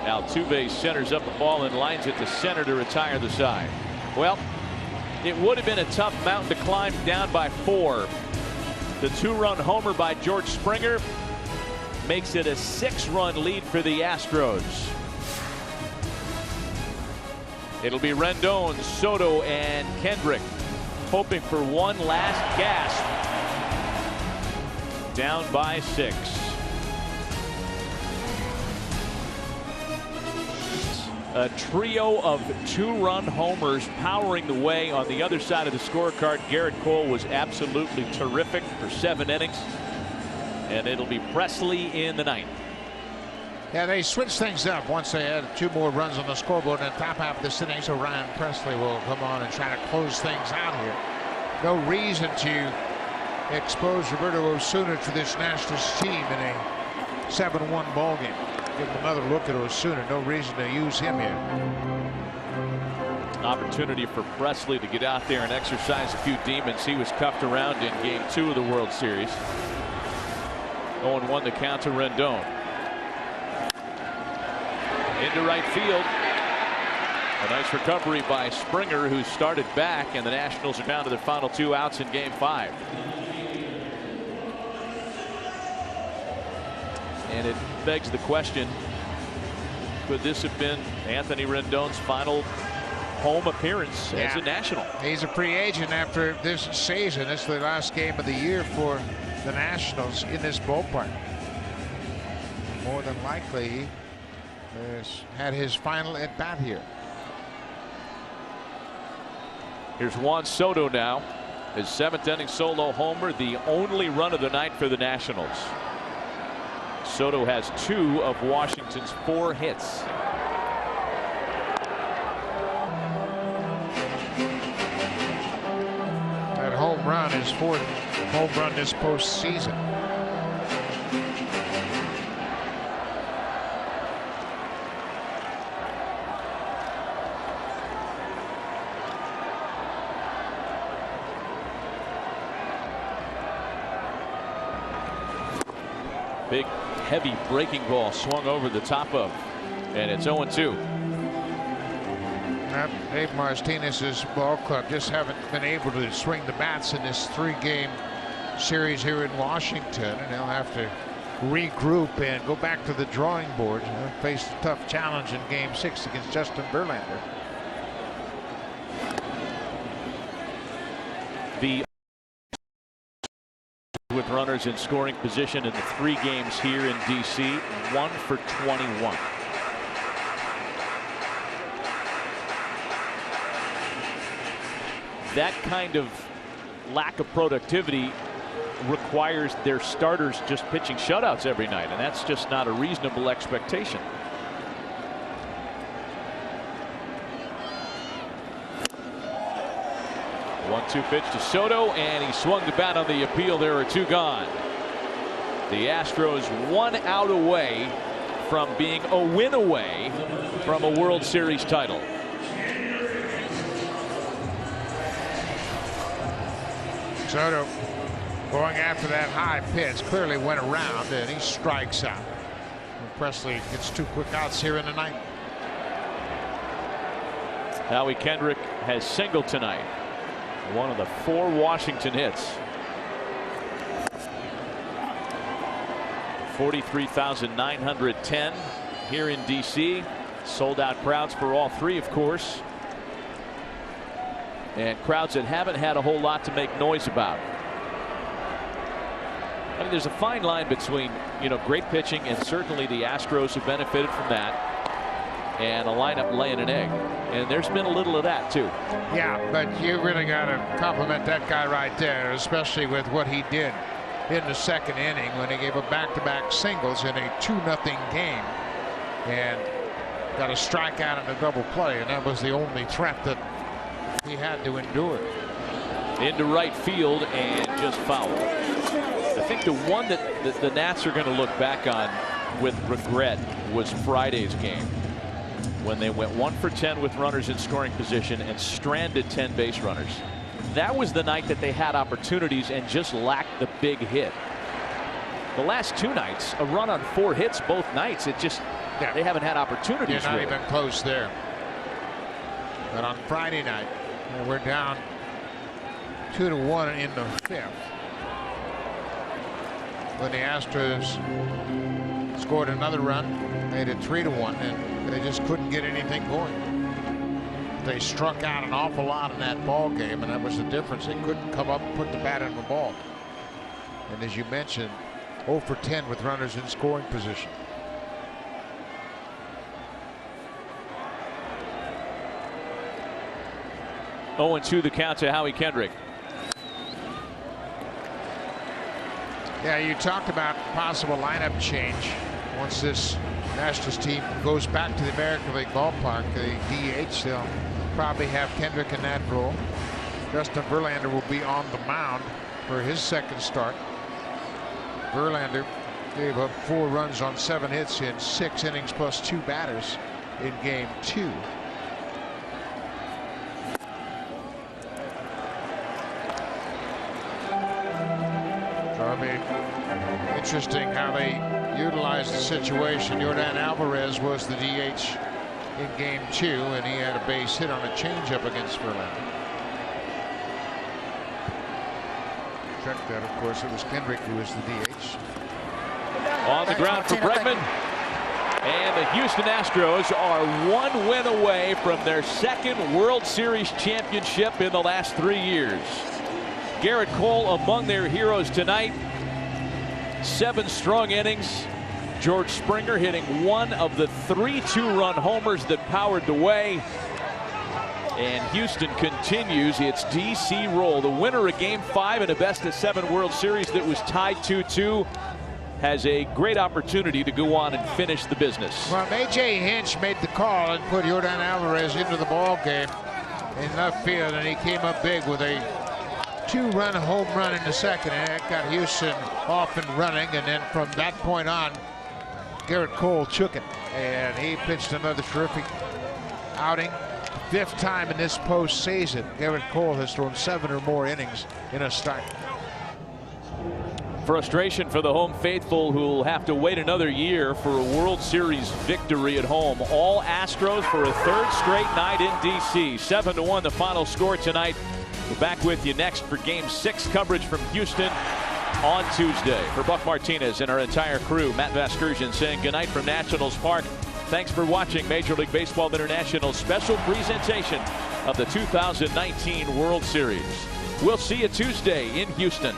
Altuve centers up the ball and lines it to center to retire the side. Well, it would have been a tough mountain to climb down by 4. The 2-run homer by George Springer makes it a 6-run lead for the Astros. It'll be Rendon, Soto, and Kendrick hoping for one last gasp. Down by 6. A trio of 2-run homers powering the way on the other side of the scorecard. Garrett Cole was absolutely terrific for 7 innings. And it'll be Presley in the 9th. Yeah, they switched things up once they had 2 more runs on the scoreboard in the top half of this inning. So Ryan Presley will come on and try to close things out here. No reason to expose Roberto Osuna to this Nationals team in a 7-1 ball game. Give him another look at Osuna. No reason to use him here. Opportunity for Presley to get out there and exercise a few demons. He was cuffed around in Game 2 of the World Series. 0-1 the count to Rendon. Into right field. A nice recovery by Springer, who started back, and the Nationals are down to their final 2 outs in Game 5. And it begs the question, could this have been Anthony Rendon's final home appearance as a National? He's a free agent after this season. It's the last game of the year for the Nationals in this ballpark. More than likely, he has had his final at bat here. Here's Juan Soto now. His 7th inning solo homer, the only run of the night for the Nationals. Soto has 2 of Washington's 4 hits. That home run is 4th home run this postseason. Big, heavy breaking ball swung over the top of, and it's 0-2. Dave Martinez's ball club just haven't been able to swing the bats in this 3-game series here in Washington, and they'll have to regroup and go back to the drawing board. Faced a tough challenge in Game 6 against Justin Verlander. With runners in scoring position in the 3 games here in D.C., 1 for 21. That kind of lack of productivity requires their starters just pitching shutouts every night, and that's just not a reasonable expectation. One-two pitch to Soto, and he swung the bat on the appeal. There are 2 gone. The Astros 1 out away from being a win away from a World Series title. Soto going after that high pitch, clearly went around, and he strikes out. And Presley gets 2 quick outs here in the 9th. Howie Kendrick has singled tonight. One of the 4 Washington hits. 43,910 here in D.C. Sold out crowds for all 3, of course. And crowds that haven't had a whole lot to make noise about. I mean, there's a fine line between, great pitching, and certainly the Astros have benefited from that, and a lineup laying an egg. And there's been a little of that, too. Yeah, but you really got to compliment that guy right there, especially with what he did in the second inning when he gave a back-to-back singles in a 2-0 game and got a strikeout and a double play, and that was the only threat that he had to endure. Into right field and just foul. I think the one that the Nats are going to look back on with regret was Friday's game, when they went 1 for 10 with runners in scoring position and stranded 10 base runners. That was the night that they had opportunities and just lacked the big hit. The last 2 nights, a run on 4 hits both nights. They haven't had opportunities. You're not really. even close there. But on Friday night, we're down 2-1 in the 5th. When the Astros scored another run, made it 3-1, and they just couldn't get anything going. They struck out an awful lot in that ball game, and that was the difference. They couldn't come up and put the bat on the ball. And as you mentioned, 0 for 10 with runners in scoring position. Oh, 0-2 the count to Howie Kendrick. Yeah, you talked about possible lineup change once this Astros team goes back to the American League ballpark. The DH, they'll probably have Kendrick in that role. Justin Verlander will be on the mound for his second start. Verlander gave up 4 runs on 7 hits in 6 innings plus 2 batters in game 2. I mean, interesting how they utilized the situation. Yordan Alvarez was the DH in game 2, and he had a base hit on a changeup against Verlander. Check that, of course, it was Kendrick who was the DH. On the ground for Bregman. And the Houston Astros are 1 win away from their 2nd World Series championship in the last 3 years. Garrett Cole among their heroes tonight. 7 strong innings. George Springer hitting 1 of the 3 2-run homers that powered the way. And Houston continues its DC roll. The winner of Game 5 in a best-of-7 World Series that was tied 2-2 has a great opportunity to go on and finish the business. Well, A.J. Hinch made the call and put Yordan Alvarez into the ball game in left field, and he came up big with a 2-run home run in the second, and that got Houston off and running. And then from that point on, Garrett Cole took it, and he pitched another terrific outing. 5th time in this postseason Garrett Cole has thrown 7 or more innings in a start. Frustration for the home faithful, who will have to wait another year for a World Series victory at home. All Astros for a 3rd straight night in D.C. 7-1 the final score tonight. We're back with you next for Game 6 coverage from Houston on Tuesday. For Buck Martinez and our entire crew, Matt Vasgersian saying goodnight from Nationals Park. Thanks for watching Major League Baseball International's special presentation of the 2019 World Series. We'll see you Tuesday in Houston.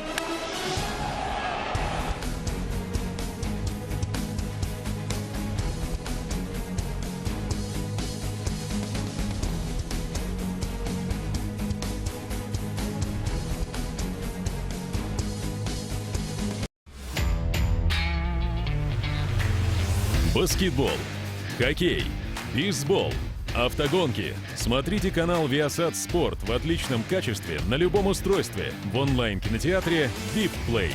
Баскетбол, хоккей, бейсбол, автогонки. Смотрите канал Viasat Sport в отличном качестве на любом устройстве в онлайн-кинотеатре VIP Play.